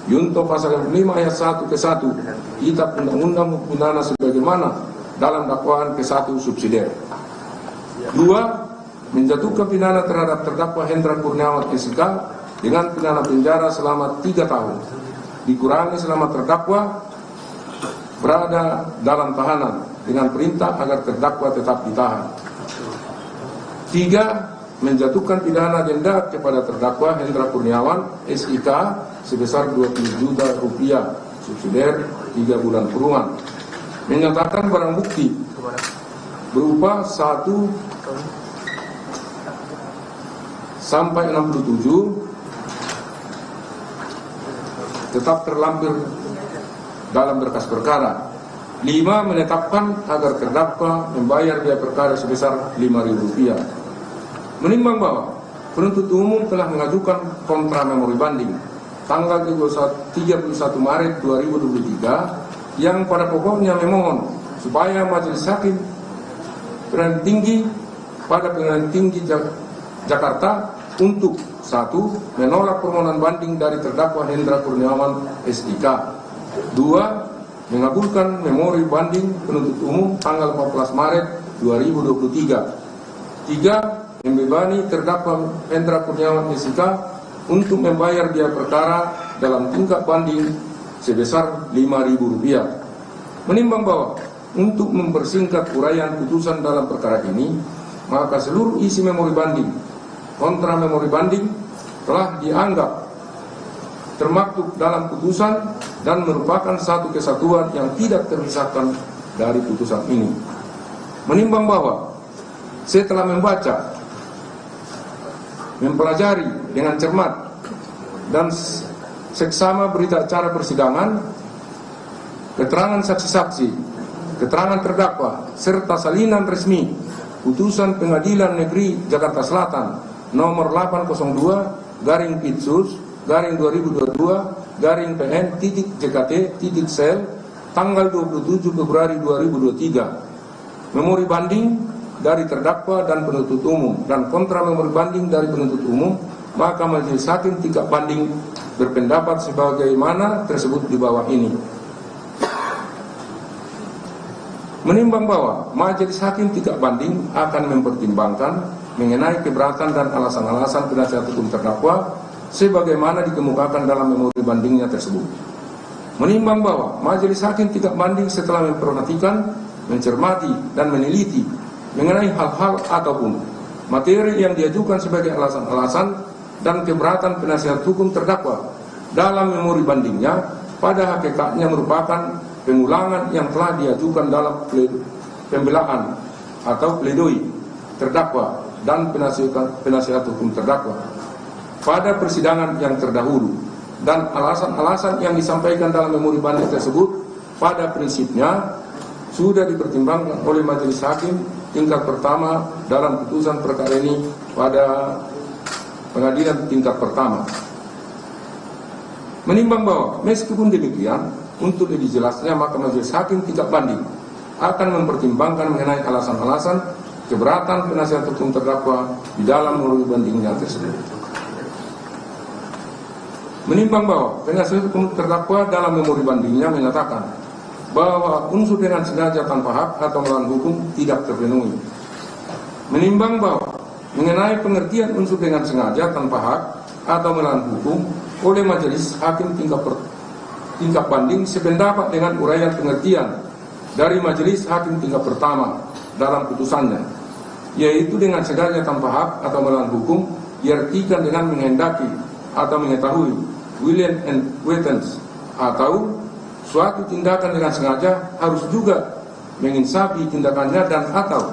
Yunto pasal 5 ayat 1 ke 1 Kitab Undang-Undang Hukum Pidana sebagaimana dalam dakwaan ke-1 subsidiar. 2. Menjatuhkan pidana terhadap terdakwa Hendra Kurniawan SIK dengan pidana penjara selama 3 tahun, dikurangi selama terdakwa berada dalam tahanan dengan perintah agar terdakwa tetap ditahan. 3. Menjatuhkan pidana denda kepada terdakwa Hendra Kurniawan SIK sebesar 20 juta rupiah subsidiar 3 bulan kurungan. Menyatakan barang bukti berupa 1 sampai 67 tetap terlampir dalam berkas perkara. 5. Menetapkan agar terdakwa membayar biaya perkara sebesar Rp5.000. Menimbang bahwa penuntut umum telah mengajukan kontra memori banding tanggal 31 Maret 2023 yang pada pokoknya memohon supaya Majelis Hakim Pengadilan Tinggi pada Pengadilan Tinggi Jakarta untuk 1. Menolak permohonan banding dari terdakwa Hendra Kurniawan SIK. 2. Mengabulkan memori banding penuntut umum tanggal 14 Maret 2023. 3. Membebani terdakwa Hendra Kurniawan SIK untuk membayar biaya perkara dalam tingkat banding sebesar Rp5.000. Menimbang bahwa untuk mempersingkat uraian putusan dalam perkara ini, maka seluruh isi memori banding kontra memori banding telah dianggap termaktub dalam putusan dan merupakan satu kesatuan yang tidak terpisahkan dari putusan ini. Menimbang bahwa setelah membaca, mempelajari dengan cermat dan seksama berita acara persidangan, keterangan saksi-saksi, keterangan terdakwa, serta salinan resmi putusan Pengadilan Negeri Jakarta Selatan nomor 802/2022/PN.JKT.Sel tanggal 27 Februari 2023. Memori banding dari terdakwa dan penuntut umum dan kontra memori banding dari penuntut umum, maka Majelis Hakim tingkat banding berpendapat sebagaimana tersebut di bawah ini. Menimbang bahwa Majelis Hakim tingkat banding akan mempertimbangkan mengenai keberatan dan alasan-alasan penasihat hukum terdakwa sebagaimana dikemukakan dalam memori bandingnya tersebut. Menimbang bahwa Majelis Hakim tingkat banding setelah memperhatikan, mencermati dan meneliti mengenai hal-hal ataupun materi yang diajukan sebagai alasan-alasan dan keberatan penasihat hukum terdakwa dalam memori bandingnya pada hakikatnya merupakan pengulangan yang telah diajukan dalam pembelaan atau pledoi terdakwa dan penasihat hukum terdakwa pada persidangan yang terdahulu, dan alasan-alasan yang disampaikan dalam memori banding tersebut pada prinsipnya sudah dipertimbangkan oleh majelis hakim tingkat pertama dalam putusan perkara ini pada pengadilan tingkat pertama. Menimbang bahwa meskipun demikian, untuk lebih jelasnya maka majelis hakim tingkat banding akan mempertimbangkan mengenai alasan-alasan keberatan penasihat hukum terdakwa di dalam memori bandingnya tersebut. Menimbang bahwa penasihat hukum terdakwa dalam memori bandingnya menyatakan bahwa unsur dengan sengaja tanpa hak atau melawan hukum tidak terpenuhi. Menimbang bahwa mengenai pengertian unsur dengan sengaja tanpa hak atau melawan hukum oleh majelis hakim tingkat banding sependapat dengan uraian pengertian dari majelis hakim tingkat pertama dalam putusannya, yaitu dengan sengaja tanpa hak atau melawan hukum diartikan dengan menghendaki atau mengetahui willing and wantons, atau suatu tindakan dengan sengaja harus juga menginsafi tindakannya dan atau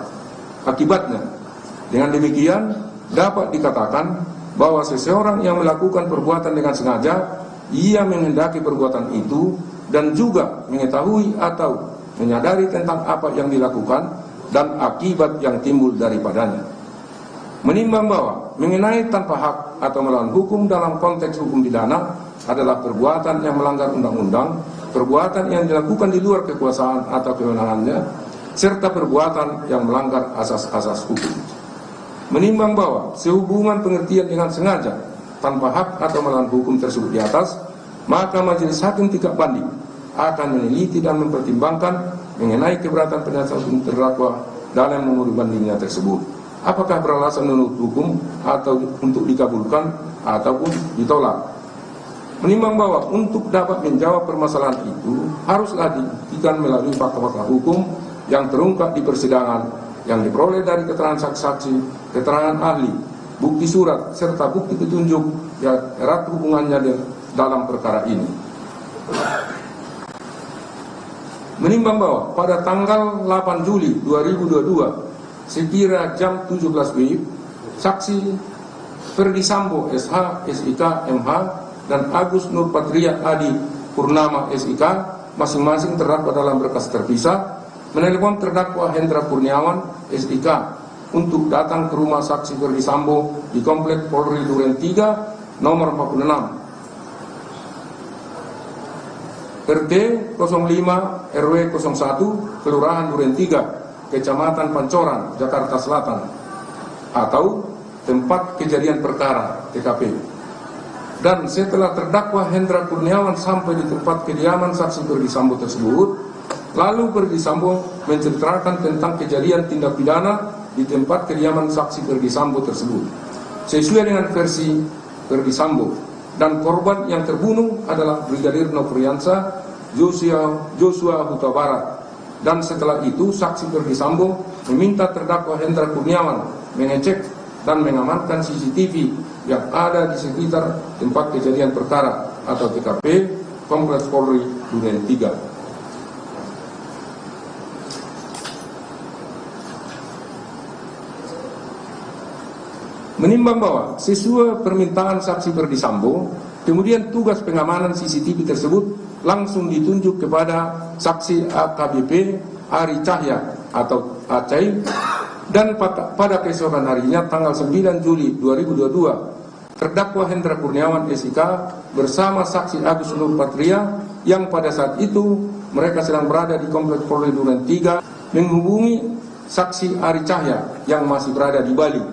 akibatnya. Dengan demikian dapat dikatakan bahwa seseorang yang melakukan perbuatan dengan sengaja, ia menghendaki perbuatan itu dan juga mengetahui atau menyadari tentang apa yang dilakukan dan akibat yang timbul daripadanya. Menimbang bahwa mengenai tanpa hak atau melawan hukum dalam konteks hukum pidana adalah perbuatan yang melanggar undang-undang, perbuatan yang dilakukan di luar kekuasaan atau kewenangannya, serta perbuatan yang melanggar asas-asas hukum. Menimbang bahwa sehubungan pengertian dengan sengaja tanpa hak atau melawan hukum tersebut di atas, maka majelis hakim tingkat banding akan meneliti dan mempertimbangkan mengenai keberatan penasihat hukum terdakwa dalam memori bandingnya tersebut. Apakah beralasan menurut hukum atau untuk dikabulkan ataupun ditolak. Menimbang bahwa untuk dapat menjawab permasalahan itu haruslah dibuktikan melalui fakta-fakta hukum yang terungkap di persidangan, yang diperoleh dari keterangan saksi-saksi, keterangan ahli, bukti surat, serta bukti petunjuk yang erat hubungannya dalam perkara ini. Menimbang bahwa pada tanggal 8 Juli 2022 sekira jam 17 WIB, saksi Ferdi Sambo SH, SIK, MH, dan Agus Nurpatria Adi Purnama SIK, masing-masing terdakwa dalam berkas terpisah, menelepon terdakwa Hendra Kurniawan SIK untuk datang ke rumah saksi Ferdi Sambo di Komplek Polri Duren 3 nomor 46 RT 05 RW 01 Kelurahan Duren 3 Kecamatan Pancoran, Jakarta Selatan, atau tempat kejadian perkara TKP. Dan setelah terdakwa Hendra Kurniawan sampai di tempat kediaman saksi Ferdi Sambo tersebut, lalu Ferdi Sambo menceritakan tentang kejadian tindak pidana di tempat kediaman saksi Ferdi Sambo tersebut sesuai dengan versi Ferdi Sambo. Dan korban yang terbunuh adalah Brigadir Nofriansah Joshua Huta Barat. Dan setelah itu saksi Ferdi Sambo meminta terdakwa Hendra Kurniawan mengecek dan mengamankan CCTV yang ada di sekitar tempat kejadian perkara atau TKP Kompleks Polri Duren 3. Menimbang bahwa sesuai permintaan saksi Ferdi Sambo, kemudian tugas pengamanan CCTV tersebut langsung ditunjuk kepada saksi AKBP Ari Cahya atau Acai, dan pada keesokan harinya tanggal 9 Juli 2022 terdakwa Hendra Kurniawan SIK bersama saksi Agus Nurpatria yang pada saat itu mereka sedang berada di Kompleks Polri Duren 3 menghubungi saksi Ari Cahya yang masih berada di Bali,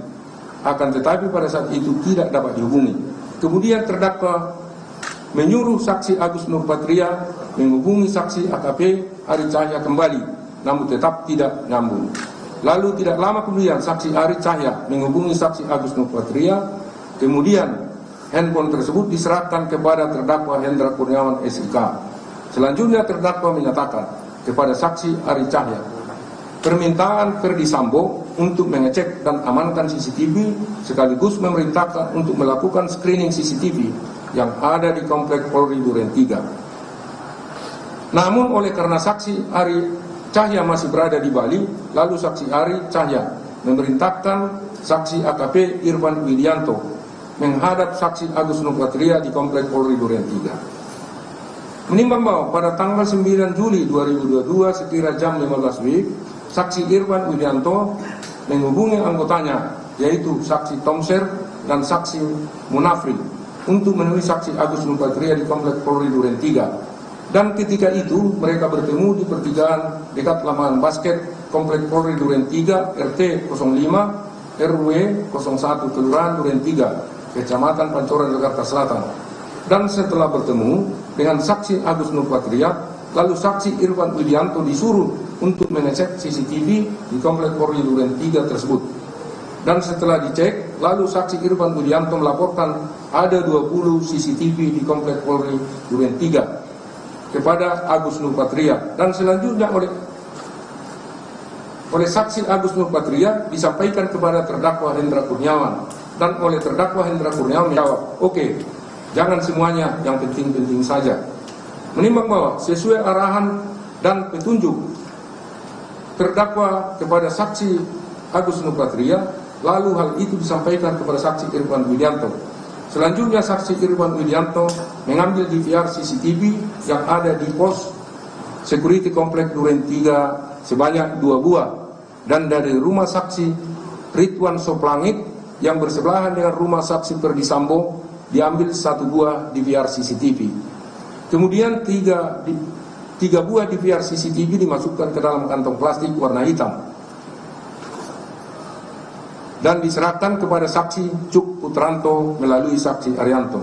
akan tetapi pada saat itu tidak dapat dihubungi. Kemudian terdakwa menyuruh saksi Agus Nurpatria menghubungi saksi AKP Ari Cahya kembali, namun tetap tidak nyambung. Lalu tidak lama kemudian saksi Ari Cahya menghubungi saksi Agus Nurpatria, kemudian handphone tersebut diserahkan kepada terdakwa Hendra Kurniawan SIK. Selanjutnya terdakwa menyatakan kepada saksi Ari Cahya, permintaan Ferdi Sambo untuk mengecek dan amankan CCTV sekaligus memerintahkan untuk melakukan screening CCTV yang ada di Komplek Polri Duren 3. Namun oleh karena saksi Ari Cahya masih berada di Bali, lalu saksi Ari Cahya memerintahkan saksi AKP Irfan Widianto menghadap saksi Agus Nurpatria di Komplek Polri Duren 3. Menimbang bahwa pada tanggal 9 Juli 2022 sekira jam 15 WIB, saksi Irfan Widianto menghubungi anggotanya, yaitu saksi Tomser dan saksi Munafri, untuk menemui saksi Agus Nurpatria di Komplek Polri Duren 3. Dan ketika itu mereka bertemu di pertigaan dekat lapangan basket Komplek Polri Duren 3 RT 05 RW 01 Kelurahan Duren 3 Kecamatan Pancoran Jakarta Selatan. Dan setelah bertemu dengan saksi Agus Nurpatria, lalu saksi Irfan Widianto disuruh untuk mengecek CCTV di Komplek Polri Duren 3 tersebut. Dan setelah dicek, lalu saksi Irfan Widianto melaporkan ada 20 CCTV di Komplek Polri Duren 3 kepada Agus Nurpatria. Dan selanjutnya oleh saksi Agus Nurpatria disampaikan kepada terdakwa Hendra Kurniawan, dan oleh terdakwa Hendra Kurniawan menjawab, oke, jangan semuanya, yang penting-penting saja. Menimbang bahwa sesuai arahan dan petunjuk terdakwa kepada saksi Agus Nurpatria, lalu hal itu disampaikan kepada saksi Irfan Widianto. Selanjutnya saksi Irfan Widianto mengambil DVR CCTV yang ada di pos security Komplek Duren 3 sebanyak 2 buah, dan dari rumah saksi Ridwan Soplangit yang bersebelahan dengan rumah saksi Ferdi Sambo diambil 1 buah DVR CCTV. Kemudian 3 buah DVR CCTV dimasukkan ke dalam kantong plastik warna hitam dan diserahkan kepada saksi Cuk Putranto melalui saksi Arianto.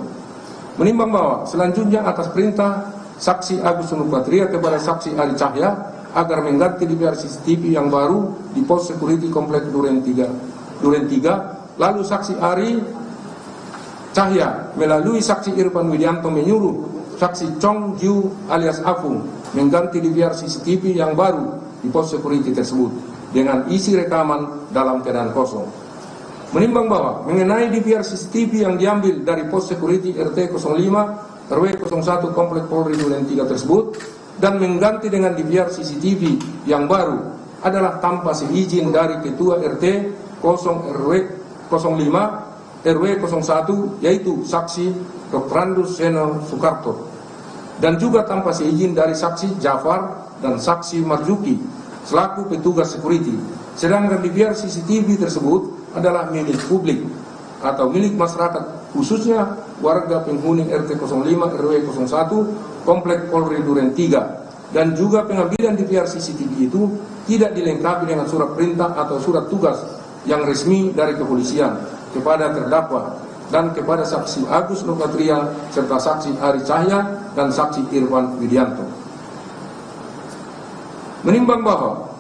Menimbang bahwa selanjutnya atas perintah saksi Agus Nurpatria kepada saksi Ari Cahya agar mengganti DVR CCTV yang baru di pos security Komplek Duren 3, lalu saksi Ari Cahya melalui saksi Irfan Widianto menyuruh saksi Chong Jiu alias Afung mengganti DVR CCTV yang baru di pos security tersebut dengan isi rekaman dalam keadaan kosong. Menimbang bahwa mengenai DVR CCTV yang diambil dari pos security RT 05 RW 01 Komplek Polri Duren 3 tersebut dan mengganti dengan DVR CCTV yang baru adalah tanpa seizin dari Ketua RT 0 RW 05 RW 01 yaitu saksi Dr. Randus Seno Soekarto, dan juga tanpa seizin dari saksi Jafar dan saksi Marzuki selaku petugas security. Sedangkan DVR CCTV tersebut adalah milik publik atau milik masyarakat, khususnya warga penghuni RT 05 RW 01 Komplek Polri Duren 3, dan juga pengambilan DVR CCTV itu tidak dilengkapi dengan surat perintah atau surat tugas yang resmi dari kepolisian kepada terdakwa dan kepada saksi Agus Nurpatria serta saksi Ari Cahya dan saksi Irfan Widianto. Menimbang bahwa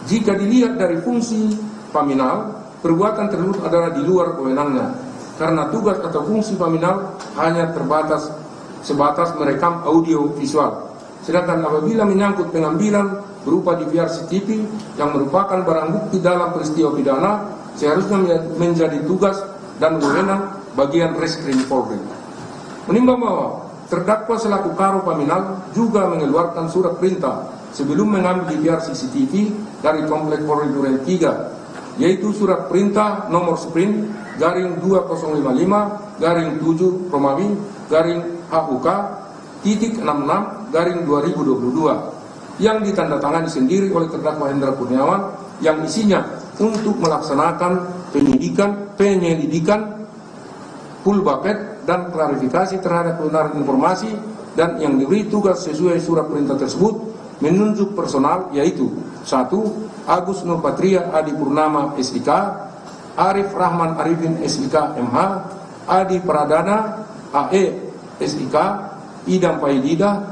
jika dilihat dari fungsi paminal, perbuatan tersebut adalah di luar wewenangnya, karena tugas atau fungsi paminal hanya sebatas merekam audio visual. Sedangkan apabila menyangkut pengambilan berupa DVR CCTV yang merupakan barang bukti dalam peristiwa pidana, seharusnya menjadi tugas dan wewenang bagian Reskrim Polri. Menimbang bahwa terdakwa selaku karo paminal juga mengeluarkan surat perintah sebelum mengambil DVR CCTV dari Komplek Polri Duren 3, yaitu surat perintah nomor sprint garing 2055 garing 7 Romawi garing HUK titik 66 garing 2022 yang ditandatangani sendiri oleh terdakwa Hendra Kurniawan, yang isinya untuk melaksanakan penyelidikan full bucket dan klarifikasi terhadap kebenaran informasi, dan yang diberi tugas sesuai surat perintah tersebut menunjuk personal, yaitu 1. Agus Nurpatria Adi Purnama SIK, Arif Rahman Arifin SIK MH, Adi Pradana AE SIK, Idam Paidida,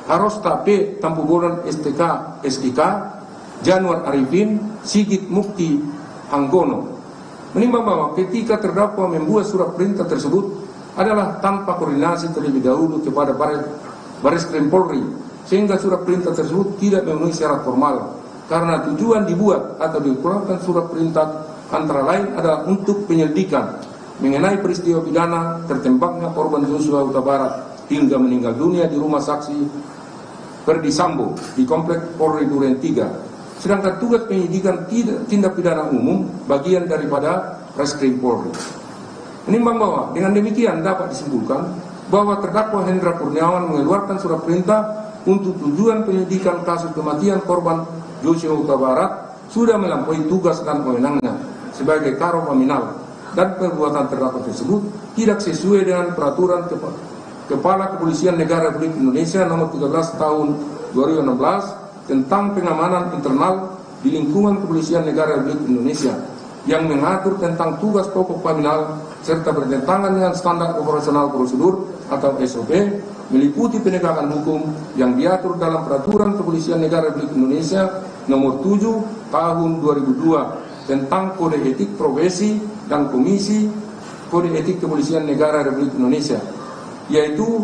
Harosta P Tampubolan STK SIK, Januar Arifin, Sigit Mukti Hanggono. Menimbang bahwa ketika terdakwa membuat surat perintah tersebut adalah tanpa koordinasi terlebih dahulu kepada Bareskrim Polri, sehingga surat perintah tersebut tidak memenuhi syarat formal, karena tujuan dibuat atau dikeluarkan surat perintah antara lain adalah untuk penyelidikan mengenai peristiwa pidana tertembaknya korban Joshua Huta Barat hingga meninggal dunia di rumah saksi Ferdi Sambo di Komplek Polri Duren 3. Sedangkan tugas penyidikan tindak pidana umum bagian daripada Reskrim Polri. Menimbang bahwa dengan demikian dapat disimpulkan bahwa terdakwa Hendra Kurniawan mengeluarkan surat perintah untuk tujuan penyidikan kasus kematian korban Joshua Huta Barat sudah melampaui tugas dan wewenangnya sebagai Karo Paminal, dan perbuatan terdakwa tersebut tidak sesuai dengan peraturan Kepala Kepolisian Negara Republik Indonesia nomor 13 tahun 2016 tentang pengamanan internal di lingkungan Kepolisian Negara Republik Indonesia yang mengatur tentang tugas pokok Paminal serta bertentangan dengan standar operasional prosedur atau SOP meliputi penegakan hukum yang diatur dalam Peraturan Kepolisian Negara Republik Indonesia nomor 7 tahun 2002 tentang Kode Etik Profesi dan Komisi Kode Etik Kepolisian Negara Republik Indonesia, yaitu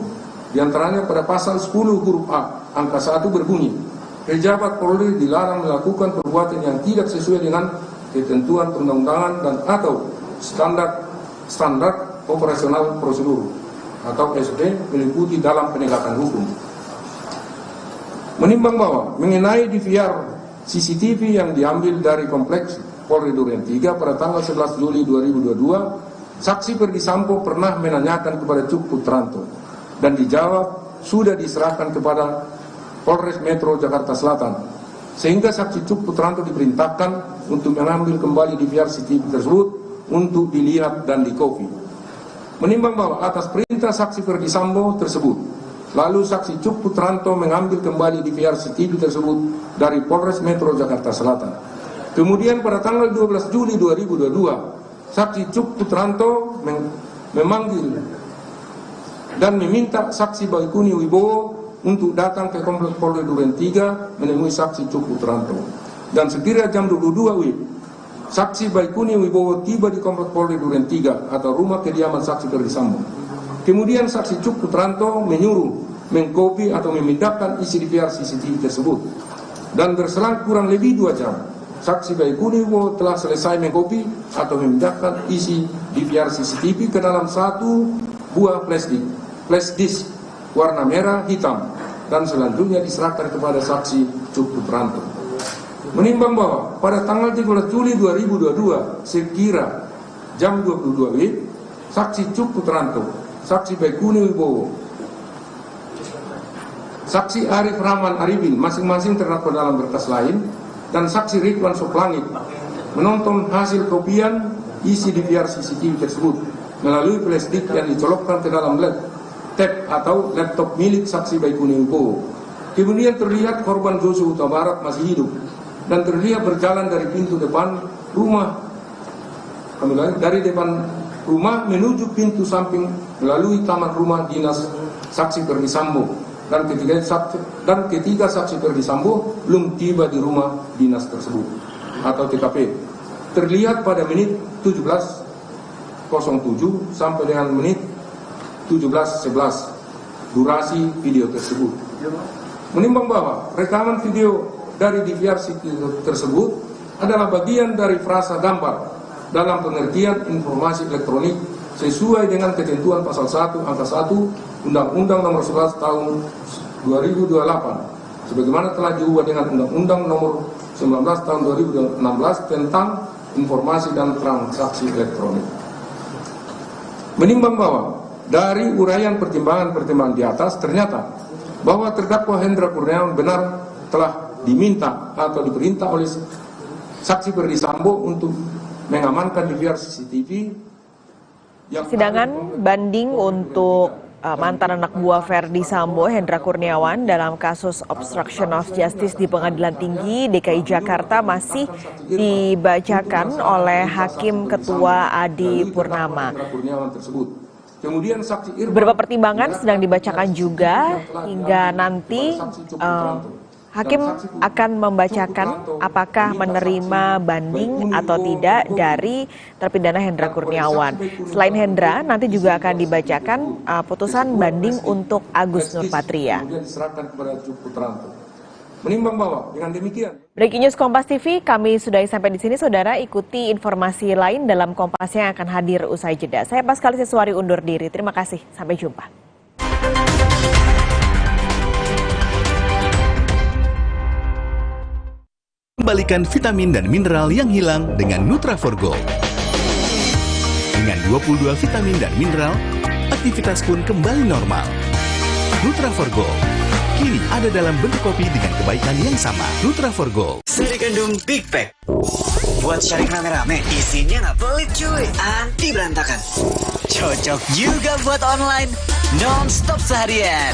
diantaranya pada pasal 10 huruf A angka 1 berbunyi, pejabat Polri dilarang melakukan perbuatan yang tidak sesuai dengan ketentuan perundang-undangan dan atau standar operasional prosedur atau SOP meliputi dalam penegakan hukum. Menimbang bahwa mengenai DVR CCTV yang diambil dari kompleks Polri Duren 3 pada tanggal 11 Juli 2022, saksi Ferdi Sambo pernah menanyakan kepada Cuk Putranto dan dijawab sudah diserahkan kepada Polres Metro Jakarta Selatan, sehingga saksi Cuk Putranto diperintahkan untuk mengambil kembali DVR CCTV tersebut untuk dilihat dan dikopi. Menimbang bahwa atas perintah saksi Ferdi Sambo tersebut, lalu saksi Cuk Putranto mengambil kembali DVR CCTV tersebut dari Polres Metro Jakarta Selatan. Kemudian pada tanggal 12 Juli 2022, saksi Cuk Putranto memanggil dan meminta saksi Baikuni Wibowo untuk datang ke Komplek Polri Duren 3 menemui saksi Cuk Putranto. Dan sekira jam 22 WIB, saksi Baikuni Wibowo tiba di Komplek Polri Duren 3 atau rumah kediaman saksi Ferdi Sambo. Kemudian saksi Cuk Putranto menyuruh mengkopi atau memindahkan isi DVR CCTV tersebut. Dan berselang kurang lebih 2 jam, saksi Baikuni Wibowo telah selesai mengkopi atau memindahkan isi DVR CCTV ke dalam satu buah flash disk warna merah hitam dan selanjutnya diserahkan kepada saksi Cuk Putranto. Menimbang bahwa pada tanggal 13 Juli 2022 sekira jam 22 WIB, saksi Cuk Putranto, saksi Baikuni Wibowo, saksi Arif Rahman Arifin masing-masing terdakwa dalam berkas lain, dan saksi Ridwan Soplangit menonton hasil kopian isi DVR CCTV tersebut melalui flash disk yang dicolokkan ke dalam tab atau laptop milik saksi Baikuni Wibowo. Kemudian terlihat korban Joshua Huta Barat masih hidup dan terlihat berjalan dari pintu depan rumah, dari depan rumah menuju pintu samping melalui taman rumah dinas saksi Ferdi Sambo. Dan ketiga saksi Ferdi Sambo belum tiba di rumah dinas tersebut atau TKP. Terlihat pada menit 17.07 sampai dengan menit 17.11 durasi video tersebut. Menimbang bahwa rekaman video dari DVR tersebut adalah bagian dari frasa gambar dalam pengertian informasi elektronik sesuai dengan ketentuan pasal 1 angka 1 Undang-Undang Nomor 11 Tahun 2028 sebagaimana telah diubah dengan Undang-Undang Nomor 19 Tahun 2016 tentang informasi dan transaksi elektronik. Menimbang bahwa dari uraian pertimbangan-pertimbangan di atas ternyata bahwa terdakwa Hendra Kurniawan benar telah diminta atau diperintah oleh saksi Ferdi Sambo untuk mengamankan DVR CCTV. Persidangan banding untuk mantan anak buah Ferdi Sambo, Hendra Kurniawan dalam kasus obstruction of justice di Pengadilan Tinggi DKI Jakarta masih dibacakan oleh Hakim Ketua Adi Purnama. Beberapa pertimbangan sedang dibacakan juga hingga nanti Hakim akan membacakan apakah menerima banding atau tidak dari terpidana Hendra Kurniawan. Selain Hendra, nanti juga akan dibacakan putusan banding untuk Agus Nurpatria. menimbang bahwa dengan demikian. Breaking News Kompas TV, kami sudahi sampai di sini, saudara. Ikuti informasi lain dalam Kompas yang akan hadir usai jeda. Saya Pascal Siswari undur diri. Terima kasih. Sampai jumpa. Kembalikan vitamin dan mineral yang hilang dengan Nutraforgo. Dengan 22 vitamin dan mineral, aktivitas pun kembali normal. Nutraforgo kini ada dalam bentuk kopi dengan kebaikan yang sama. Nutraforgo. Seri gandum Big Pack. Buat sharing rame-rame, isinya nggak pelit cuy, anti berantakan. Cocok juga buat online, non-stop seharian.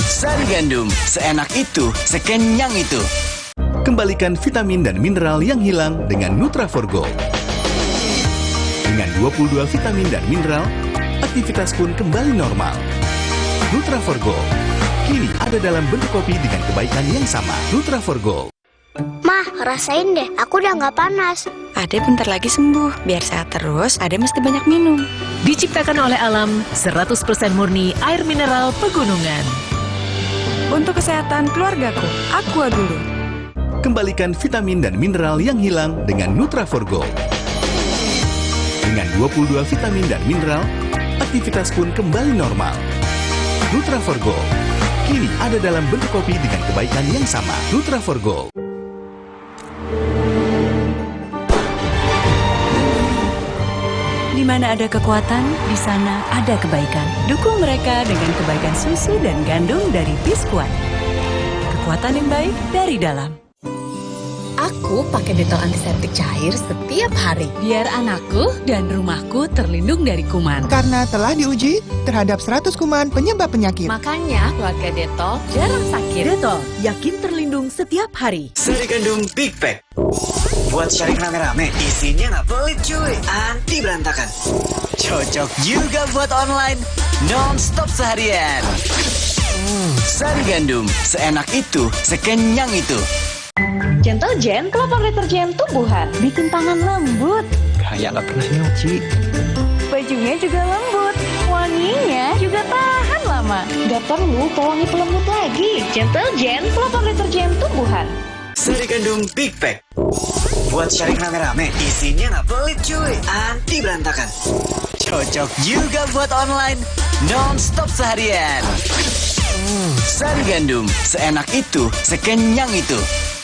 Sari gandum, seenak itu, sekenyang itu. Kembalikan vitamin dan mineral yang hilang dengan Nutraforgo. Dengan 22 vitamin dan mineral, aktivitas pun kembali normal. Nutraforgo kini ada dalam bentuk kopi dengan kebaikan yang sama. Nutraforgo. Mah, rasain deh, aku udah nggak panas. Ade bentar lagi sembuh. Biar sehat terus, Ade mesti banyak minum. Diciptakan oleh alam, 100% murni air mineral pegunungan. Untuk kesehatan keluargaku, Aqua dulu. Kembalikan vitamin dan mineral yang hilang dengan Nutraforgo. Dengan 22 vitamin dan mineral, aktivitas pun kembali normal. Nutraforgo kini ada dalam bentuk kopi dengan kebaikan yang sama. Nutraforgo. Di mana ada kekuatan, di sana ada kebaikan. Dukung mereka dengan kebaikan susu dan gandum dari Biskuat. Kekuatan yang baik dari dalam. Aku pakai detol antiseptik cair setiap hari. Biar anakku dan rumahku terlindung dari kuman. Karena telah diuji terhadap 100 kuman penyebab penyakit. Makanya keluarga Detol jarang sakit. Detol, yakin terlindung setiap hari. Seri gandum Big Pack. Buat sharing rame-rame, isinya nggak pelit cuy, anti berantakan. Cocok juga buat online, non-stop seharian. Sari gandum, seenak itu, sekenyang itu. Gentle Gen, kelopak deterjen tumbuhan. Bikin tangan lembut. Kayak nggak pernah nyuci. Bajunya juga lembut. Wanginya juga tahan lama. Gak perlu pewangi pelembut lagi. Gentle Gen, kelopak deterjen tumbuhan. Seri gandum Big Pack. Buat sharing rame-rame, isinya nggak pelit cuy, anti berantakan. Cocok juga buat online, non-stop seharian. Sari gandum, seenak itu, sekenyang itu.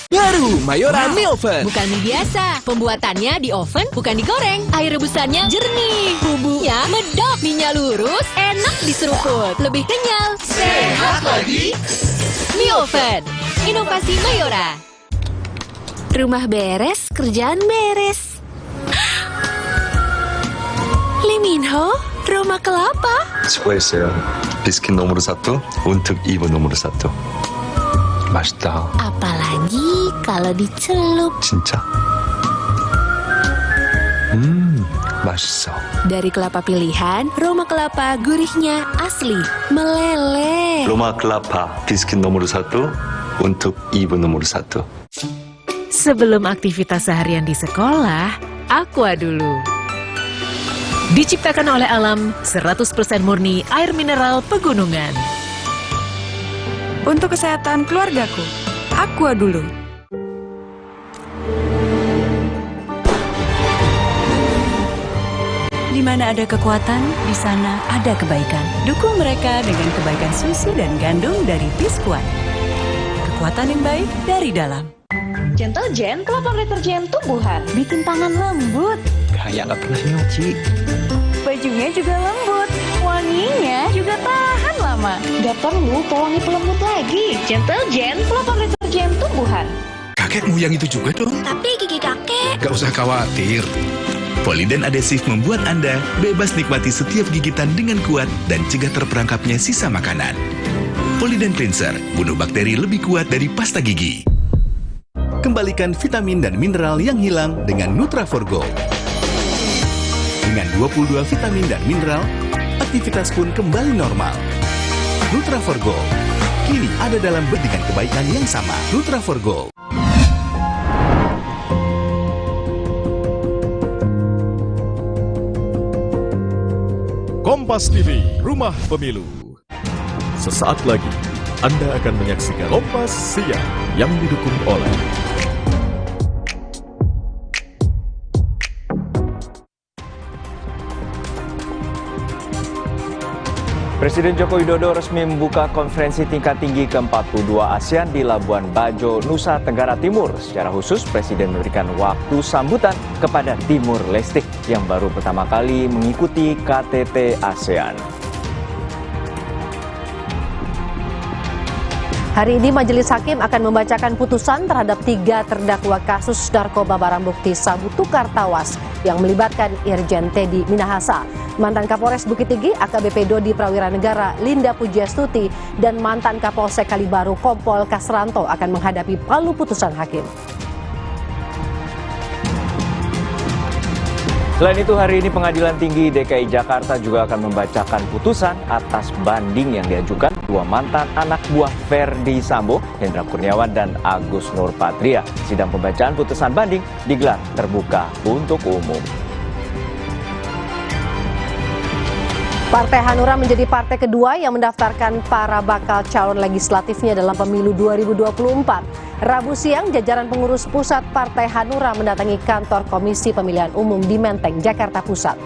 Baru Mayora Mie Oven. Bukan mie biasa. Pembuatannya di oven, bukan digoreng. Air rebusannya jernih. Bumbunya medok. Mie-nya lurus, enak diseruput. Lebih kenyal. Sehat lagi. Mie Oven. Inovasi Mayora. Rumah beres, kerjaan beres. Lee Min-ho, rumah kelapa. 수고했어요. 비스킷 nomor 1 untuk ibu nomor 1. 맛있다. Apalagi kalau dicelup. 진짜? 맛있어. Dari kelapa pilihan, Roma kelapa gurihnya asli, meleleh. Roma kelapa, 비스킷 nomor 1 untuk ibu nomor 1. Sebelum aktivitas seharian di sekolah, Aqua dulu. Diciptakan oleh alam, 100% murni air mineral pegunungan. Untuk kesehatan keluargaku, Aqua dulu. Di mana ada kekuatan, di sana ada kebaikan. Dukung mereka dengan kebaikan susu dan gandum dari Biskuat. Kekuatan yang baik dari dalam. Gentle Gen, kelopak deterjen tumbuhan. Bikin tangan lembut. Kayak nggak pernah nyuci. Bajunya juga lembut. Wanginya juga tahan lama. Gak perlu pewangi pelembut lagi. Gentle Gen, kelopak deterjen tumbuhan. Kakekmu yang itu juga dong? Tapi gigi kakek. Gak usah khawatir. Poliden adhesif membuat Anda bebas nikmati setiap gigitan dengan kuat dan cegah terperangkapnya sisa makanan. Poliden Cleanser, bunuh bakteri lebih kuat dari pasta gigi. Kembalikan vitamin dan mineral yang hilang dengan Nutraforgo. Dengan 22 vitamin dan mineral, aktivitas pun kembali normal. Nutraforgo kini ada dalam dengan kebaikan yang sama. Nutraforgo. Kompas TV, Rumah Pemilu. Sesaat lagi, Anda akan menyaksikan Kompas Siang yang didukung oleh Presiden Joko Widodo resmi membuka konferensi tingkat tinggi ke-42 ASEAN di Labuan Bajo, Nusa Tenggara Timur. Secara khusus, Presiden memberikan waktu sambutan kepada Timur Leste yang baru pertama kali mengikuti KTT ASEAN. Hari ini Majelis Hakim akan membacakan putusan terhadap 3 terdakwa kasus narkoba barang bukti sabu tukar tawas yang melibatkan Irjen Teddy Minahasa, mantan Kapolres Bukit Tinggi AKBP Dodi Prawira Negara Linda Pujiastuti, dan mantan Kapolsek Kalibaru Kompol Kasranto akan menghadapi palu putusan hakim. Selain itu, hari ini Pengadilan Tinggi DKI Jakarta juga akan membacakan putusan atas banding yang diajukan 2 mantan anak buah Verdi Sambo, Hendra Kurniawan dan Agus Nurpatria. Sidang pembacaan putusan banding digelar terbuka untuk umum. Partai Hanura menjadi partai kedua yang mendaftarkan para bakal calon legislatifnya dalam pemilu 2024. Rabu siang, jajaran pengurus pusat Partai Hanura mendatangi kantor Komisi Pemilihan Umum di Menteng, Jakarta Pusat.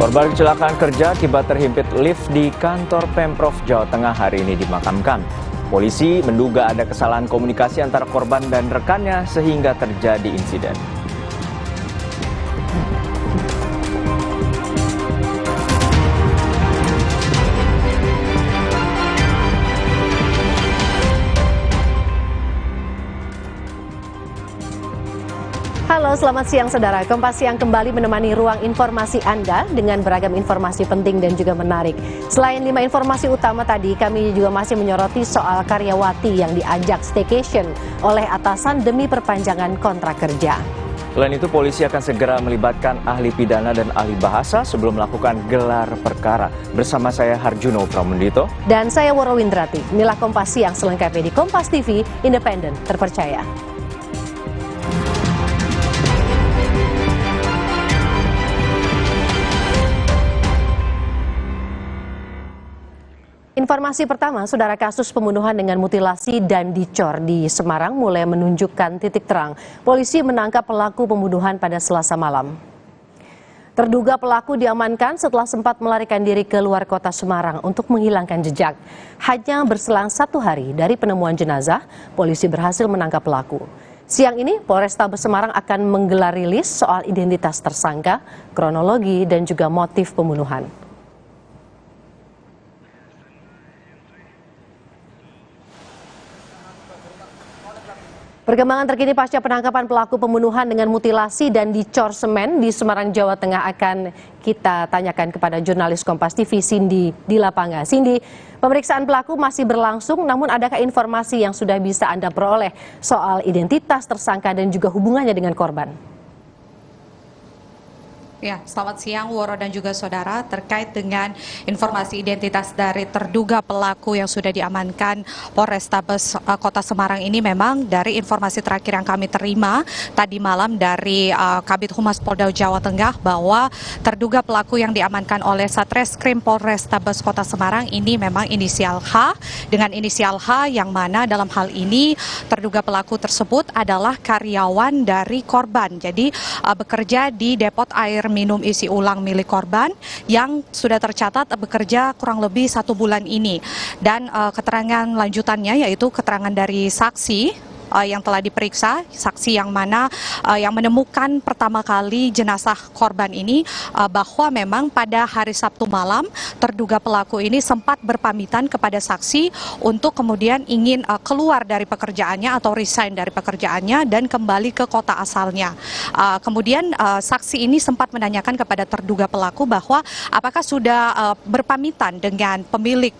Korban kecelakaan kerja akibat terhimpit lift di kantor Pemprov Jawa Tengah hari ini dimakamkan. Polisi menduga ada kesalahan komunikasi antara korban dan rekannya sehingga terjadi insiden. Halo, selamat siang saudara. Kompas Siang kembali menemani ruang informasi Anda dengan beragam informasi penting dan juga menarik. Selain 5 informasi utama tadi, kami juga masih menyoroti soal karyawati yang diajak staycation oleh atasan demi perpanjangan kontrak kerja. Selain itu, polisi akan segera melibatkan ahli pidana dan ahli bahasa sebelum melakukan gelar perkara. Bersama saya Harjuno Pramundito. Dan saya Woro Windrati. Inilah Kompas Siang selengkapnya di Kompas TV, independen, terpercaya. Informasi pertama, saudara, kasus pembunuhan dengan mutilasi dan dicor di Semarang mulai menunjukkan titik terang. Polisi menangkap pelaku pembunuhan pada Selasa malam. Terduga pelaku diamankan setelah sempat melarikan diri ke luar kota Semarang untuk menghilangkan jejak. Hanya berselang 1 hari dari penemuan jenazah, polisi berhasil menangkap pelaku. Siang ini, Polrestabes Semarang akan menggelar rilis soal identitas tersangka, kronologi, dan juga motif pembunuhan. Perkembangan terkini pasca penangkapan pelaku pembunuhan dengan mutilasi dan dicor semen di Semarang, Jawa Tengah akan kita tanyakan kepada jurnalis Kompas TV Cindy di lapangan. Cindy, pemeriksaan pelaku masih berlangsung, namun adakah informasi yang sudah bisa Anda peroleh soal identitas tersangka dan juga hubungannya dengan korban? Ya, selamat siang Woro dan juga saudara. Terkait dengan informasi identitas dari terduga pelaku yang sudah diamankan Polrestabes Kota Semarang ini, memang dari informasi terakhir yang kami terima tadi malam dari Kabid Humas Polda Jawa Tengah bahwa terduga pelaku yang diamankan oleh Satreskrim Polrestabes Kota Semarang ini memang inisial H, dengan inisial H yang mana dalam hal ini terduga pelaku tersebut adalah karyawan dari korban. Jadi bekerja di depot air minum isi ulang milik korban yang sudah tercatat bekerja kurang lebih 1 bulan ini. Dan keterangan lanjutannya yaitu keterangan dari saksi yang telah diperiksa, saksi yang mana yang menemukan pertama kali jenazah korban ini, bahwa memang pada hari Sabtu malam terduga pelaku ini sempat berpamitan kepada saksi untuk kemudian ingin keluar dari pekerjaannya atau resign dari pekerjaannya dan kembali ke kota asalnya. Kemudian saksi ini sempat menanyakan kepada terduga pelaku bahwa apakah sudah berpamitan dengan pemilik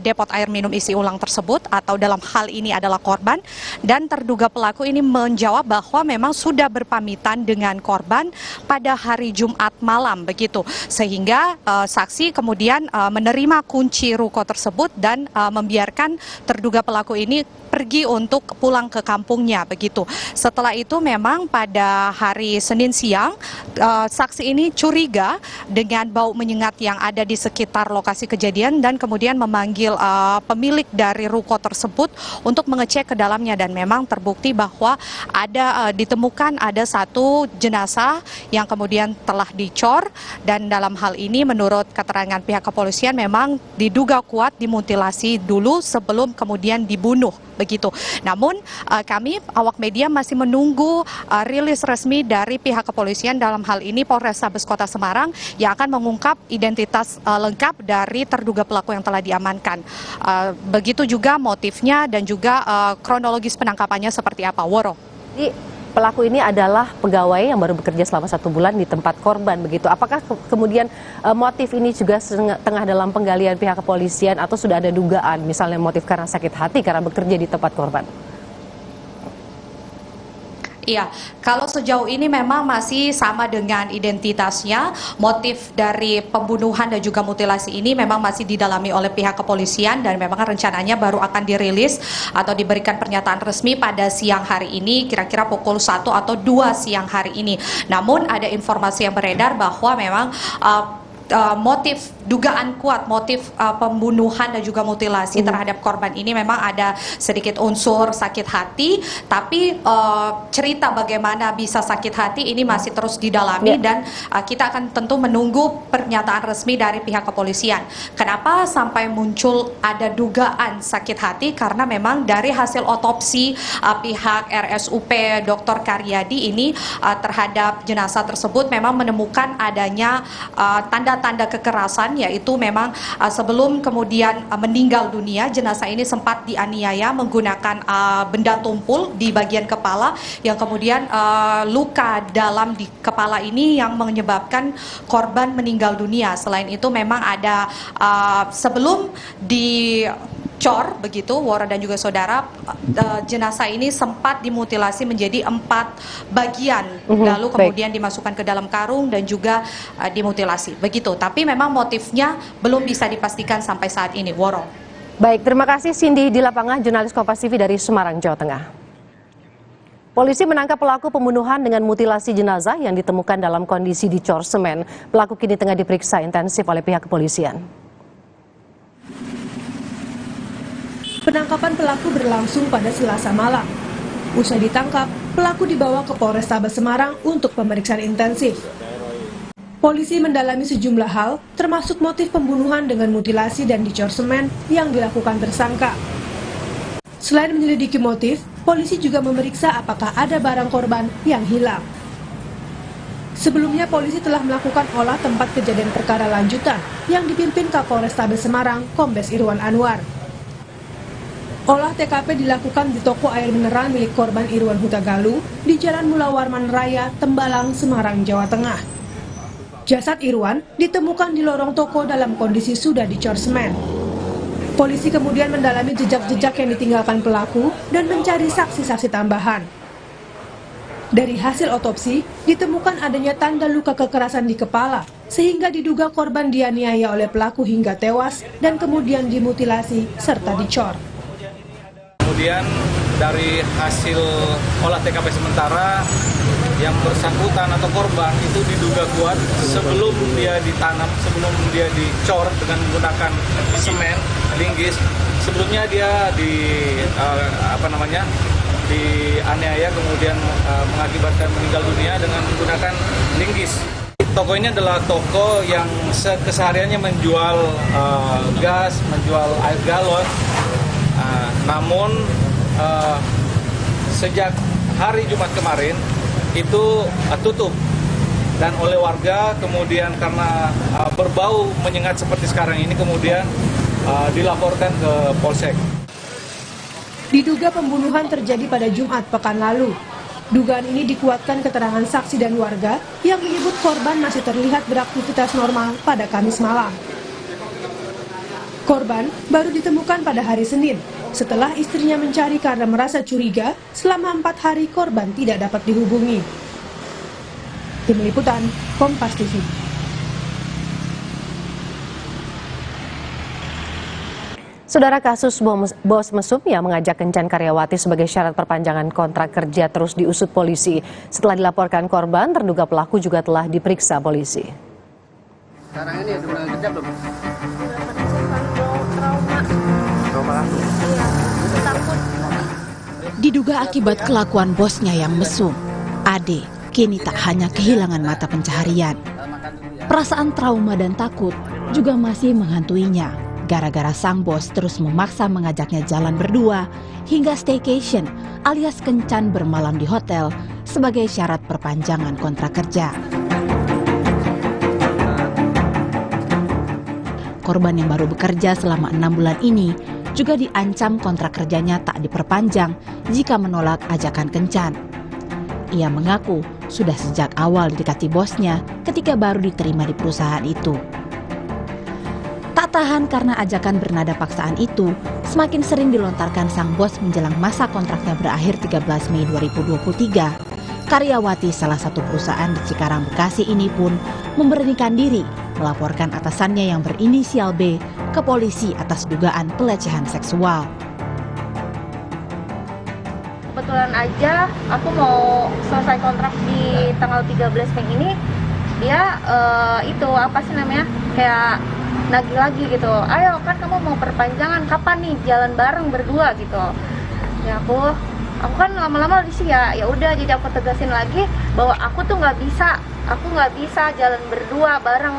depot air minum isi ulang tersebut atau dalam hal ini adalah korban, dan terduga pelaku ini menjawab bahwa memang sudah berpamitan dengan korban pada hari Jumat malam begitu, sehingga saksi kemudian menerima kunci ruko tersebut dan membiarkan terduga pelaku ini pergi untuk pulang ke kampungnya begitu. Setelah itu memang pada hari Senin siang saksi ini curiga dengan bau menyengat yang ada di sekitar lokasi kejadian dan kemudian memanggil pemilik dari ruko tersebut untuk mengecek ke dalamnya, dan memang terbukti bahwa ditemukan ada satu jenazah yang kemudian telah dicor, dan dalam hal ini menurut keterangan pihak kepolisian memang diduga kuat dimutilasi dulu sebelum kemudian dibunuh begitu. Namun kami awak media masih menunggu rilis resmi dari pihak kepolisian, dalam hal ini Polrestabes Kota Semarang, yang akan mengungkap identitas lengkap dari terduga pelaku yang telah diamankan. Begitu juga motifnya dan juga kronologis penangkapannya seperti apa, Woro. Jadi pelaku ini adalah pegawai yang baru bekerja selama 1 bulan di tempat korban begitu. Apakah kemudian motif ini juga tengah dalam penggalian pihak kepolisian atau sudah ada dugaan misalnya motif karena sakit hati karena bekerja di tempat korban? Iya, kalau sejauh ini memang masih sama dengan identitasnya. Motif dari pembunuhan dan juga mutilasi ini memang masih didalami oleh pihak kepolisian, dan memang rencananya baru akan dirilis atau diberikan pernyataan resmi pada siang hari ini, kira-kira pukul 1 atau 2 siang hari ini. Namun ada informasi yang beredar bahwa memang motif dugaan kuat motif pembunuhan dan juga mutilasi terhadap korban ini memang ada sedikit unsur sakit hati, tapi cerita bagaimana bisa sakit hati ini masih terus didalami dan kita akan tentu menunggu pernyataan resmi dari pihak kepolisian. Kenapa sampai muncul ada dugaan sakit hati? Karena memang dari hasil otopsi pihak RSUP Dr. Karyadi ini terhadap jenazah tersebut memang menemukan adanya tanda-tanda kekerasan, yaitu memang sebelum kemudian meninggal dunia, jenazah ini sempat dianiaya menggunakan benda tumpul di bagian kepala, yang kemudian luka dalam di kepala ini yang menyebabkan korban meninggal dunia. Selain itu memang ada sebelum dicor begitu, Wara dan juga saudara, jenazah ini sempat dimutilasi menjadi 4 bagian, lalu kemudian dimasukkan ke dalam karung dan juga dimutilasi begitu. Tapi memang motifnya belum bisa dipastikan sampai saat ini, Woro. Baik, terima kasih Cindy di lapangan, jurnalis Kompas TV dari Semarang, Jawa Tengah. Polisi menangkap pelaku pembunuhan dengan mutilasi jenazah yang ditemukan dalam kondisi dicor semen. Pelaku kini tengah diperiksa intensif oleh pihak kepolisian. Penangkapan pelaku berlangsung pada Selasa malam. Usai ditangkap, pelaku dibawa ke Polrestabes Semarang untuk pemeriksaan intensif. Polisi mendalami sejumlah hal, termasuk motif pembunuhan dengan mutilasi dan dicor semen yang dilakukan tersangka. Selain menyelidiki motif, polisi juga memeriksa apakah ada barang korban yang hilang. Sebelumnya, polisi telah melakukan olah tempat kejadian perkara lanjutan yang dipimpin Kapolrestabes Semarang, Kombes Irwan Anwar. Olah TKP dilakukan di toko air mineral milik korban Irwan Huta Galuh di Jalan Mula Warman Raya, Tembalang, Semarang, Jawa Tengah. Jasad Irwan ditemukan di lorong toko dalam kondisi sudah dicor semen. Polisi kemudian mendalami jejak-jejak yang ditinggalkan pelaku dan mencari saksi-saksi tambahan. Dari hasil otopsi, ditemukan adanya tanda luka kekerasan di kepala, sehingga diduga korban dianiaya oleh pelaku hingga tewas dan kemudian dimutilasi serta dicor. Kemudian dari hasil olah TKP sementara, yang bersangkutan atau korban itu diduga kuat sebelum dia ditanam, sebelum dia dicor dengan menggunakan semen, linggis. Sebelumnya dia dianiaya kemudian mengakibatkan meninggal dunia dengan menggunakan linggis. Toko ini adalah toko yang kesehariannya menjual gas, menjual air galon. Namun sejak hari Jumat kemarin itu tutup, dan oleh warga kemudian karena berbau menyengat seperti sekarang ini kemudian dilaporkan ke Polsek. Diduga pembunuhan terjadi pada Jumat pekan lalu. Dugaan ini dikuatkan keterangan saksi dan warga yang menyebut korban masih terlihat beraktivitas normal pada Kamis malam. Korban baru ditemukan pada hari Senin, setelah istrinya mencari karena merasa curiga selama 4 hari korban tidak dapat dihubungi. Tim Liputan, Kompas TV. Saudara, kasus bos mesum yang mengajak kencan karyawati sebagai syarat perpanjangan kontrak kerja terus diusut polisi. Setelah dilaporkan korban, terduga pelaku juga telah diperiksa polisi. Sekarang ini udah mulai kerja belum? Diduga akibat kelakuan bosnya yang mesum, Ade kini tak hanya kehilangan mata pencaharian. Perasaan trauma dan takut juga masih menghantuinya gara-gara sang bos terus memaksa mengajaknya jalan berdua hingga staycation alias kencan bermalam di hotel sebagai syarat perpanjangan kontrak kerja. Korban yang baru bekerja selama 6 bulan ini juga diancam kontrak kerjanya tak diperpanjang jika menolak ajakan kencan. Ia mengaku sudah sejak awal didekati bosnya ketika baru diterima di perusahaan itu. Tak tahan karena ajakan bernada paksaan itu, semakin sering dilontarkan sang bos menjelang masa kontraknya berakhir 13 Mei 2023. Karyawati salah satu perusahaan di Cikarang, Bekasi ini pun memberanikan diri melaporkan atasannya yang berinisial B ke polisi atas dugaan pelecehan seksual. Kebetulan aja aku mau selesai kontrak di tanggal 13 Mei ini, dia itu apa sih namanya, kayak nagih lagi gitu, ayo kan kamu mau perpanjangan, kapan nih jalan bareng berdua gitu. Ya aku kan lama-lama di sini ya udah, jadi aku tegasin lagi bahwa aku tuh nggak bisa jalan berdua bareng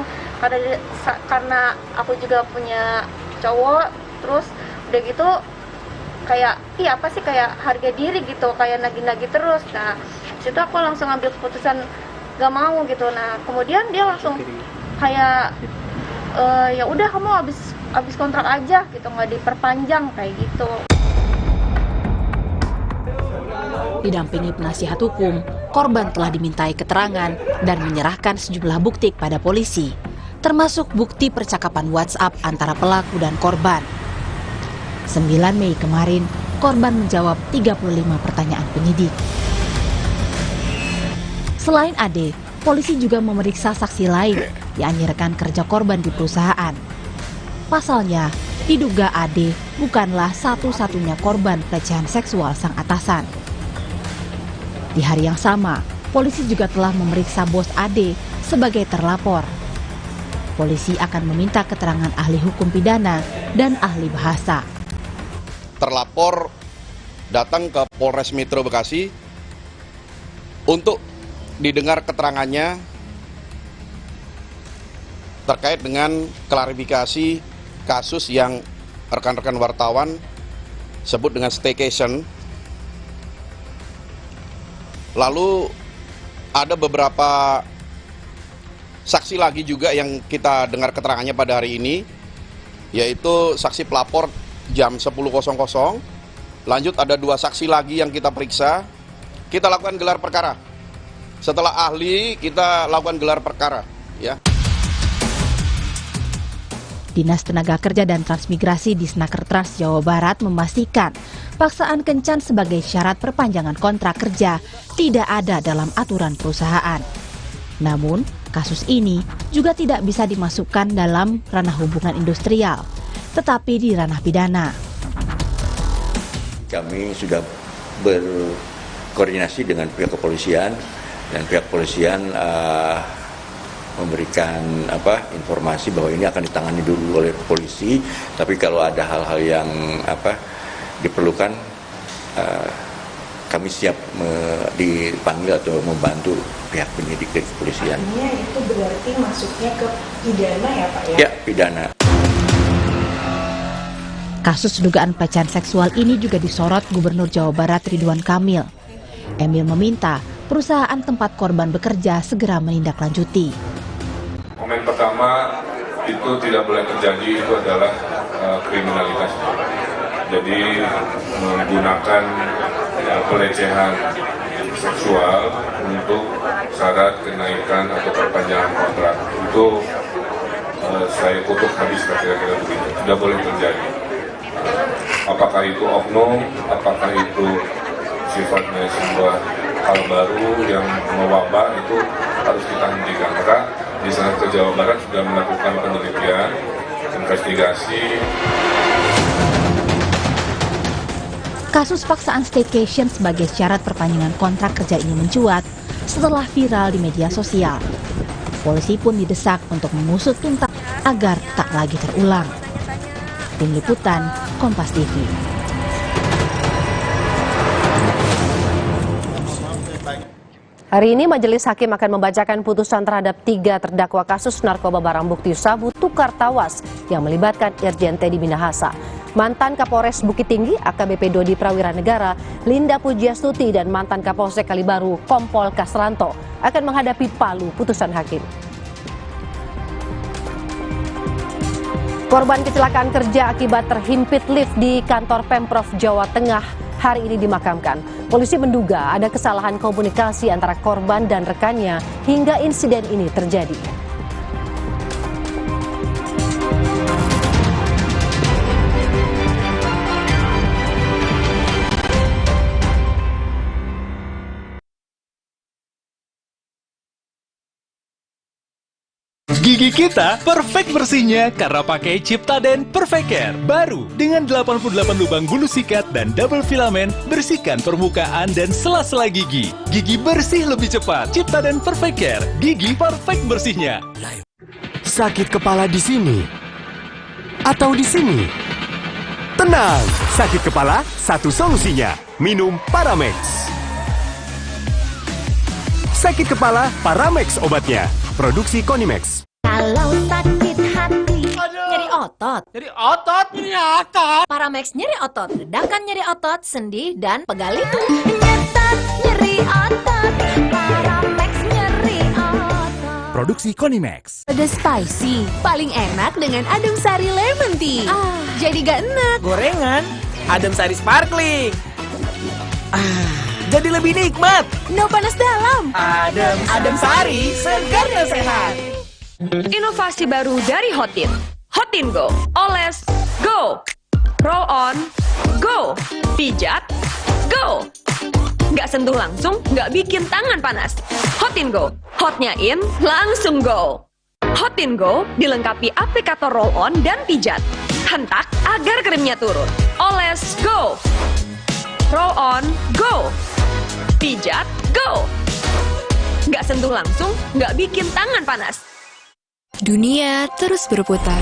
karena aku juga punya cowok. Terus udah gitu kayak apa sih, kayak harga diri gitu, kayak nagih-nagih terus. Nah situ aku langsung ambil keputusan gak mau gitu. Nah kemudian dia langsung kayak ya udah kamu habis kontrak aja gitu, nggak diperpanjang kayak gitu. Didampingi penasihat hukum, korban telah dimintai keterangan dan menyerahkan sejumlah bukti kepada polisi, termasuk bukti percakapan WhatsApp antara pelaku dan korban. 9 Mei kemarin, korban menjawab 35 pertanyaan penyidik. Selain Ade, polisi juga memeriksa saksi lain, yakni rekan kerja korban di perusahaan. Pasalnya, diduga Ade bukanlah satu-satunya korban pelecehan seksual sang atasan. Di hari yang sama, polisi juga telah memeriksa bos Ade sebagai terlapor. Polisi akan meminta keterangan ahli hukum pidana dan ahli bahasa. Terlapor datang ke Polres Metro Bekasi untuk didengar keterangannya terkait dengan klarifikasi kasus yang rekan-rekan wartawan sebut dengan staycation. Lalu ada beberapa saksi lagi juga yang kita dengar keterangannya pada hari ini, yaitu saksi pelapor jam 10.00. Lanjut ada 2 saksi lagi yang kita periksa. Kita lakukan gelar perkara. Setelah ahli, kita lakukan gelar perkara, ya. Dinas Tenaga Kerja dan Transmigrasi di Snaker Trans Jawa Barat memastikan paksaan kencan sebagai syarat perpanjangan kontrak kerja tidak ada dalam aturan perusahaan. Namun, kasus ini juga tidak bisa dimasukkan dalam ranah hubungan industrial, tetapi di ranah pidana. Kami sudah berkoordinasi dengan pihak kepolisian dan pihak kepolisian memberikan informasi bahwa ini akan ditangani dulu oleh polisi, tapi kalau ada hal-hal yang diperlukan kami siap dipanggil atau membantu pihak penyidik dari kepolisian. Artinya itu berarti masuknya ke pidana ya Pak ya? Ya, pidana. Kasus dugaan pelecehan seksual ini juga disorot Gubernur Jawa Barat Ridwan Kamil. Emil meminta perusahaan tempat korban bekerja segera menindaklanjuti. Komen pertama, itu tidak boleh terjadi, itu adalah kriminalitas. Jadi menggunakan pelecehan seksual untuk syarat kenaikan atau perpanjangan kontrak, itu saya kutuk habis kira-kira begitu. Tidak boleh terjadi. Apakah itu oknum, apakah itu sifatnya sebuah hal baru yang mewabah, itu harus kita hentikan. Maka di Snaker Jawa Barat sudah melakukan penelitian investigasi. Kasus paksaan staycation sebagai syarat perpanjangan kontrak kerja ini mencuat setelah viral di media sosial. Polisi pun didesak untuk mengusut tuntas agar tak lagi terulang. Tim Liputan, Kompas TV. Hari ini Majelis Hakim akan membacakan putusan terhadap 3 terdakwa kasus narkoba barang bukti sabu tukar tawas yang melibatkan Irjen Teddy Minahasa. Mantan Kapolres Bukit Tinggi AKBP Dodi Prawiranegara, Linda Pujiastuti, dan mantan Kapolsek Kalibaru Kompol Kasranto akan menghadapi palu putusan hakim. Korban kecelakaan kerja akibat terhimpit lift di kantor Pemprov Jawa Tengah hari ini dimakamkan. Polisi menduga ada kesalahan komunikasi antara korban dan rekannya hingga insiden ini terjadi. Gigi kita perfect bersihnya karena pakai Ciptaden Perfect Care. Baru dengan 88 lubang bulu sikat dan double filament, bersihkan permukaan dan sela-sela gigi. Gigi bersih lebih cepat. Ciptaden Perfect Care, gigi perfect bersihnya. Sakit kepala di sini atau di sini? Tenang, sakit kepala satu solusinya. Minum Paramex. Sakit kepala, Paramex obatnya. Produksi Konimex. Kalau sakit hati, nyeri otot, Paramex nyeri otot, redakan nyeri otot, sendi, dan pegal itu. Nyeri otot, Paramex nyeri otot. Produksi Konimex. Ada spicy, paling enak dengan adem sari lemon tea. Jadi gak enak. Gorengan, adem sari sparkling. Jadi lebih nikmat. No panas dalam. Adem sari, segar dan sehat. Inovasi baru dari Hotin. Hotin Go. Oles, go. Roll on, go. Pijat, go. Nggak sentuh langsung, nggak bikin tangan panas. Hotin Go. Hotnya in, langsung go. Hotin Go dilengkapi aplikator roll on dan pijat. Hentak agar krimnya turun. Oles, go. Roll on, go. Pijat, go. Nggak sentuh langsung, nggak bikin tangan panas. Dunia terus berputar.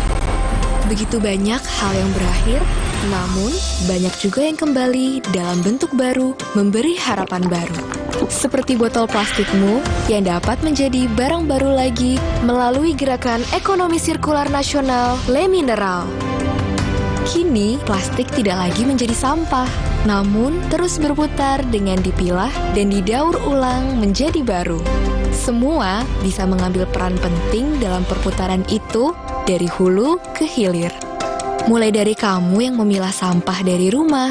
Begitu banyak hal yang berakhir, namun banyak juga yang kembali dalam bentuk baru, memberi harapan baru. Seperti botol plastikmu yang dapat menjadi barang baru lagi melalui gerakan ekonomi sirkular nasional Le Mineral. Kini, plastik tidak lagi menjadi sampah, namun terus berputar dengan dipilah dan didaur ulang menjadi baru. Semua bisa mengambil peran penting dalam perputaran itu dari hulu ke hilir. Mulai dari kamu yang memilah sampah dari rumah,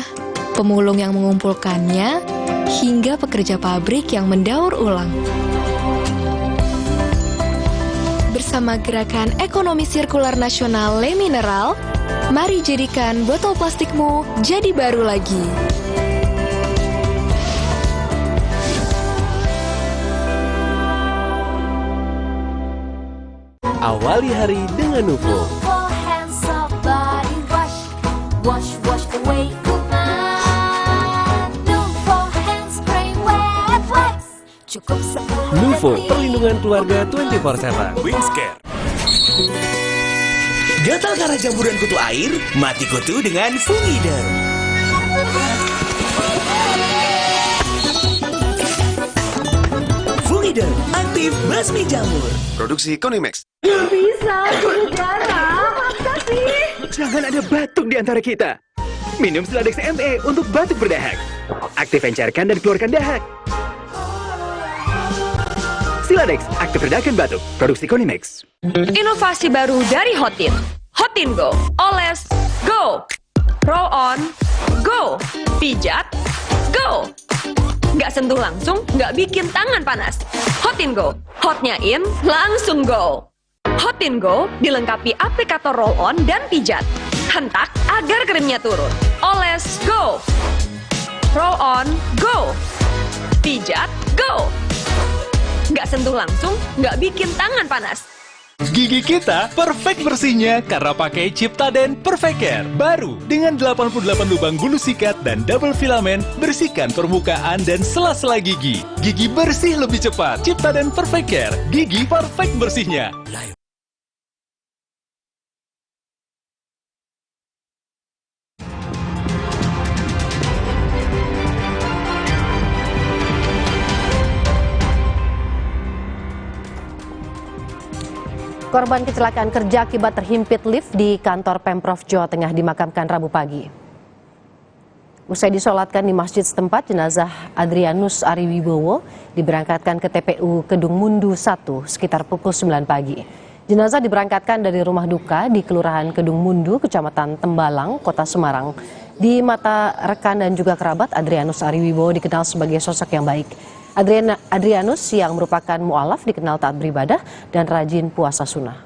pemulung yang mengumpulkannya, hingga pekerja pabrik yang mendaur ulang. Bersama gerakan ekonomi sirkular nasional Le Mineral, mari jadikan botol plastikmu jadi baru lagi. Awali hari dengan Nuvo. Nuvo, perlindungan keluarga 24/7. Wingscare. Gatal karena jamburan kutu air? Mati kutu dengan Fungiderm. Fungiderm, aktif basmi jamur. Produksi Konimex. Bisa, negara, masa sih? Jangan ada batuk di antara kita. Minum Siladex ME untuk batuk berdahak. Aktif encerkan dan keluarkan dahak. Siladex, aktif redakan batuk. Produksi Konimex. Inovasi baru dari Hotin. Hotin Go. Oles, go. Roll on, go. Pijat, go. Nggak sentuh langsung, nggak bikin tangan panas. Hotin Go. Hotnya in, langsung go. Hotin Go dilengkapi aplikator roll on dan pijat. Hentak agar krimnya turun. Oles, go. Roll on, go. Pijat, go. Nggak sentuh langsung, nggak bikin tangan panas. Gigi kita perfect bersihnya karena pakai Ciptaden Perfect Care. Baru dengan 88 lubang bulu sikat dan double filamen, bersihkan permukaan dan sela-sela gigi. Gigi bersih lebih cepat. Ciptaden Perfect Care, gigi perfect bersihnya. Korban kecelakaan kerja akibat terhimpit lift di kantor Pemprov Jawa Tengah dimakamkan Rabu pagi. Usai disolatkan di masjid setempat, jenazah Adrianus Ariwibowo diberangkatkan ke TPU Kedung Mundu 1 sekitar pukul 9 pagi. Jenazah diberangkatkan dari rumah duka di Kelurahan Kedung Mundu, Kecamatan Tembalang, Kota Semarang. Di mata rekan dan juga kerabat, Adrianus Ariwibowo dikenal sebagai sosok yang baik. Adrianus yang merupakan mu'alaf dikenal taat beribadah dan rajin puasa sunnah.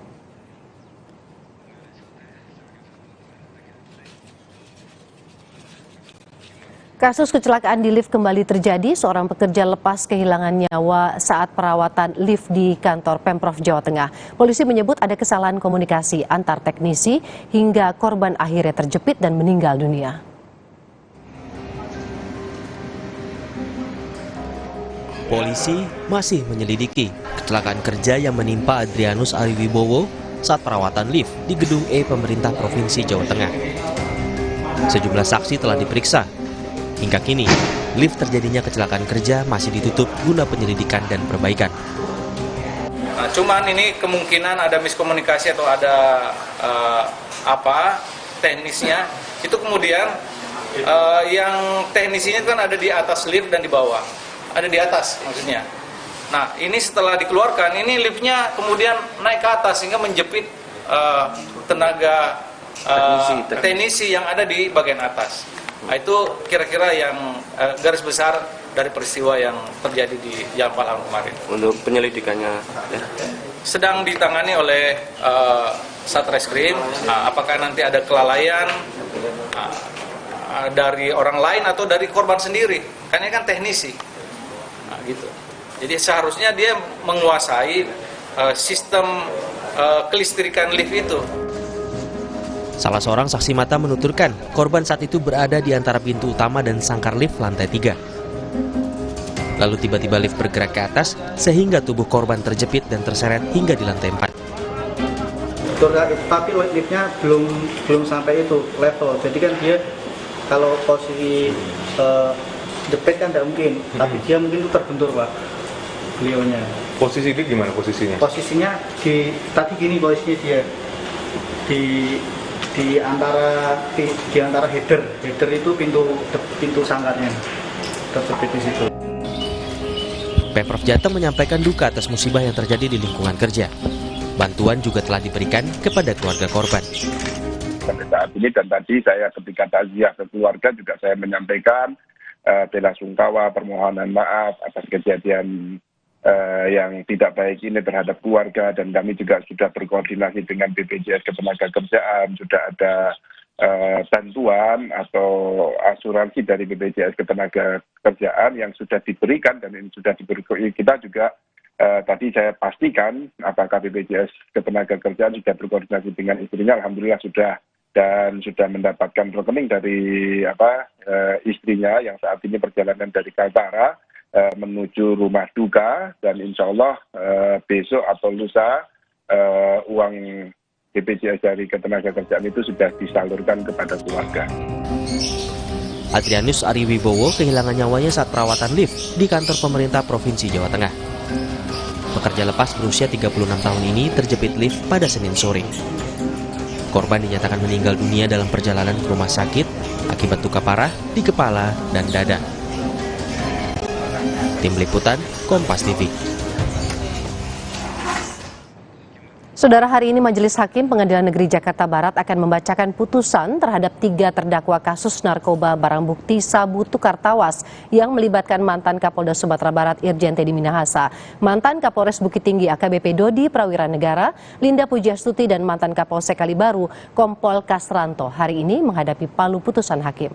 Kasus kecelakaan di lift kembali terjadi. Seorang pekerja lepas kehilangan nyawa saat perawatan lift di kantor Pemprov Jawa Tengah. Polisi menyebut ada kesalahan komunikasi antar teknisi hingga korban akhirnya terjepit dan meninggal dunia. Polisi masih menyelidiki kecelakaan kerja yang menimpa Adrianus Ariwibowo saat perawatan lift di Gedung E Pemerintah Provinsi Jawa Tengah. Sejumlah saksi telah diperiksa. Hingga kini, lift terjadinya kecelakaan kerja masih ditutup guna penyelidikan dan perbaikan. Nah, cuman ini kemungkinan ada miskomunikasi atau ada teknisnya. Itu kemudian yang teknisinya kan ada di atas lift dan di bawah. Ada di atas maksudnya. Nah, ini setelah dikeluarkan, ini liftnya kemudian naik ke atas sehingga menjepit tenaga teknisi yang ada di bagian atas. Nah, itu kira-kira yang garis besar dari peristiwa yang terjadi di Jalan Pahlawan kemarin. Untuk penyelidikannya sedang ditangani oleh Satreskrim. Nah, apakah nanti ada kelalaian dari orang lain atau dari korban sendiri? Karena ini kan teknisi. Nah, gitu. Jadi seharusnya dia menguasai sistem kelistrikan lift itu. Salah seorang saksi mata menuturkan korban saat itu berada di antara pintu utama dan sangkar lift lantai 3. Lalu tiba-tiba lift bergerak ke atas sehingga tubuh korban terjepit dan terseret hingga di lantai 4. Tapi liftnya belum sampai itu level. Jadi kan dia kalau posisi jepit kan tidak mungkin, tapi dia mungkin itu terbentur Pak, beliaunya. Posisi itu gimana posisinya? Posisinya tadi gini posisinya dia di antara header itu pintu sangkarnya terjepit di situ. Pemprov Jateng menyampaikan duka atas musibah yang terjadi di lingkungan kerja. Bantuan juga telah diberikan kepada keluarga korban. Sampai saat ini dan tadi saya ketika takziah ke keluarga juga saya menyampaikan bela sungkawa, permohonan maaf atas kejadian yang tidak baik ini terhadap keluarga, dan kami juga sudah berkoordinasi dengan BPJS Ketenagakerjaan, sudah ada bantuan atau asuransi dari BPJS Ketenagakerjaan yang sudah diberikan dan ini sudah diberikan. Kita juga tadi saya pastikan apakah BPJS Ketenagakerjaan sudah berkoordinasi dengan istrinya, alhamdulillah sudah, dan sudah mendapatkan rekening dari istrinya yang saat ini perjalanan dari Kaltara menuju rumah duka, dan insya Allah besok atau lusa uang BPJS dari Ketenagakerjaan itu sudah disalurkan kepada keluarga. Adrianus Ariwibowo kehilangan nyawanya saat perawatan lift di kantor pemerintah Provinsi Jawa Tengah. Pekerja lepas berusia 36 tahun ini terjepit lift pada Senin sore. Korban dinyatakan meninggal dunia dalam perjalanan ke rumah sakit akibat luka parah di kepala dan dada. Tim Liputan, Kompas TV. Saudara, hari ini Majelis Hakim Pengadilan Negeri Jakarta Barat akan membacakan putusan terhadap 3 terdakwa kasus narkoba barang bukti sabu tukar tawas yang melibatkan mantan Kapolda Sumatera Barat Irjen Teddy Minahasa, mantan Kapolres Bukit Tinggi AKBP Dodi Prawiranegara, Linda Pujastuti, dan mantan Kapolsek Kalibaru Kompol Kasranto hari ini menghadapi palu putusan hakim.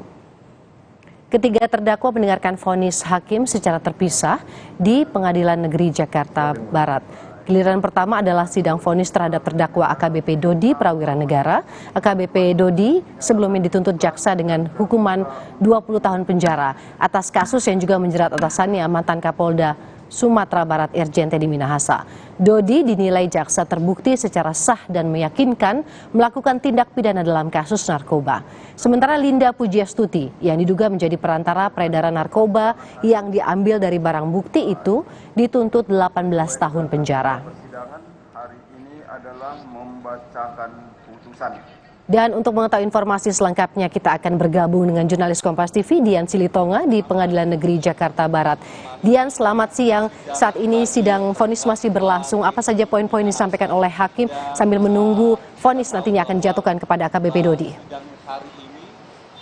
Ketiga terdakwa mendengarkan vonis hakim secara terpisah di Pengadilan Negeri Jakarta Barat. Giliran pertama adalah sidang vonis terhadap terdakwa AKBP Dodi Prawira Negara. AKBP Dodi sebelumnya dituntut jaksa dengan hukuman 20 tahun penjara atas kasus yang juga menjerat atasannya mantan Kapolda Sumatera Barat Irjen Teddy Minahasa. Dodi dinilai jaksa terbukti secara sah dan meyakinkan melakukan tindak pidana dalam kasus narkoba. Sementara Linda Pujiastuti yang diduga menjadi perantara peredaran narkoba yang diambil dari barang bukti itu dituntut 18 tahun penjara. Persidangan hari ini adalah membacakan putusan. Dan untuk mengetahui informasi selengkapnya kita akan bergabung dengan jurnalis Kompas TV Dian Silitonga di Pengadilan Negeri Jakarta Barat. Dian, selamat siang. Saat ini sidang vonis masih berlangsung. Apa saja poin-poin disampaikan oleh hakim sambil menunggu vonis nantinya akan dijatuhkan kepada AKBP Dodi?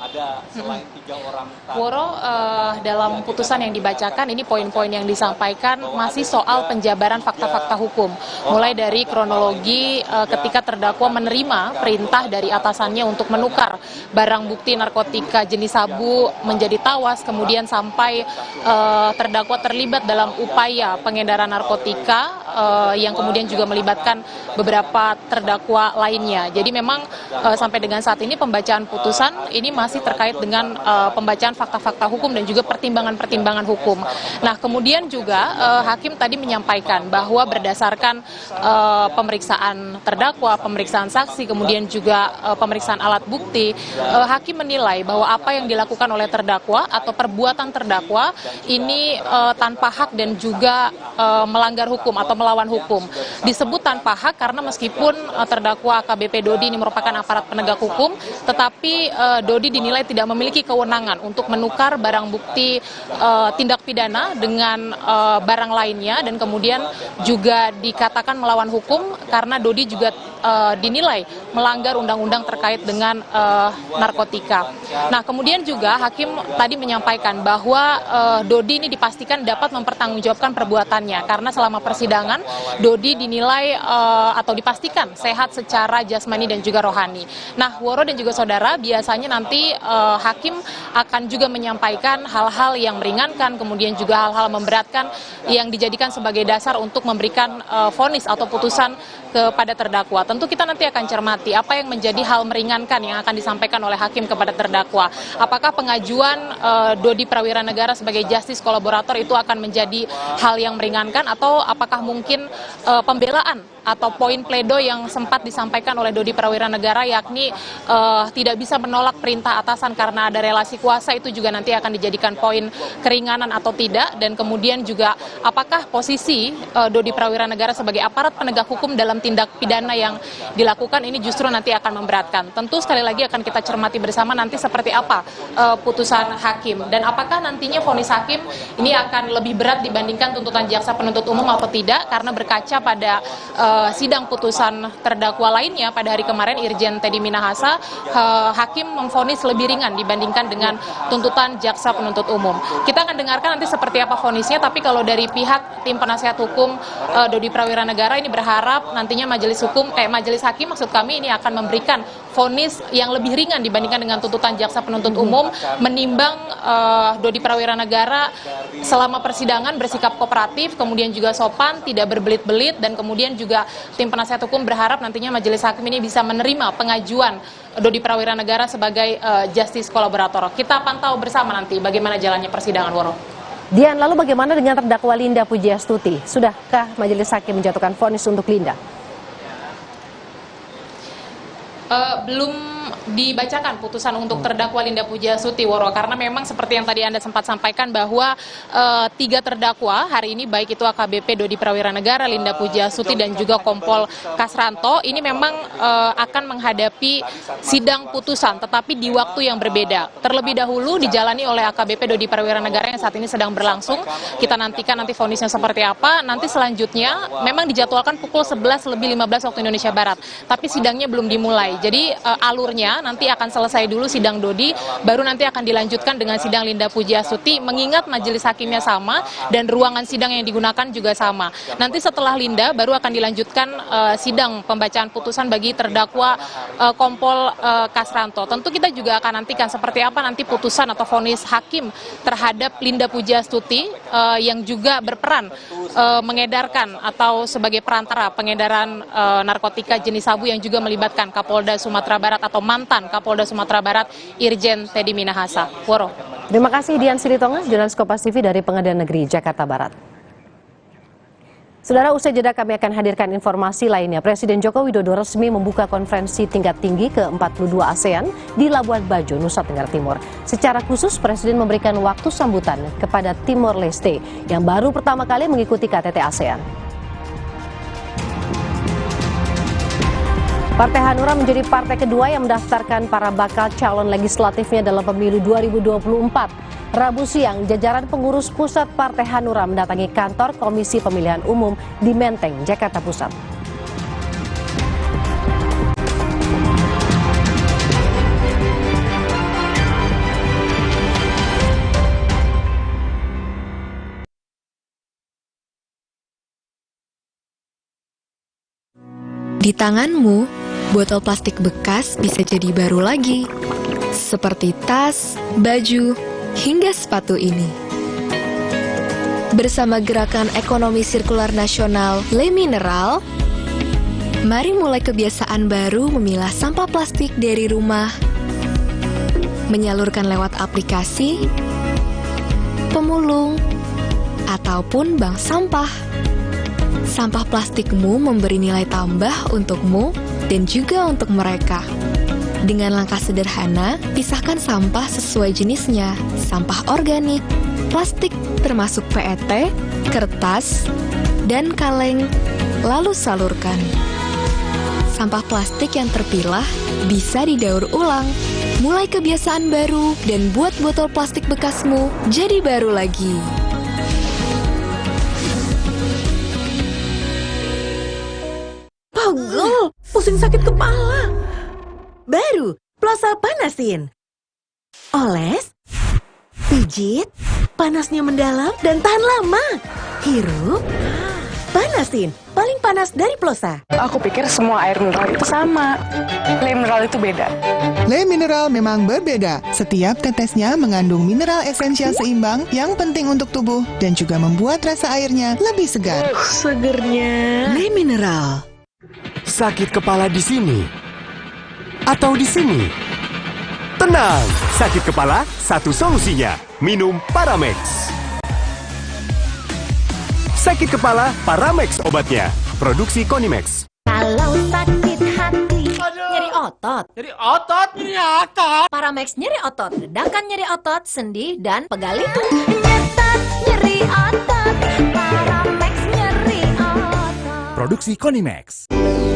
Ada selain 3 orang Woro, dalam putusan yang dibacakan ini poin-poin yang disampaikan masih soal penjabaran fakta-fakta hukum, mulai dari kronologi ketika terdakwa menerima perintah dari atasannya untuk menukar barang bukti narkotika jenis sabu menjadi tawas, kemudian sampai terdakwa terlibat dalam upaya pengedaran narkotika yang kemudian juga melibatkan beberapa terdakwa lainnya. Jadi memang sampai dengan saat ini pembacaan putusan ini masih terkait dengan pembacaan fakta-fakta hukum dan juga pertimbangan-pertimbangan hukum. Nah, kemudian juga hakim tadi menyampaikan bahwa berdasarkan pemeriksaan terdakwa, pemeriksaan saksi, kemudian juga pemeriksaan alat bukti, hakim menilai bahwa apa yang dilakukan oleh terdakwa atau perbuatan terdakwa ini tanpa hak dan juga melanggar hukum atau melawan hukum. Disebut tanpa hak karena meskipun terdakwa AKBP Dodi ini merupakan aparat penegak hukum, tetapi Dodi dinilai tidak memiliki kewenangan untuk menukar barang bukti tindak pidana dengan barang lainnya, dan kemudian juga dikatakan melawan hukum karena Dodi juga dinilai melanggar undang-undang terkait dengan narkotika. Nah, kemudian juga hakim tadi menyampaikan bahwa Dodi ini dipastikan dapat mempertanggungjawabkan perbuatannya karena selama persidangan Dodi dinilai atau dipastikan sehat secara jasmani dan juga rohani. Nah, Woro dan juga saudara, biasanya nanti hakim akan juga menyampaikan hal-hal yang meringankan, kemudian juga hal-hal memberatkan yang dijadikan sebagai dasar untuk memberikan vonis atau putusan kepada terdakwa. Tentu kita nanti akan cermati apa yang menjadi hal meringankan yang akan disampaikan oleh hakim kepada terdakwa. Apakah pengajuan Dodi Prawira Negara sebagai justice kolaborator itu akan menjadi hal yang meringankan, atau apakah mungkin pembelaan atau poin pledo yang sempat disampaikan oleh Dodi Prawira Negara, yakni tidak bisa menolak perintah atasan karena ada relasi kuasa, itu juga nanti akan dijadikan poin keringanan atau tidak. Dan kemudian juga apakah posisi Dodi Prawira Negara sebagai aparat penegak hukum dalam tindak pidana yang dilakukan ini justru nanti akan memberatkan. Tentu sekali lagi akan kita cermati bersama nanti seperti apa putusan hakim, dan apakah nantinya vonis hakim ini akan lebih berat dibandingkan tuntutan jaksa penuntut umum atau tidak, karena berkaca pada sidang putusan terdakwa lainnya pada hari kemarin Irjen Teddy Minahasa, hakim memvonis lebih ringan dibandingkan dengan tuntutan jaksa penuntut umum. Kita akan dengarkan nanti seperti apa vonisnya, tapi kalau dari pihak tim penasihat hukum Dodi Prawira Negara ini berharap nantinya majelis hakim maksud kami ini akan memberikan vonis yang lebih ringan dibandingkan dengan tuntutan jaksa penuntut umum, menimbang Dodi Prawira Negara selama persidangan bersikap kooperatif, kemudian juga sopan, tidak berbelit-belit, dan kemudian juga tim penasihat hukum berharap nantinya majelis hakim ini bisa menerima pengajuan Dodi Prawira Negara sebagai justice kolaborator. Kita pantau bersama nanti bagaimana jalannya persidangan, Woro. Dian, lalu bagaimana dengan terdakwa Linda Pujiastuti? Sudahkah majelis hakim menjatuhkan vonis untuk Linda? Belum dibacakan putusan untuk terdakwa Linda Pujiastuti, Woro, karena memang seperti yang tadi Anda sempat sampaikan bahwa 3 terdakwa hari ini, baik itu AKBP Dodi Prawira Negara, Linda Pujiastuti, dan juga Kompol Kasranto, ini memang akan menghadapi sidang putusan tetapi di waktu yang berbeda. Terlebih dahulu dijalani oleh AKBP Dodi Prawira Negara yang saat ini sedang berlangsung. Kita nantikan nanti vonisnya seperti apa. Nanti selanjutnya memang dijadwalkan pukul 11:15 waktu Indonesia Barat, tapi sidangnya belum dimulai. Jadi alurnya selanjutnya nanti akan selesai dulu sidang Dodi, baru nanti akan dilanjutkan dengan sidang Linda Pujiastuti, mengingat majelis hakimnya sama dan ruangan sidang yang digunakan juga sama. Nanti setelah Linda baru akan dilanjutkan sidang pembacaan putusan bagi terdakwa Kompol Kasranto. Tentu kita juga akan nantikan seperti apa nanti putusan atau vonis hakim terhadap Linda Pujiastuti yang juga berperan mengedarkan atau sebagai perantara pengedaran narkotika jenis sabu yang juga melibatkan Kapolda Sumatera Barat atau mantan Kapolda Sumatera Barat Irjen Teddy Minahasa. Woro. Terima kasih Dian Silitonga, jurnalis Kompas TV dari Pengadilan Negeri Jakarta Barat. Saudara, usai jeda kami akan hadirkan informasi lainnya. Presiden Joko Widodo resmi membuka konferensi tingkat tinggi ke-42 ASEAN di Labuan Bajo, Nusa Tenggara Timur. Secara khusus, Presiden memberikan waktu sambutan kepada Timor Leste yang baru pertama kali mengikuti KTT ASEAN. Partai Hanura menjadi partai kedua yang mendaftarkan para bakal calon legislatifnya dalam pemilu 2024. Rabu siang, jajaran pengurus pusat Partai Hanura mendatangi kantor Komisi Pemilihan Umum di Menteng, Jakarta Pusat. Di tanganmu, botol plastik bekas bisa jadi baru lagi. Seperti tas, baju, hingga sepatu ini. Bersama Gerakan Ekonomi Sirkular Nasional Le Mineral, mari mulai kebiasaan baru memilah sampah plastik dari rumah, menyalurkan lewat aplikasi, pemulung, ataupun bank sampah. Sampah plastikmu memberi nilai tambah untukmu dan juga untuk mereka. Dengan langkah sederhana, pisahkan sampah sesuai jenisnya, sampah organik, plastik termasuk PET, kertas, dan kaleng, lalu salurkan. Sampah plastik yang terpilah bisa didaur ulang. Mulai kebiasaan baru dan buat botol plastik bekasmu jadi baru lagi. Pegel, pusing sakit kepala. Baru, Plosa Panasin. Oles, pijit, panasnya mendalam dan tahan lama. Hirup, panasin, paling panas dari Plosa. Aku pikir semua air mineral itu sama. Le Mineral itu beda. Le Mineral memang berbeda. Setiap tetesnya mengandung mineral esensial seimbang yang penting untuk tubuh dan juga membuat rasa airnya lebih segar. Segernya. Le Mineral. Sakit kepala di sini atau di sini? Tenang, sakit kepala satu solusinya. Minum Paramex. Sakit kepala, Paramex obatnya. Produksi Konimex. Kalau sakit hati, nyeri otot. Nyeri otot, nyeri otot. Paramex nyeri otot, redakan nyeri otot, sendi, dan pegal itu. Nyetat nyeri otot, Paramex nyeri otot. Produksi Konimex.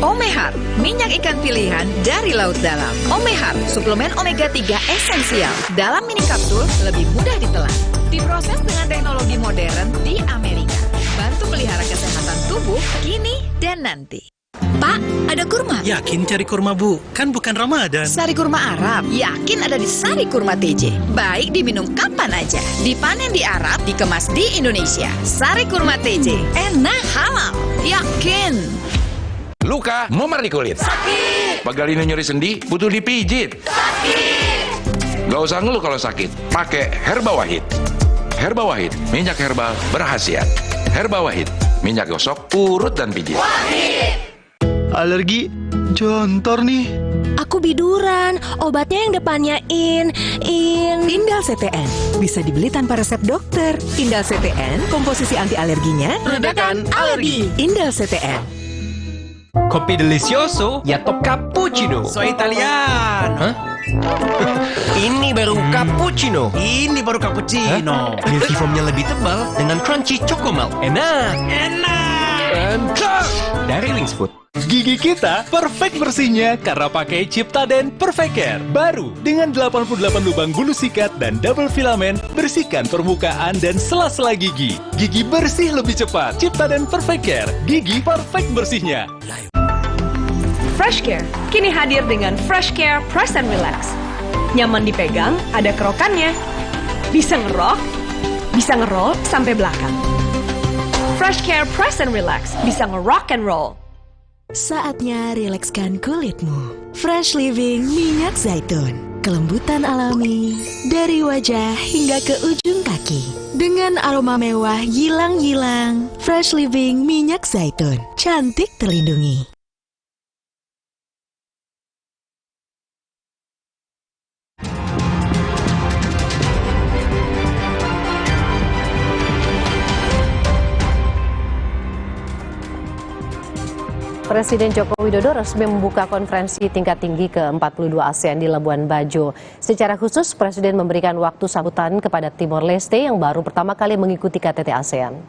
Omehar, minyak ikan pilihan dari laut dalam. Omehar, suplemen omega 3 esensial. Dalam mini kapsul, lebih mudah ditelan. Diproses dengan teknologi modern di Amerika. Bantu pelihara kesehatan tubuh kini dan nanti. Pak, ada kurma? Yakin cari kurma, Bu? Kan bukan Ramadan. Sari kurma Arab? Yakin ada di Sari Kurma TJ. Baik diminum kapan aja. Dipanen di Arab, dikemas di Indonesia. Sari Kurma TJ. Enak, halal. Yakin. Luka, memar di kulit. Sakit. Pegal ini nyeri sendi, butuh dipijit. Sakit. Gak usah ngeluh kalau sakit. Pakai Herba Wahid. Herba Wahid, minyak herbal berkhasiat. Herba Wahid, minyak gosok, urut dan pijit. Wahid. Alergi, jontor nih. Aku biduran, obatnya yang depannya Indal CTN. Bisa dibeli tanpa resep dokter. Indal CTN, komposisi anti alerginya redakan alergi. Indal CTN. Kopi delicioso ya top cappuccino. So Italian. Hah? Ini baru cappuccino. Ini baru cappuccino. Milky foamnya lebih tebal dengan crunchy choco milk. Enak. Enak. Dari Wings Food. Gigi kita perfect bersihnya karena pakai Ciptaden Perfect Care. Baru dengan 88 lubang bulu sikat dan double filamen, bersihkan permukaan dan sela-sela gigi. Gigi bersih lebih cepat. Ciptaden Perfect Care. Gigi perfect bersihnya. FreshCare kini hadir dengan FreshCare Press and Relax. Nyaman dipegang, ada kerokannya. Bisa ngerok, bisa ngeroll sampai belakang. FreshCare Press and Relax bisa ngerock and roll. Saatnya rilekskan kulitmu. Fresh Living minyak zaitun. Kelembutan alami dari wajah hingga ke ujung kaki. Dengan aroma mewah gilang-gilang. Fresh Living minyak zaitun. Cantik terlindungi. Presiden Joko Widodo resmi membuka konferensi tingkat tinggi ke-42 ASEAN di Labuan Bajo. Secara khusus, Presiden memberikan waktu sambutan kepada Timor Leste yang baru pertama kali mengikuti KTT ASEAN.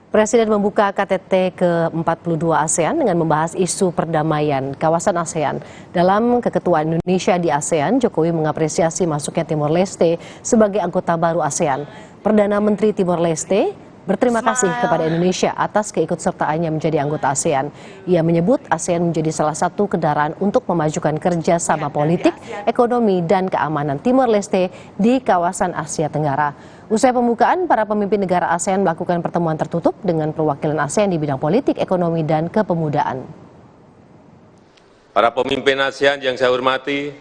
Presiden membuka KTT ke-42 ASEAN dengan membahas isu perdamaian kawasan ASEAN. Dalam keketuaan Indonesia di ASEAN, Jokowi mengapresiasi masuknya Timor Leste sebagai anggota baru ASEAN. Perdana Menteri Timor Leste berterima kasih kepada Indonesia atas keikutsertaannya menjadi anggota ASEAN. Ia menyebut ASEAN menjadi salah satu kendaraan untuk memajukan kerjasama politik, ekonomi, dan keamanan Timor Leste di kawasan Asia Tenggara. Usai pembukaan, para pemimpin negara ASEAN melakukan pertemuan tertutup dengan perwakilan ASEAN di bidang politik, ekonomi, dan kepemudaan. Para pemimpin ASEAN yang saya hormati,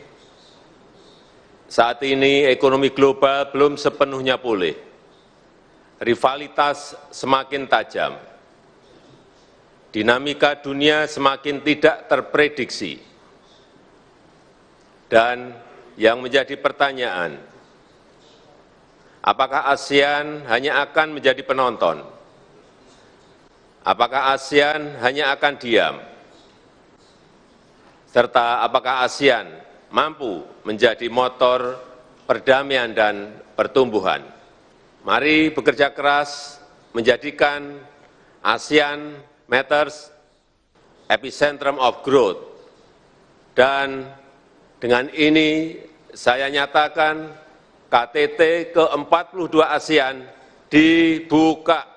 saat ini ekonomi global belum sepenuhnya pulih. Rivalitas semakin tajam, dinamika dunia semakin tidak terprediksi, dan yang menjadi pertanyaan, apakah ASEAN hanya akan menjadi penonton? Apakah ASEAN hanya akan diam? Serta apakah ASEAN mampu menjadi motor perdamaian dan pertumbuhan? Mari bekerja keras menjadikan ASEAN Matters epicentrum of growth. Dan dengan ini saya nyatakan KTT ke-42 ASEAN dibuka.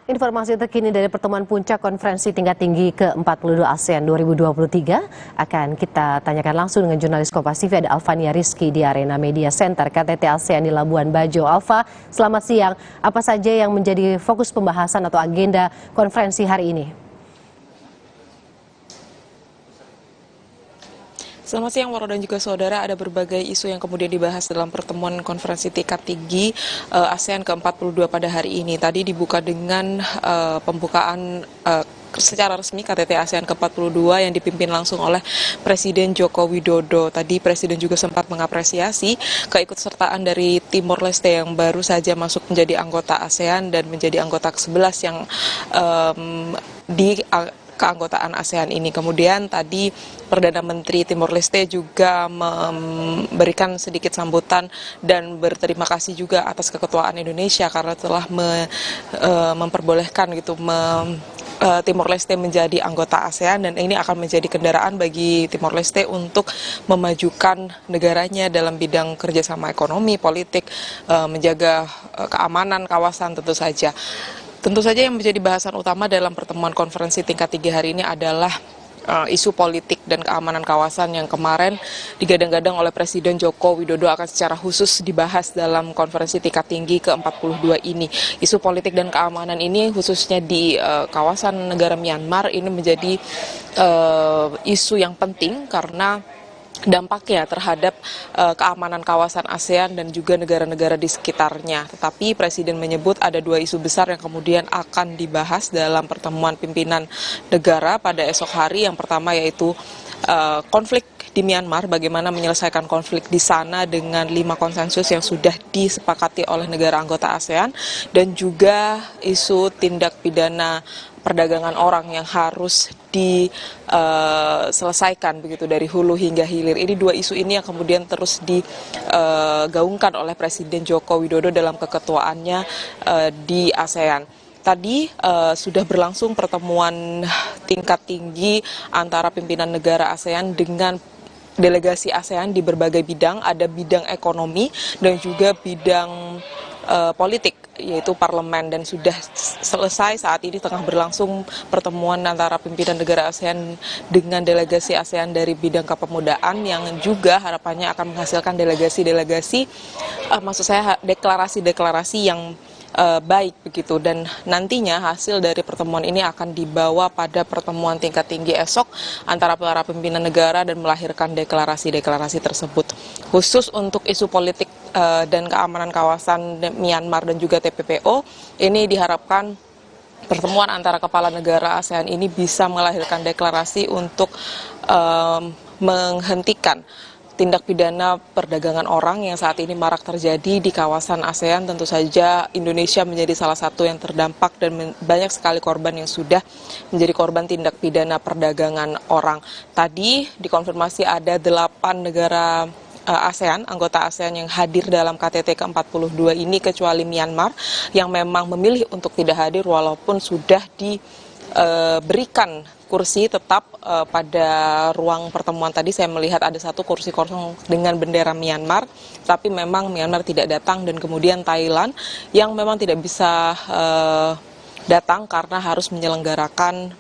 Informasi terkini dari pertemuan puncak konferensi tingkat tinggi ke-42 ASEAN 2023 akan kita tanyakan langsung dengan jurnalis Kompas TV, ada Alvania Rizky di Arena Media Center KTT ASEAN di Labuan Bajo. Alva, selamat siang. Apa saja yang menjadi fokus pembahasan atau agenda konferensi hari ini? Selamat siang, Waro dan juga saudara. Ada berbagai isu yang kemudian dibahas dalam pertemuan konferensi tingkat tinggi ASEAN ke-42 pada hari ini. Tadi dibuka dengan pembukaan secara resmi KTT ASEAN ke-42 yang dipimpin langsung oleh Presiden Joko Widodo. Tadi Presiden juga sempat mengapresiasi keikutsertaan dari Timor Leste yang baru saja masuk menjadi anggota ASEAN dan menjadi anggota ke-11 yang di keanggotaan ASEAN ini. Kemudian tadi Perdana Menteri Timor Leste juga memberikan sedikit sambutan dan berterima kasih juga atas keketuaan Indonesia karena telah memperbolehkan gitu Timor Leste menjadi anggota ASEAN, dan ini akan menjadi kendaraan bagi Timor Leste untuk memajukan negaranya dalam bidang kerjasama ekonomi, politik, menjaga keamanan kawasan tentu saja. Tentu saja yang menjadi bahasan utama dalam pertemuan konferensi tingkat tinggi hari ini adalah isu politik dan keamanan kawasan yang kemarin digadang-gadang oleh Presiden Joko Widodo akan secara khusus dibahas dalam konferensi tingkat tinggi ke-42 ini. Isu politik dan keamanan ini khususnya di kawasan negara Myanmar ini menjadi isu yang penting karena dampaknya terhadap keamanan kawasan ASEAN dan juga negara-negara di sekitarnya. Tetapi Presiden menyebut ada dua isu besar yang kemudian akan dibahas dalam pertemuan pimpinan negara pada esok hari. Yang pertama yaitu konflik di Myanmar, bagaimana menyelesaikan konflik di sana dengan 5 konsensus yang sudah disepakati oleh negara anggota ASEAN, dan juga isu tindak pidana perdagangan orang yang harus diselesaikan begitu dari hulu hingga hilir. Ini dua isu ini yang kemudian terus digaungkan oleh Presiden Joko Widodo dalam keketuaannya di ASEAN. Tadi sudah berlangsung pertemuan tingkat tinggi antara pimpinan negara ASEAN dengan delegasi ASEAN di berbagai bidang. Ada bidang ekonomi dan juga bidang politik, yaitu parlemen, dan sudah selesai. Saat ini tengah berlangsung pertemuan antara pimpinan negara ASEAN dengan delegasi ASEAN dari bidang kepemudaan, yang juga harapannya akan menghasilkan delegasi-delegasi, maksud saya deklarasi-deklarasi yang baik begitu, dan nantinya hasil dari pertemuan ini akan dibawa pada pertemuan tingkat tinggi esok antara para pimpinan negara dan melahirkan deklarasi-deklarasi tersebut. Khusus untuk isu politik dan keamanan kawasan Myanmar dan juga TPPO, ini diharapkan pertemuan antara kepala negara ASEAN ini bisa melahirkan deklarasi untuk menghentikan tindak pidana perdagangan orang yang saat ini marak terjadi di kawasan ASEAN. Tentu saja Indonesia menjadi salah satu yang terdampak dan banyak sekali korban yang sudah menjadi korban tindak pidana perdagangan orang. Tadi dikonfirmasi ada 8 negara ASEAN, anggota ASEAN yang hadir dalam KTT ke-42 ini, kecuali Myanmar yang memang memilih untuk tidak hadir walaupun sudah diberikan kursi tetap pada ruang pertemuan. Tadi saya melihat ada 1 kursi kosong dengan bendera Myanmar, tapi memang Myanmar tidak datang, dan kemudian Thailand yang memang tidak bisa datang karena harus menyelenggarakan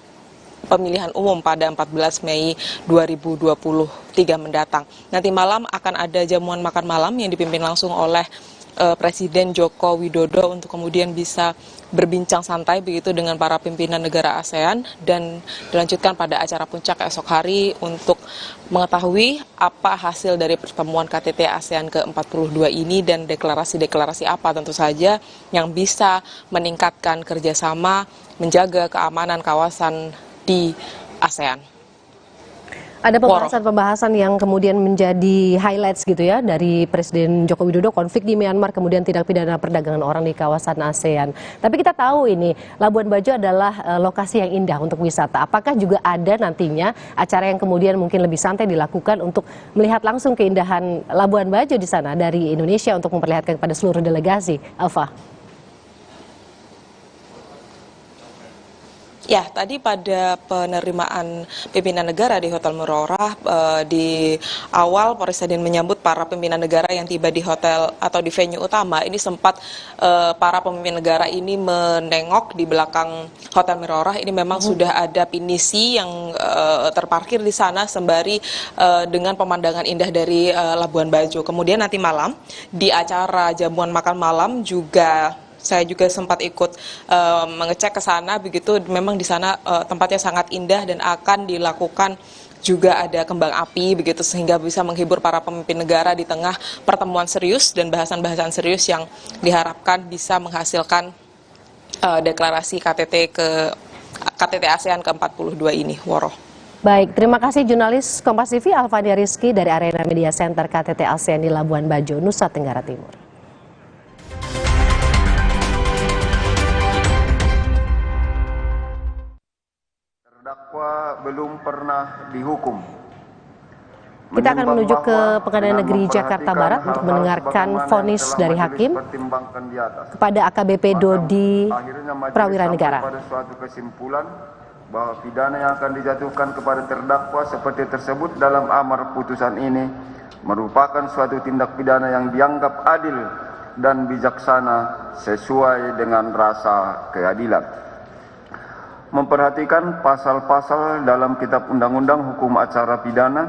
pemilihan umum pada 14 Mei 2023 mendatang. Nanti malam akan ada jamuan makan malam yang dipimpin langsung oleh Presiden Joko Widodo untuk kemudian bisa berbincang santai begitu dengan para pimpinan negara ASEAN, dan dilanjutkan pada acara puncak esok hari untuk mengetahui apa hasil dari pertemuan KTT ASEAN ke-42 ini dan deklarasi-deklarasi apa tentu saja yang bisa meningkatkan kerjasama menjaga keamanan kawasan di ASEAN. Ada pembahasan-pembahasan yang kemudian menjadi highlights gitu ya dari Presiden Joko Widodo, konflik di Myanmar, kemudian tindak pidana perdagangan orang di kawasan ASEAN. Tapi kita tahu ini Labuan Bajo adalah lokasi yang indah untuk wisata. Apakah juga ada nantinya acara yang kemudian mungkin lebih santai dilakukan untuk melihat langsung keindahan Labuan Bajo di sana dari Indonesia untuk memperlihatkan kepada seluruh delegasi? Alfa. Ya, tadi pada penerimaan pimpinan negara di Hotel Murorah, di awal Presiden menyambut para pimpinan negara yang tiba di hotel atau di venue utama. Ini sempat para pemimpin negara ini menengok di belakang Hotel Murorah. Ini memang sudah ada pinisi yang terparkir di sana sembari dengan pemandangan indah dari Labuan Bajo. Kemudian nanti malam di acara jamuan makan malam juga saya juga sempat ikut mengecek ke sana begitu. Memang di sana tempatnya sangat indah dan akan dilakukan juga ada kembang api begitu, sehingga bisa menghibur para pemimpin negara di tengah pertemuan serius dan bahasan-bahasan serius yang diharapkan bisa menghasilkan deklarasi KTT ASEAN ke-42 ini. Woro. Baik, terima kasih jurnalis Kompas TV Alfadia Rizky dari Arena Media Center KTT ASEAN di Labuan Bajo, Nusa Tenggara Timur. Terdakwa belum pernah dihukum. Kita akan menuju ke Pengadilan Negeri Jakarta Barat untuk mendengarkan vonis dari hakim kepada AKBP Dodi Prawira Negara. Pada suatu kesimpulan bahwa pidana yang akan dijatuhkan kepada terdakwa seperti tersebut dalam amar putusan ini merupakan suatu tindak pidana yang dianggap adil dan bijaksana sesuai dengan rasa keadilan. Memperhatikan pasal-pasal dalam Kitab Undang-Undang Hukum Acara Pidana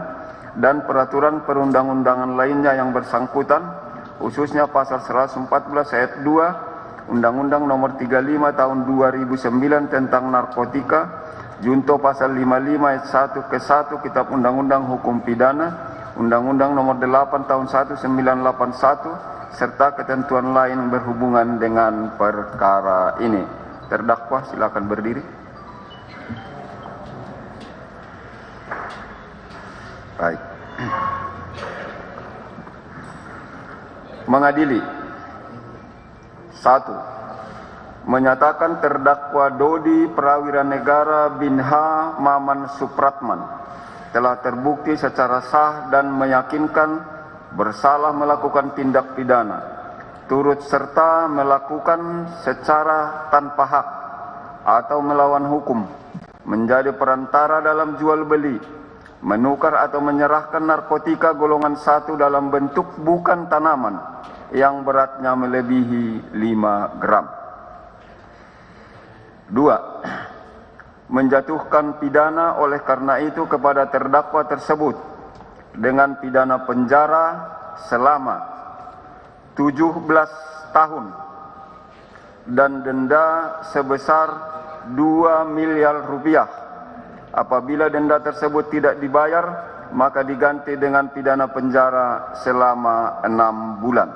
dan peraturan perundang-undangan lainnya yang bersangkutan, khususnya pasal 114 ayat 2 Undang-Undang Nomor 35 Tahun 2009 tentang narkotika, junto pasal 55 ayat 1 ke 1 Kitab Undang-Undang Hukum Pidana, Undang-Undang Nomor 8 Tahun 1981 serta ketentuan lain berhubungan dengan perkara ini. Terdakwa silakan berdiri. Baik. Mengadili. 1. Menyatakan terdakwa Dodi Prawira Negara bin H. Maman Supratman telah terbukti secara sah dan meyakinkan bersalah melakukan tindak pidana, turut serta melakukan secara tanpa hak atau melawan hukum, menjadi perantara dalam jual beli, menukar atau menyerahkan narkotika golongan 1 dalam bentuk bukan tanaman yang beratnya melebihi 5 gram. 2. Menjatuhkan pidana oleh karena itu kepada terdakwa tersebut dengan pidana penjara selama 17 tahun dan denda sebesar 2 miliar rupiah. Apabila denda tersebut tidak dibayar, maka diganti dengan pidana penjara selama 6 bulan.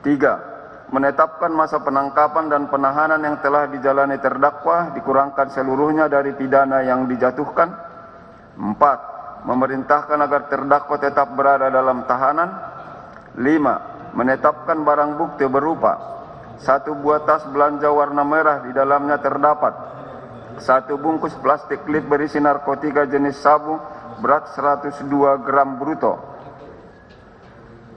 3. Menetapkan masa penangkapan dan penahanan yang telah dijalani terdakwa dikurangkan seluruhnya dari pidana yang dijatuhkan. 4. Memerintahkan agar terdakwa tetap berada dalam tahanan. 5. Menetapkan barang bukti berupa 1 buah tas belanja warna merah, di dalamnya terdapat 1 bungkus plastik klip berisi narkotika jenis sabu berat 102 gram bruto,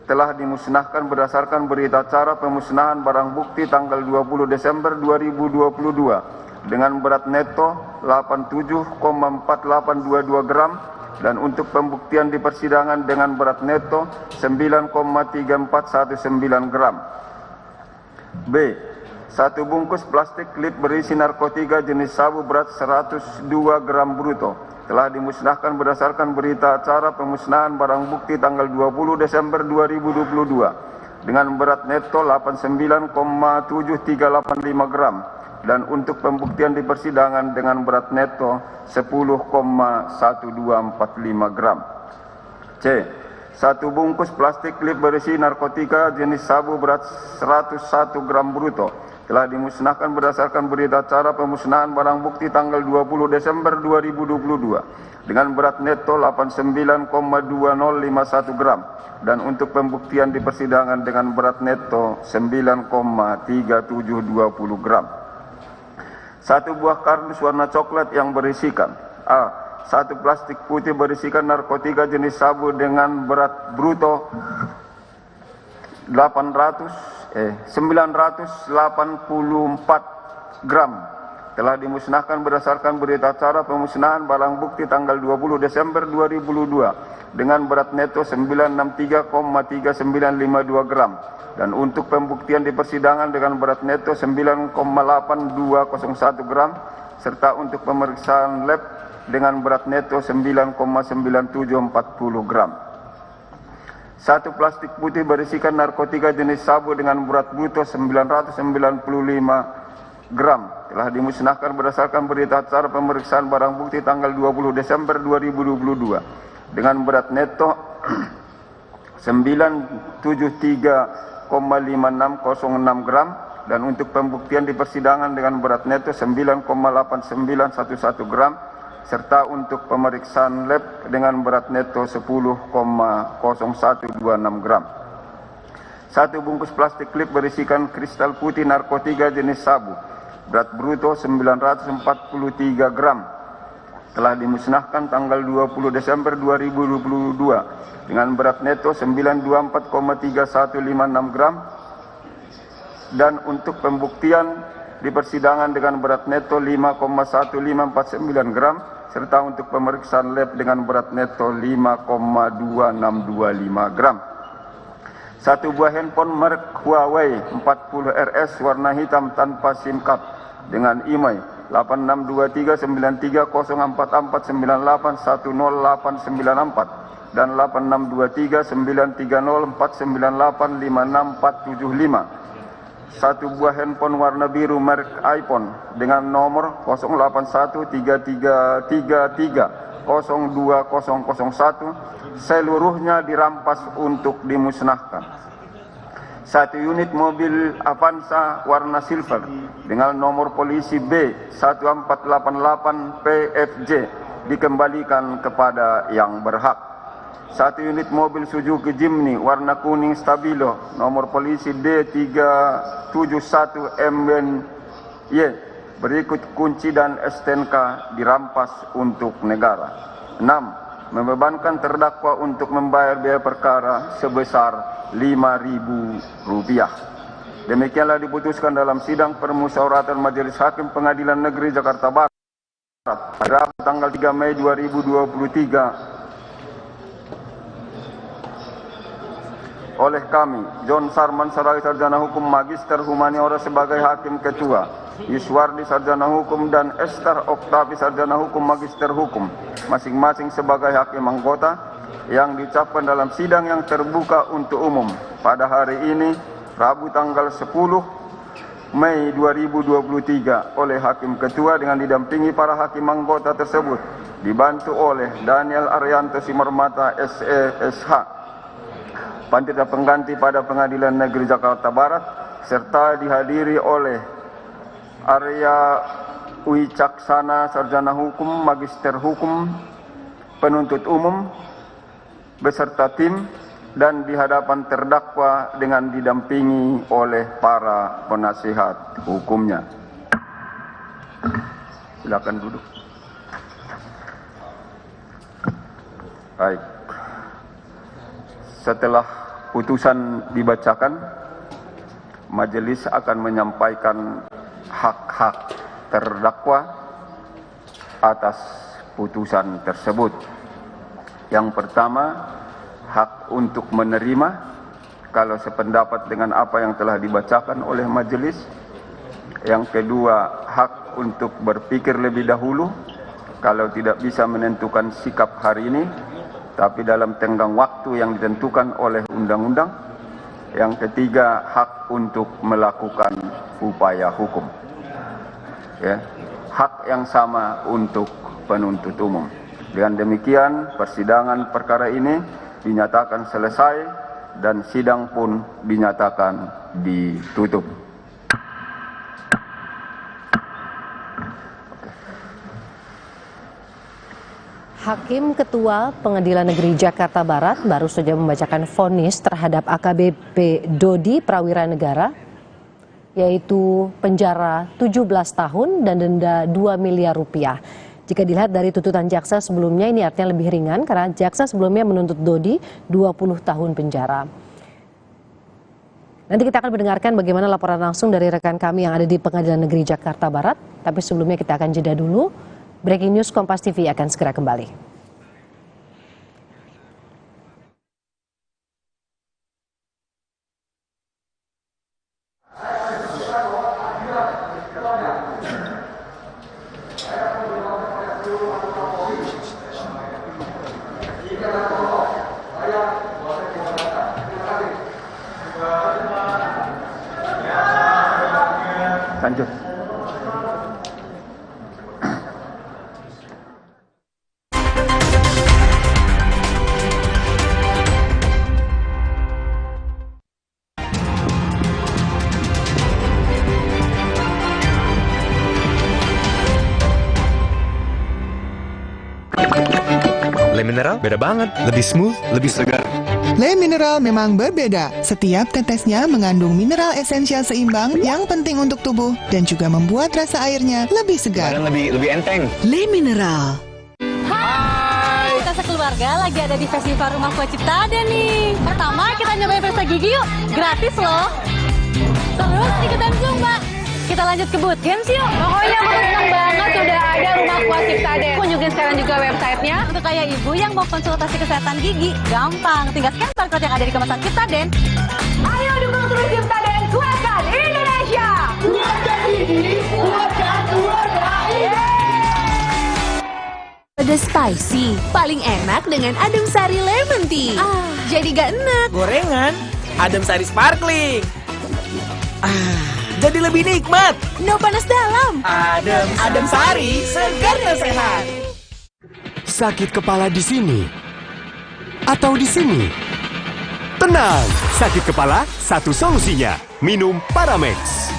telah dimusnahkan berdasarkan berita acara pemusnahan barang bukti tanggal 20 Desember 2022 dengan berat neto 87,4822 gram dan untuk pembuktian di persidangan dengan berat neto 9,3419 gram. B. 1 bungkus plastik klip berisi narkotika jenis sabu berat 102 gram bruto telah dimusnahkan berdasarkan berita acara pemusnahan barang bukti tanggal 20 Desember 2022 dengan berat neto 89,7385 gram dan untuk pembuktian di persidangan dengan berat neto 10,1245 gram. C. 1 bungkus plastik klip berisi narkotika jenis sabu berat 101 gram bruto telah dimusnahkan berdasarkan berita acara pemusnahan barang bukti tanggal 20 Desember 2022 dengan berat neto 89,2051 gram dan untuk pembuktian di persidangan dengan berat neto 9,3720 gram. 1 buah kardus warna coklat yang berisikan A. 1 plastik putih berisikan narkotika jenis sabu dengan berat bruto 984 gram telah dimusnahkan berdasarkan berita acara pemusnahan barang bukti tanggal 20 Desember 2022 dengan berat neto 963,3952 gram dan untuk pembuktian di persidangan dengan berat neto 9,8201 gram serta untuk pemeriksaan lab dengan berat neto 9,9740 gram. 1 plastik putih berisikan narkotika jenis sabu dengan berat bruto 995 gram telah dimusnahkan berdasarkan berita acara pemeriksaan barang bukti tanggal 20 Desember 2022 dengan berat neto 973,5606 gram dan untuk pembuktian di persidangan dengan berat neto 9,8911 gram serta untuk pemeriksaan lab dengan berat neto 10,0126 gram. 1 bungkus plastik klip berisikan kristal putih narkotika jenis sabu berat bruto 943 gram telah dimusnahkan tanggal 20 Desember 2022 dengan berat neto 924,3156 gram dan untuk pembuktian di persidangan dengan berat neto 5,1549 gram serta untuk pemeriksaan lab dengan berat neto 5,2625 gram. 1 buah handphone merek Huawei 40 RS warna hitam tanpa SIM card dengan IMEI 8623930449810894 dan 86239304985675. 1 buah handphone warna biru merek iPhone dengan nomor 081333020001 seluruhnya dirampas untuk dimusnahkan. 1 unit mobil Avanza warna silver dengan nomor polisi B1488 PFJ dikembalikan kepada yang berhak. 1 unit mobil Suzuki Jimny warna kuning stabilo nomor polisi D371MNY berikut kunci dan STNK dirampas untuk negara. 6. Membebankan terdakwa untuk membayar biaya perkara sebesar Rp5.000. Demikianlah diputuskan dalam sidang permusyawaratan Majelis Hakim Pengadilan Negeri Jakarta Barat pada tanggal 3 Mei 2023 oleh kami, John Sarman Sarai Sarjana Hukum Magister Humaniora sebagai Hakim Ketua, Yuswardi Sarjana Hukum dan Esther Oktavi Sarjana Hukum Magister Hukum, masing-masing sebagai Hakim Anggota, yang diucapkan dalam sidang yang terbuka untuk umum pada hari ini, Rabu tanggal 10 Mei 2023 oleh Hakim Ketua dengan didampingi para Hakim Anggota tersebut, dibantu oleh Daniel Arianto Simarmata SE.SH, Panitera Pengganti pada Pengadilan Negeri Jakarta Barat, serta dihadiri oleh Arya Wicaksana Sarjana Hukum Magister Hukum Penuntut Umum beserta tim, dan di hadapan terdakwa dengan didampingi oleh para penasihat hukumnya. Silakan duduk. Baik. Setelah putusan dibacakan, majelis akan menyampaikan hak-hak terdakwa atas putusan tersebut. Yang pertama, hak untuk menerima kalau sependapat dengan apa yang telah dibacakan oleh majelis. Yang kedua, hak untuk berpikir lebih dahulu kalau tidak bisa menentukan sikap hari ini, tapi dalam tenggang waktu yang ditentukan oleh undang-undang. Yang ketiga, hak untuk melakukan upaya hukum. Ya, hak yang sama untuk penuntut umum. Dengan demikian, persidangan perkara ini dinyatakan selesai dan sidang pun dinyatakan ditutup. Hakim Ketua Pengadilan Negeri Jakarta Barat baru saja membacakan vonis terhadap AKBP Dodi Prawira Negara, yaitu penjara 17 tahun dan denda 2 miliar rupiah. Jika dilihat dari tuntutan jaksa sebelumnya, ini artinya lebih ringan karena jaksa sebelumnya menuntut Dodi 20 tahun penjara. Nanti kita akan mendengarkan bagaimana laporan langsung dari rekan kami yang ada di Pengadilan Negeri Jakarta Barat. Tapi sebelumnya kita akan jeda dulu. Breaking News Kompas TV akan segera kembali. Lanjut. Le Mineral beda banget, lebih smooth, lebih segar. Le Mineral memang berbeda. Setiap tetesnya mengandung mineral esensial seimbang yang penting untuk tubuh dan juga membuat rasa airnya lebih segar. Dan lebih enteng. Le Mineral. Hai, kita sekeluarga lagi ada di Festival Rumah Kue Ciptaden nih. Pertama kita nyobain pesta gigi yuk, gratis loh. Terus ikutan Zumba. Kita lanjut ke bootcamp yuk. Pokoknya aku senang banget sudah ada Rumah Kue Ciptaden. Kunjungin sekarang juga websitenya. Untuk kayak ibu yang mau konsultasi kesehatan gigi, gampang. Tinggal scan barcode yang ada di kemasan Ciptaden. Ayo dukung terus Ciptaden, kuatkan Indonesia. Kuatkan gigi, kuatkan keluarga. Pedas spicy, paling enak dengan adem sari lemon tea. Jadi gak enak. Gorengan, adem sari sparkling. Jadi lebih nikmat. No panas dalam. Adem sari, segar dan sehat. Sakit kepala di sini atau di sini? Tenang, sakit kepala satu solusinya. Minum Paramex.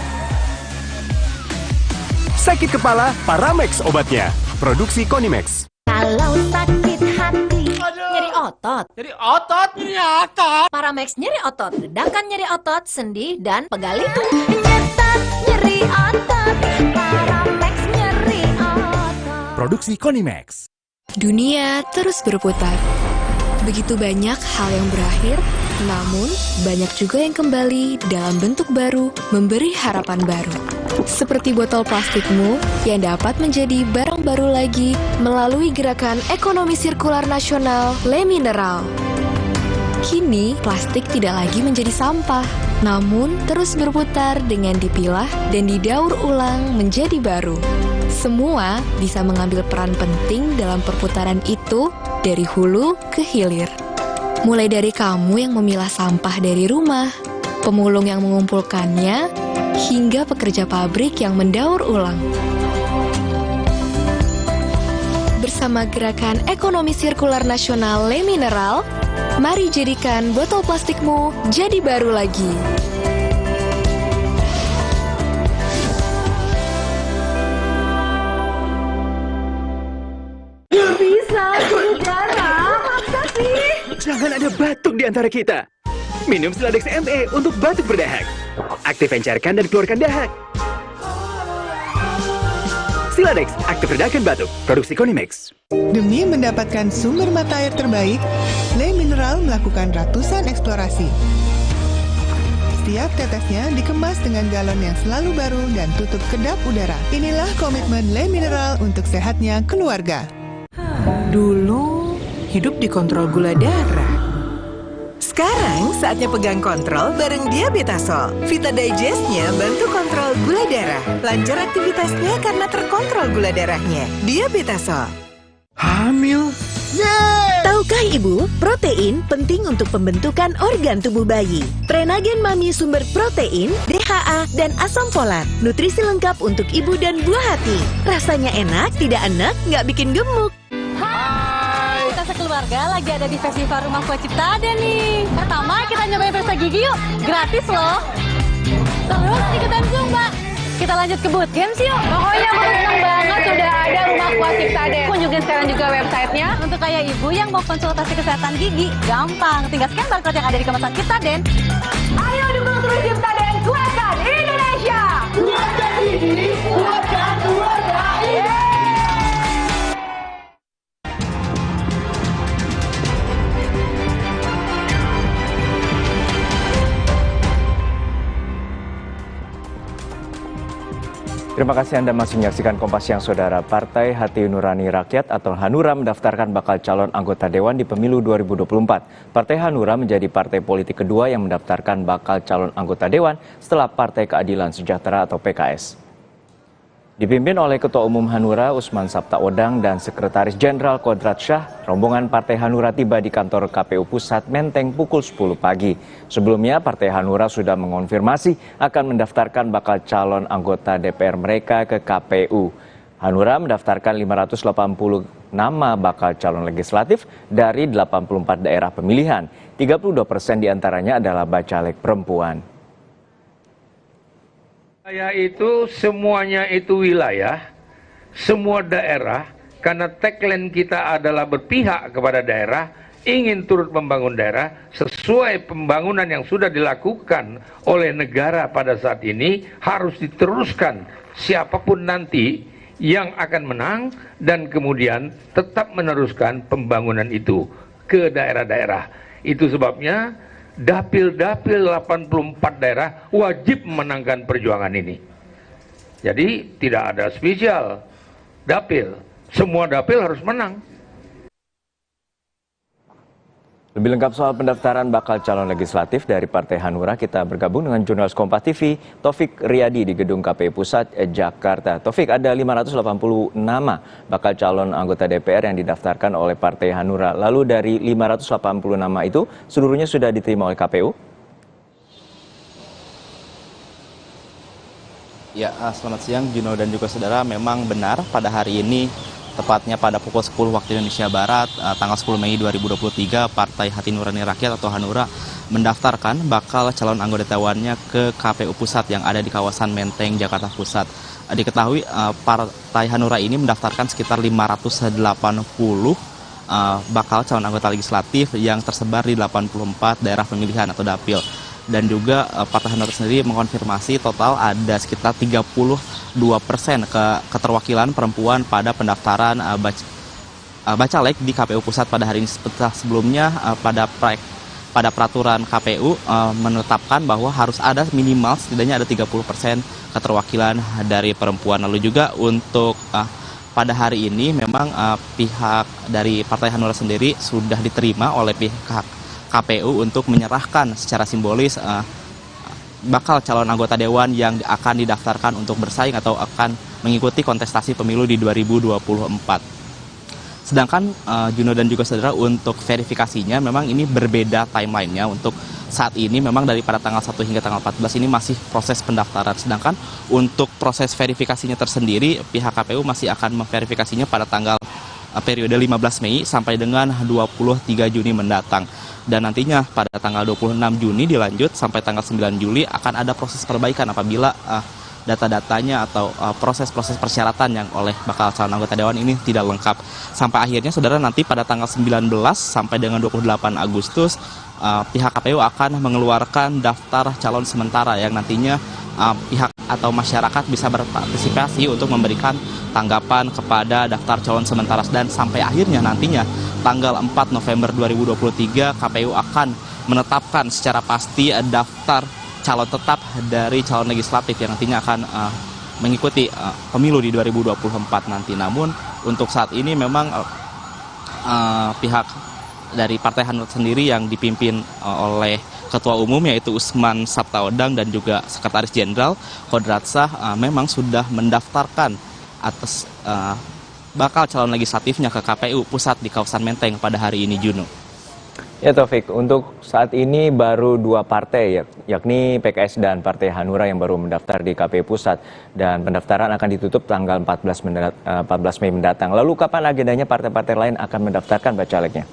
Sakit kepala, Paramex obatnya. Produksi Konimex. Kalau sakit hati, nyeri otot. Nyeri otot, nyeri otot. Paramex nyeri otot, redakan nyeri otot, sendi, dan pegal itu. Nyetat nyeri otot, Paramex nyeri otot. Produksi Konimex. Dunia terus berputar. Begitu banyak hal yang berakhir, namun banyak juga yang kembali dalam bentuk baru, memberi harapan baru. Seperti botol plastikmu yang dapat menjadi barang baru lagi melalui gerakan ekonomi sirkular nasional Le Mineral. Kini, plastik tidak lagi menjadi sampah, namun terus berputar dengan dipilah dan didaur ulang menjadi baru. Semua bisa mengambil peran penting dalam perputaran itu dari hulu ke hilir. Mulai dari kamu yang memilah sampah dari rumah, pemulung yang mengumpulkannya, hingga pekerja pabrik yang mendaur ulang. Bersama Gerakan Ekonomi Sirkular Nasional Le Mineral, mari jadikan botol plastikmu jadi baru lagi. Bisa, darah. Masa sih? Jangan ada batuk di antara kita. Minum Siladex ME untuk batuk berdahak. Aktif encerkan dan keluarkan dahak. Siladex, aktif redakan batuk. Produksi Konimex. Demi mendapatkan sumber mata air terbaik, Le Mineral melakukan ratusan eksplorasi. Setiap tetesnya dikemas dengan galon yang selalu baru dan tutup kedap udara. Inilah komitmen Le Mineral untuk sehatnya keluarga. Dulu hidup dikontrol gula darah. Sekarang saatnya pegang kontrol bareng Diabetasol. Vita Digest-nya bantu kontrol gula darah. Lancar aktivitasnya karena terkontrol gula darahnya. Diabetasol. Hamil? Tahukah Ibu, protein penting untuk pembentukan organ tubuh bayi. Prenagen Mami sumber protein, DHA, dan asam folat. Nutrisi lengkap untuk ibu dan buah hati. Rasanya enak, tidak enak, nggak bikin gemuk. Kita sekeluarga lagi ada di Festival Rumah Kue Cipta Aden nih. Pertama kita nyobain pesta gigi yuk, gratis loh. Terus ikutan Zumba. Kita lanjut ke bootcamp yuk. Pokoknya aku senang banget sudah ada Rumah Kue Cipta Aden. Kunjungin sekarang juga websitenya. Untuk kayak ibu yang mau konsultasi kesehatan gigi, gampang. Tinggal scan barcode yang ada di kemasan Cipta Aden. Ayo dukung terus Cipta Aden, kuatkan Indonesia. Kuatkan gigi, kuatkan keluarga. Terima kasih Anda masih menyaksikan Kompas Siang, Saudara. Partai Hati Nurani Rakyat atau Hanura mendaftarkan bakal calon anggota Dewan di pemilu 2024. Partai Hanura menjadi partai politik kedua yang mendaftarkan bakal calon anggota Dewan setelah Partai Keadilan Sejahtera atau PKS. Dipimpin oleh Ketua Umum Hanura Usman Sabtaodang dan Sekretaris Jenderal Kodrat Syah, rombongan Partai Hanura tiba di kantor KPU Pusat Menteng pukul 10 pagi. Sebelumnya, Partai Hanura sudah mengonfirmasi akan mendaftarkan bakal calon anggota DPR mereka ke KPU. Hanura mendaftarkan 580 nama bakal calon legislatif dari 84 daerah pemilihan. 32% diantaranya adalah bacalek perempuan. Saya itu semuanya itu wilayah, semua daerah, karena tagline kita adalah berpihak kepada daerah, ingin turut membangun daerah sesuai pembangunan yang sudah dilakukan oleh negara pada saat ini harus diteruskan siapapun nanti yang akan menang dan kemudian tetap meneruskan pembangunan itu ke daerah-daerah. Itu sebabnya dapil-dapil 84 daerah wajib memenangkan perjuangan ini. Jadi tidak ada spesial dapil, semua dapil harus menang. Lebih lengkap soal pendaftaran bakal calon legislatif dari Partai Hanura, kita bergabung dengan jurnalis Kompas TV, Taufik Riyadi di Gedung KPU Pusat, Jakarta. Taufik, ada 580 nama bakal calon anggota DPR yang didaftarkan oleh Partai Hanura. Lalu dari 580 nama itu, seluruhnya sudah diterima oleh KPU? Ya, selamat siang Juno dan juga saudara. Memang benar pada hari ini, tepatnya pada pukul 10 waktu Indonesia Barat, tanggal 10 Mei 2023, Partai Hati Nurani Rakyat atau Hanura mendaftarkan bakal calon anggota dewannya ke KPU Pusat yang ada di kawasan Menteng, Jakarta Pusat. Diketahui Partai Hanura ini mendaftarkan sekitar 580 bakal calon anggota legislatif yang tersebar di 84 daerah pemilihan atau dapil. Dan juga Partai Hanura sendiri mengonfirmasi total ada sekitar 32% keterwakilan perempuan pada pendaftaran bacalek di KPU Pusat pada hari ini. Sebelumnya pada peraturan KPU menetapkan bahwa harus ada minimal setidaknya ada 30% keterwakilan dari perempuan. Lalu juga untuk pada hari ini memang pihak dari Partai Hanura sendiri sudah diterima oleh pihak KPU untuk menyerahkan secara simbolis bakal calon anggota dewan yang akan didaftarkan untuk bersaing atau akan mengikuti kontestasi pemilu di 2024. Sedangkan Juno dan juga saudara, untuk verifikasinya memang ini berbeda timelinenya. Untuk saat ini memang daripada tanggal 1 hingga tanggal 14 ini masih proses pendaftaran. Sedangkan untuk proses verifikasinya tersendiri, pihak KPU masih akan memverifikasinya pada tanggal periode 15 Mei sampai dengan 23 Juni mendatang. Dan nantinya pada tanggal 26 Juni dilanjut sampai tanggal 9 Juli akan ada proses perbaikan apabila data-datanya atau proses-proses persyaratan yang oleh bakal calon anggota dewan ini tidak lengkap. Sampai akhirnya saudara nanti pada tanggal 19 sampai dengan 28 Agustus pihak KPU akan mengeluarkan daftar calon sementara yang nantinya pihak atau masyarakat bisa berpartisipasi untuk memberikan tanggapan kepada daftar calon sementara, dan sampai akhirnya nantinya tanggal 4 November 2023 KPU akan menetapkan secara pasti daftar calon tetap dari calon legislatif yang nantinya akan mengikuti pemilu di 2024 nanti. Namun untuk saat ini memang pihak dari Partai Hanura sendiri yang dipimpin oleh Ketua Umum yaitu Usman Sabtaodang dan juga Sekretaris Jenderal Kodratsah memang sudah mendaftarkan atas bakal calon legislatifnya ke KPU Pusat di kawasan Menteng pada hari ini, Juno. Ya Taufik, untuk saat ini baru 2 partai yakni PKS dan Partai Hanura yang baru mendaftar di KPU Pusat, dan pendaftaran akan ditutup tanggal 14 Mei mendatang. Lalu kapan agendanya partai-partai lain akan mendaftarkan bacaleknya?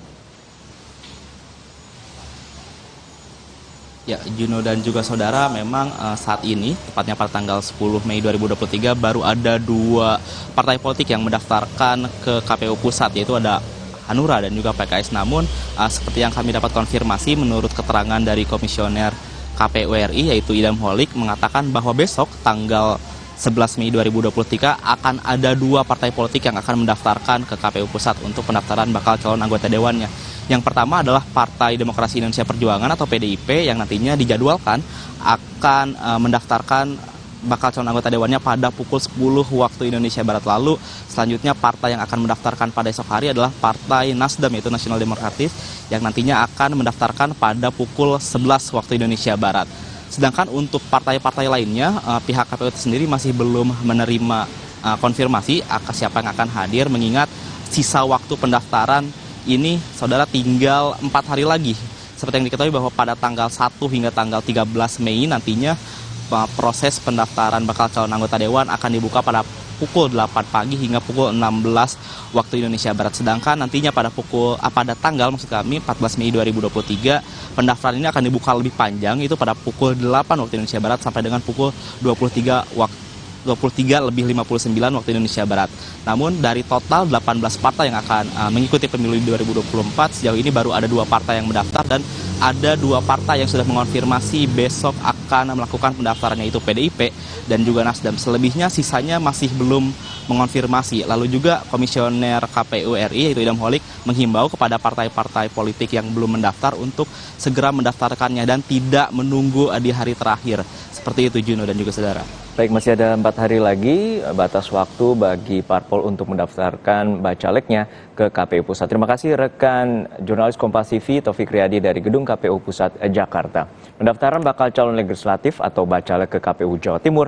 Ya, Juno dan juga saudara, memang saat ini, tepatnya pada tanggal 10 Mei 2023, baru ada 2 partai politik yang mendaftarkan ke KPU Pusat, yaitu ada Hanura dan juga PKS. Namun, seperti yang kami dapat konfirmasi, menurut keterangan dari Komisioner KPU RI, yaitu Idam Holik, mengatakan bahwa besok, tanggal 11 Mei 2023, akan ada 2 partai politik yang akan mendaftarkan ke KPU Pusat untuk pendaftaran bakal calon anggota dewannya. Yang pertama adalah Partai Demokrasi Indonesia Perjuangan atau PDIP yang nantinya dijadwalkan akan mendaftarkan bakal calon anggota dewannya pada pukul 10 waktu Indonesia Barat. Lalu selanjutnya partai yang akan mendaftarkan pada esok hari adalah Partai Nasdem yaitu Nasional Demokratis yang nantinya akan mendaftarkan pada pukul 11 waktu Indonesia Barat. Sedangkan untuk partai-partai lainnya pihak KPU sendiri masih belum menerima konfirmasi siapa yang akan hadir, mengingat sisa waktu pendaftaran ini saudara tinggal 4 hari lagi. Seperti yang diketahui bahwa pada tanggal 1 hingga tanggal 13 Mei nantinya proses pendaftaran bakal calon anggota dewan akan dibuka pada pukul 8 pagi hingga pukul 16 waktu Indonesia Barat. Sedangkan nantinya pada tanggal 14 Mei 2023 pendaftaran ini akan dibuka lebih panjang, itu pada pukul 8 waktu Indonesia Barat sampai dengan pukul 23:59 waktu Indonesia Barat. Namun dari total 18 partai yang akan mengikuti pemilu di 2024, sejauh ini baru ada 2 partai yang mendaftar dan ada 2 partai yang sudah mengonfirmasi besok akan melakukan pendaftarannya, yaitu PDIP dan juga Nasdem. Selebihnya sisanya masih belum mengonfirmasi. Lalu juga Komisioner KPU RI yaitu Idam Holik menghimbau kepada partai-partai politik yang belum mendaftar untuk segera mendaftarkannya dan tidak menunggu di hari terakhir. Seperti itu, Juno dan juga saudara. Baik, masih ada 4 hari lagi batas waktu bagi parpol untuk mendaftarkan bacaleknya ke KPU Pusat. Terima kasih rekan jurnalis Kompas TV Taufik Riyadi dari Gedung KPU Pusat Jakarta. Pendaftaran bakal calon legislatif atau bacalek ke KPU Jawa Timur